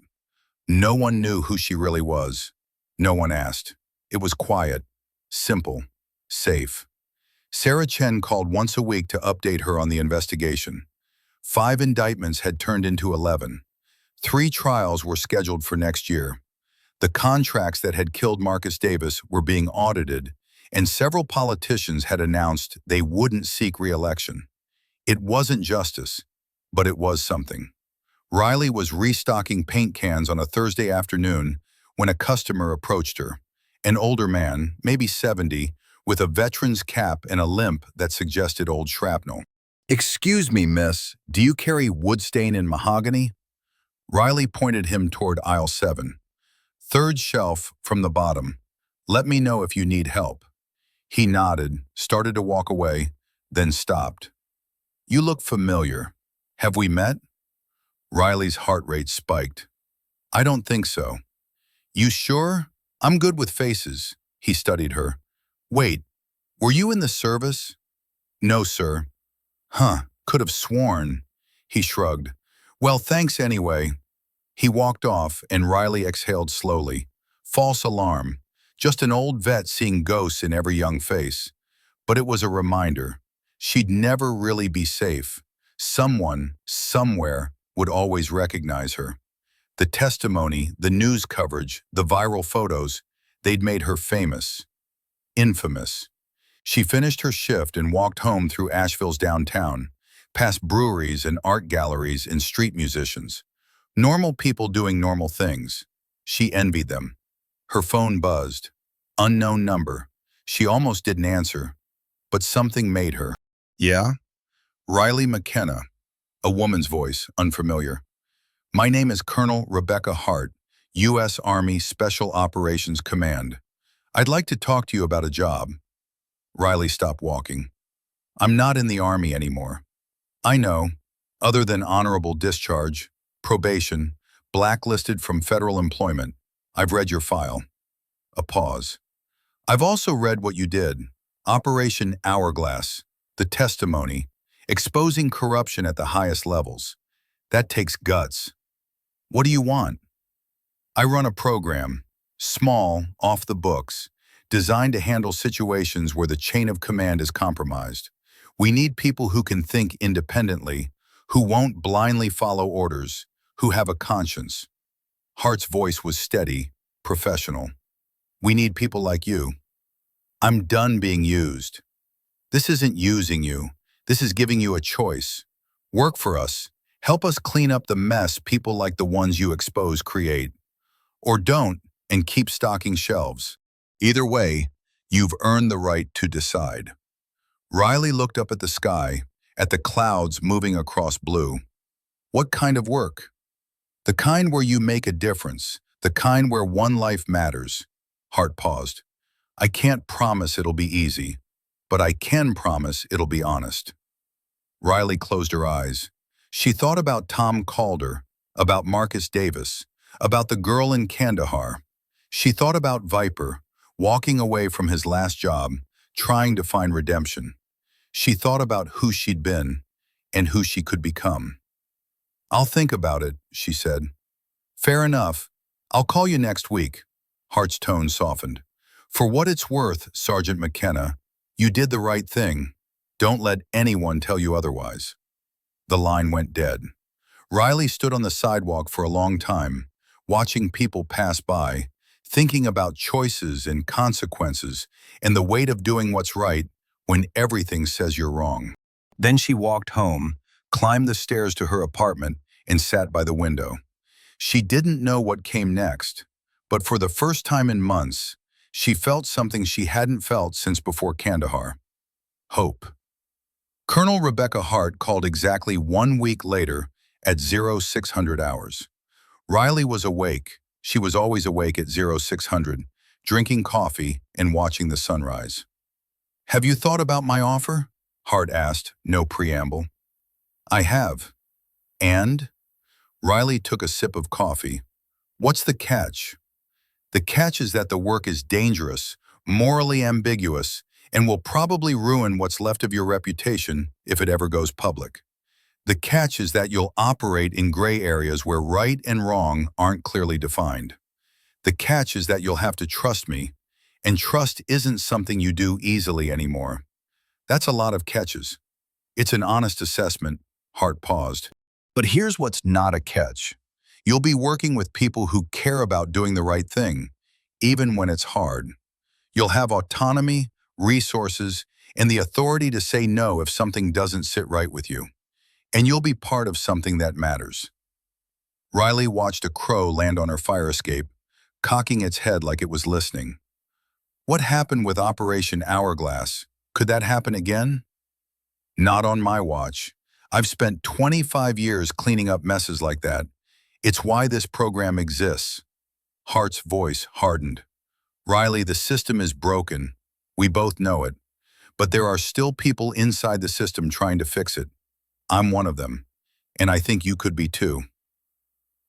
No one knew who she really was. No one asked. It was quiet, simple, safe. Sarah Chen called once a week to update her on the investigation. 5 indictments had turned into 11. 3 trials were scheduled for next year. The contracts that had killed Marcus Davis were being audited, and several politicians had announced they wouldn't seek re-election. It wasn't justice, but it was something. Riley was restocking paint cans on a Thursday afternoon when a customer approached her. An older man, maybe 70, with a veteran's cap and a limp that suggested old shrapnel. "Excuse me, miss, do you carry wood stain and mahogany?" Riley pointed him toward aisle 7. "Third shelf from the bottom. Let me know if you need help." He nodded, started to walk away, then stopped. "You look familiar. Have we met?" Riley's heart rate spiked. "I don't think so." "You sure? I'm good with faces." He studied her. "Wait, were you in the service?" "No, sir." "Huh, could have sworn." He shrugged. "Well, thanks anyway." He walked off, and Riley exhaled slowly. False alarm. Just an old vet seeing ghosts in every young face. But it was a reminder. She'd never really be safe. Someone, somewhere, would always recognize her. The testimony, the news coverage, the viral photos, they'd made her famous. Infamous. She finished her shift and walked home through Asheville's downtown, past breweries and art galleries and street musicians. Normal people doing normal things. She envied them. Her phone buzzed. Unknown number. She almost didn't answer, but something made her. "Yeah?" "Riley McKenna." A woman's voice, unfamiliar. "My name is Colonel Rebecca Hart, U.S. Army Special Operations Command. I'd like to talk to you about a job." Riley stopped walking. "I'm not in the Army anymore." "I know. Other than honorable discharge, probation, blacklisted from federal employment. I've read your file." A pause. "I've also read what you did. Operation Hourglass, the testimony, exposing corruption at the highest levels. That takes guts. What do you want?" "I run a program, small, off the books, designed to handle situations where the chain of command is compromised. We need people who can think independently, who won't blindly follow orders, who have a conscience." Hart's voice was steady, professional. "We need people like you." "I'm done being used." "This isn't using you. This is giving you a choice. Work for us. Help us clean up the mess people like the ones you expose create. Or don't and keep stocking shelves. Either way, you've earned the right to decide." Riley looked up at the sky, at the clouds moving across blue. "What kind of work?" "The kind where you make a difference, the kind where one life matters." Hart paused. "I can't promise it'll be easy, but I can promise it'll be honest." Riley closed her eyes. She thought about Tom Calder, about Marcus Davis, about the girl in Kandahar. She thought about Viper, walking away from his last job, trying to find redemption. She thought about who she'd been and who she could become. "I'll think about it," she said. "Fair enough. I'll call you next week." Hart's tone softened. "For what it's worth, Sergeant McKenna, you did the right thing. Don't let anyone tell you otherwise." The line went dead. Riley stood on the sidewalk for a long time, watching people pass by, thinking about choices and consequences and the weight of doing what's right when everything says you're wrong. Then she walked home, climbed the stairs to her apartment, and sat by the window. She didn't know what came next, but for the first time in months, she felt something she hadn't felt since before Kandahar. Hope. Colonel Rebecca Hart called exactly 1 week later at 0600 hours. Riley was awake. She was always awake at 0600, drinking coffee and watching the sunrise. "Have you thought about my offer?" Hart asked, no preamble. "I have." "And?" Riley took a sip of coffee. "What's the catch?" "The catch is that the work is dangerous, morally ambiguous, and will probably ruin what's left of your reputation if it ever goes public. The catch is that you'll operate in gray areas where right and wrong aren't clearly defined. The catch is that you'll have to trust me, and trust isn't something you do easily anymore." That's a lot of catches. It's an honest assessment. Hart paused. But here's what's not a catch. You'll be working with people who care about doing the right thing, even when it's hard. You'll have autonomy, resources, and the authority to say no if something doesn't sit right with you. And you'll be part of something that matters. Riley watched a crow land on her fire escape, cocking its head like it was listening. What happened with Operation Hourglass? Could that happen again? Not on my watch. I've spent 25 years cleaning up messes like that. It's why this program exists. Hart's voice hardened. "Riley, the system is broken. We both know it. But there are still people inside the system trying to fix it. I'm one of them. And I think you could be too."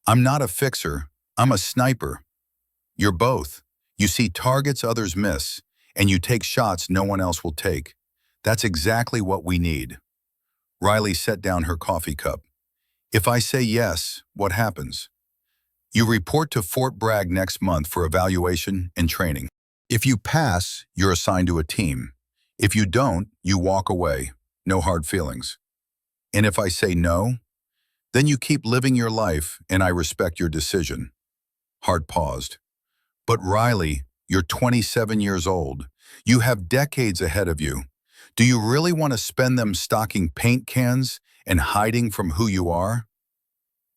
"I'm not a fixer. I'm a sniper." "You're both. You see targets others miss, and you take shots no one else will take. That's exactly what we need." Riley set down her coffee cup. "If I say yes, what happens?" "You report to Fort Bragg next month for evaluation and training. If you pass, you're assigned to a team. If you don't, you walk away. No hard feelings. And if I say no, then you keep living your life and I respect your decision." Hart paused. "But Riley, you're 27 years old. You have decades ahead of you. Do you really want to spend them stocking paint cans and hiding from who you are?"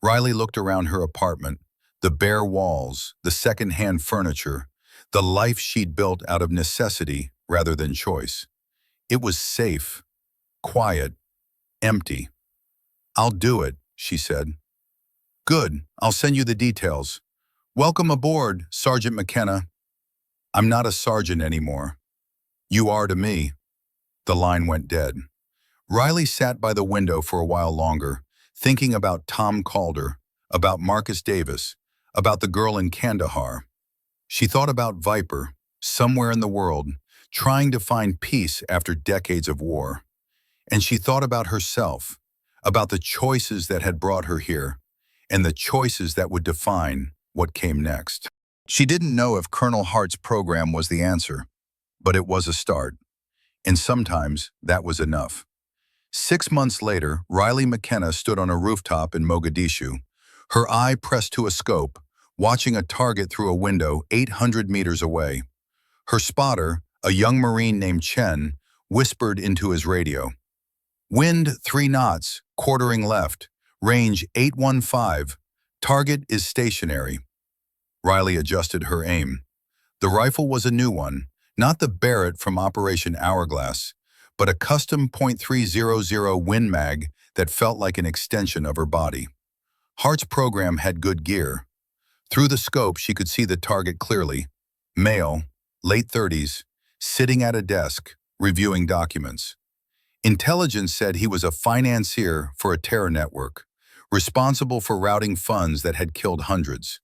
Riley looked around her apartment, the bare walls, the second-hand furniture, the life she'd built out of necessity rather than choice. It was safe, quiet, empty. "I'll do it," she said. "Good, I'll send you the details. Welcome aboard, Sergeant McKenna." "I'm not a sergeant anymore." "You are to me." The line went dead. Riley sat by the window for a while longer, thinking about Tom Calder, about Marcus Davis, about the girl in Kandahar. She thought about Viper, somewhere in the world, trying to find peace after decades of war. And she thought about herself, about the choices that had brought her here, and the choices that would define what came next. She didn't know if Colonel Hart's program was the answer, but it was a start. And sometimes that was enough. 6 months later, Riley McKenna stood on a rooftop in Mogadishu, her eye pressed to a scope, watching a target through a window 800 meters away. Her spotter, a young Marine named Chen, whispered into his radio. "Wind 3 knots, quartering left, range 815, target is stationary." Riley adjusted her aim. The rifle was a new one, not the Barrett from Operation Hourglass, but a custom .300 Win Mag that felt like an extension of her body. Hart's program had good gear. Through the scope, she could see the target clearly. Male, late 30s, sitting at a desk, reviewing documents. Intelligence said he was a financier for a terror network, responsible for routing funds that had killed hundreds.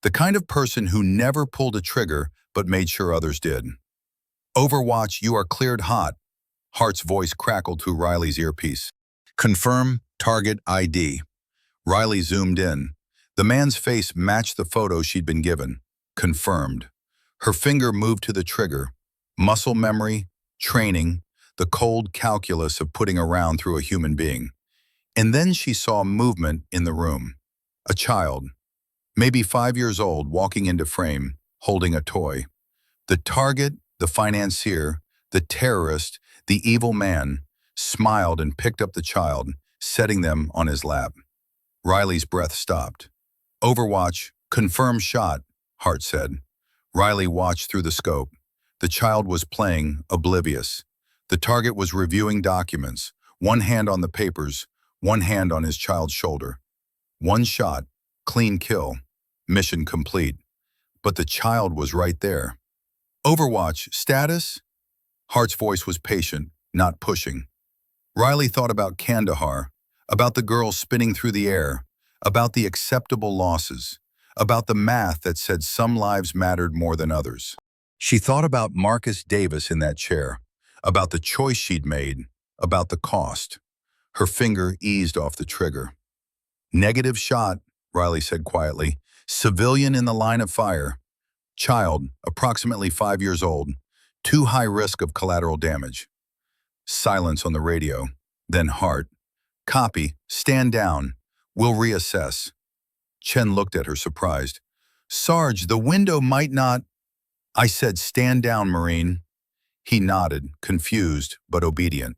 The kind of person who never pulled a trigger but made sure others did. "Overwatch, you are cleared hot." Hart's voice crackled through Riley's earpiece. "Confirm target ID." Riley zoomed in. The man's face matched the photo she'd been given. Confirmed. Her finger moved to the trigger. Muscle memory, training, the cold calculus of putting a round through a human being. And then she saw movement in the room. A child, maybe 5 years old, walking into frame, holding a toy. The target, the financier, the terrorist, the evil man, smiled and picked up the child, setting them on his lap. Riley's breath stopped. Overwatch, confirmed shot, Hart said. Riley watched through the scope. The child was playing, oblivious. The target was reviewing documents, one hand on the papers, one hand on his child's shoulder. One shot, clean kill, mission complete. But the child was right there. Overwatch, status? Hart's voice was patient, not pushing. Riley thought about Kandahar, about the girl spinning through the air, about the acceptable losses, about the math that said some lives mattered more than others. She thought about Marcus Davis in that chair, about the choice she'd made, about the cost. Her finger eased off the trigger. Negative shot, Riley said quietly. Civilian in the line of fire. Child, approximately 5 years old. Too high risk of collateral damage. Silence on the radio. Then Hart. Copy. Stand down. We'll reassess. Chen looked at her surprised. Sarge, the window might not... I said stand down, Marine. He nodded, confused but obedient.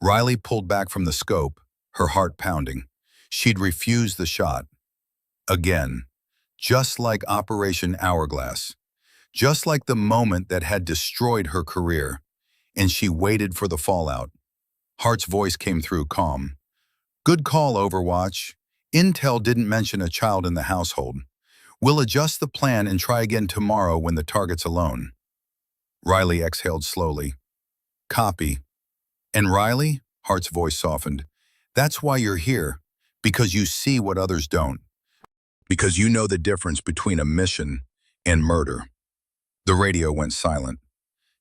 Riley pulled back from the scope, her heart pounding. She'd refused the shot. Again. Just like Operation Hourglass. Just like the moment that had destroyed her career. And she waited for the fallout. Hart's voice came through calm. Good call, Overwatch. Intel didn't mention a child in the household. We'll adjust the plan and try again tomorrow when the target's alone. Riley exhaled slowly. Copy. And Riley, Hart's voice softened, that's why you're here, because you see what others don't. Because you know the difference between a mission and murder. The radio went silent.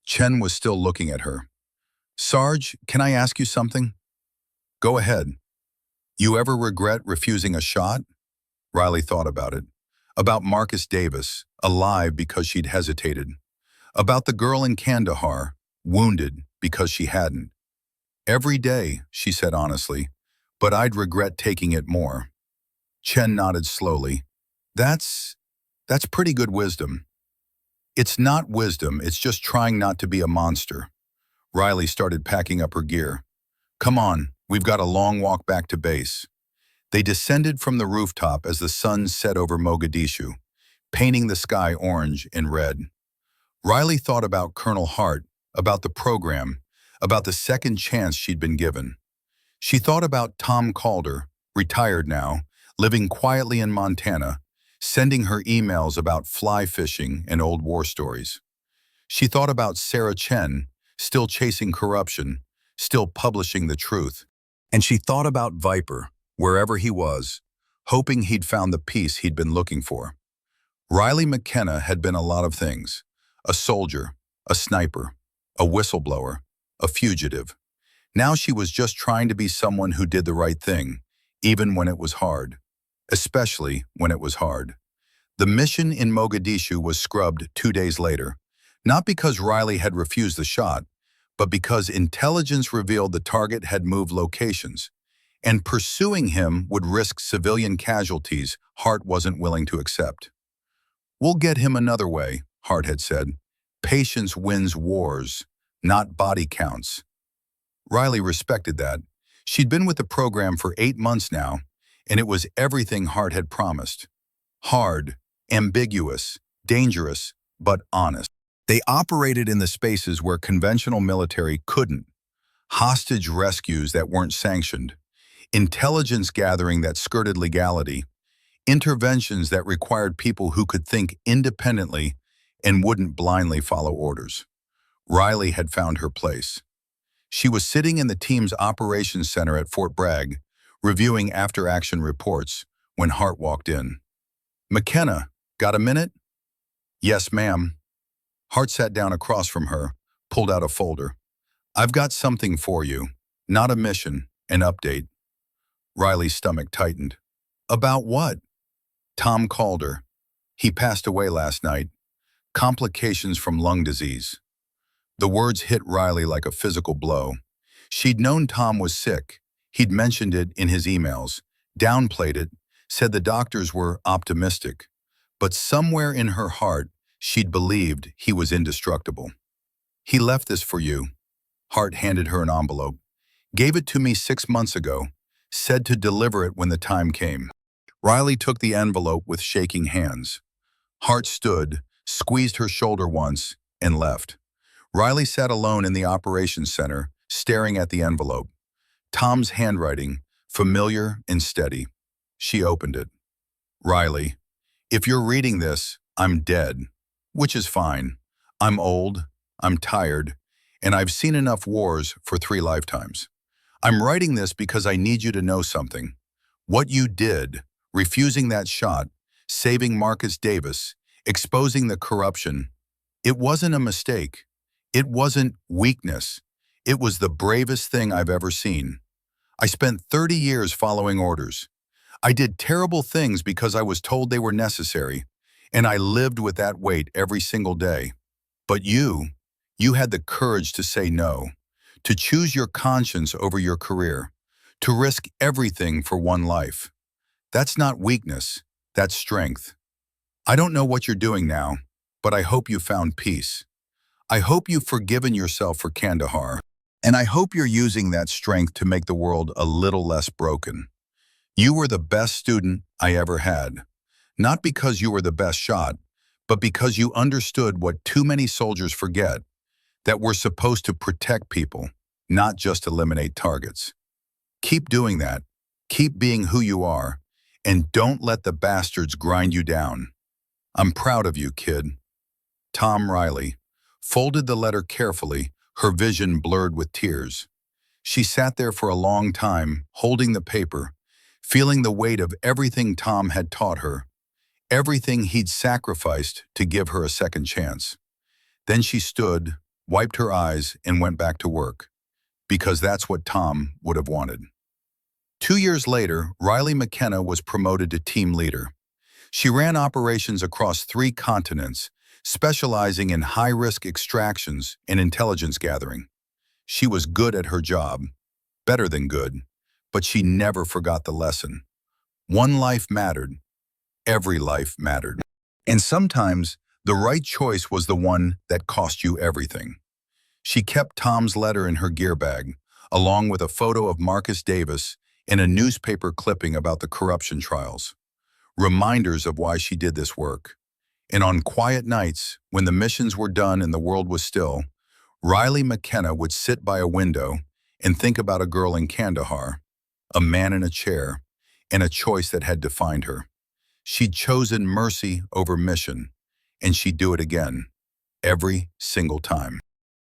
Chen was still looking at her. Sarge, can I ask you something? Go ahead. You ever regret refusing a shot? Riley thought about it. About Marcus Davis, alive because she'd hesitated. About the girl in Kandahar, wounded because she hadn't. Every day, she said honestly, but I'd regret taking it more. Chen nodded slowly. That's pretty good wisdom. It's not wisdom, it's just trying not to be a monster. Riley started packing up her gear. Come on, we've got a long walk back to base. They descended from the rooftop as the sun set over Mogadishu, painting the sky orange and red. Riley thought about Colonel Hart, about the program, about the second chance she'd been given. She thought about Tom Calder, retired now, living quietly in Montana, sending her emails about fly fishing and old war stories. She thought about Sarah Chen, still chasing corruption, still publishing the truth. And she thought about Viper, wherever he was, hoping he'd found the peace he'd been looking for. Riley McKenna had been a lot of things. A soldier, a sniper, a whistleblower, a fugitive. Now she was just trying to be someone who did the right thing, even when it was hard. Especially when it was hard. The mission in Mogadishu was scrubbed 2 days later, not because Riley had refused the shot, but because intelligence revealed the target had moved locations, and pursuing him would risk civilian casualties Hart wasn't willing to accept. We'll get him another way, Hart had said. Patience wins wars, not body counts. Riley respected that. She'd been with the program for 8 months now, and it was everything Hart had promised. Hard, ambiguous, dangerous, but honest. They operated in the spaces where conventional military couldn't. Hostage rescues that weren't sanctioned. Intelligence gathering that skirted legality. Interventions that required people who could think independently and wouldn't blindly follow orders. Riley had found her place. She was sitting in the team's operations center at Fort Bragg, reviewing after-action reports, when Hart walked in. McKenna, got a minute? Yes, ma'am. Hart sat down across from her, pulled out a folder. I've got something for you. Not a mission, an update. Riley's stomach tightened. About what? Tom Calder. He passed away last night. Complications from lung disease. The words hit Riley like a physical blow. She'd known Tom was sick. He'd mentioned it in his emails, downplayed it, said the doctors were optimistic. But somewhere in her heart, she'd believed he was indestructible. He left this for you. Hart handed her an envelope. Gave it to me 6 months ago. Said to deliver it when the time came. Riley took the envelope with shaking hands. Hart stood, squeezed her shoulder once, and left. Riley sat alone in the operations center, staring at the envelope. Tom's handwriting, familiar and steady. She opened it. Riley, if you're reading this, I'm dead. Which is fine. I'm old, I'm tired, and I've seen enough wars for 3 lifetimes. I'm writing this because I need you to know something. What you did, refusing that shot, saving Marcus Davis, exposing the corruption, it wasn't a mistake. It wasn't weakness. It was the bravest thing I've ever seen. I spent 30 years following orders. I did terrible things because I was told they were necessary, and I lived with that weight every single day. But you had the courage to say no, to choose your conscience over your career, to risk everything for one life. That's not weakness, that's strength. I don't know what you're doing now, but I hope you found peace. I hope you've forgiven yourself for Kandahar, and I hope you're using that strength to make the world a little less broken. You were the best student I ever had, not because you were the best shot, but because you understood what too many soldiers forget, that we're supposed to protect people, not just eliminate targets. Keep doing that, keep being who you are, and don't let the bastards grind you down. I'm proud of you, kid. Tom Riley folded the letter carefully, her vision blurred with tears. She sat there for a long time, holding the paper, feeling the weight of everything Tom had taught her, everything he'd sacrificed to give her a second chance. Then she stood, wiped her eyes, and went back to work, because that's what Tom would have wanted. 2 years later, Riley McKenna was promoted to team leader. She ran operations across 3 continents, specializing in high-risk extractions and intelligence gathering. She was good at her job, better than good, but she never forgot the lesson. One life mattered. Every life mattered. And sometimes, the right choice was the one that cost you everything. She kept Tom's letter in her gear bag, along with a photo of Marcus Davis and a newspaper clipping about the corruption trials. Reminders of why she did this work. And on quiet nights, when the missions were done and the world was still, Riley McKenna would sit by a window and think about a girl in Kandahar, a man in a chair, and a choice that had defined her. She'd chosen mercy over mission, and she'd do it again, every single time.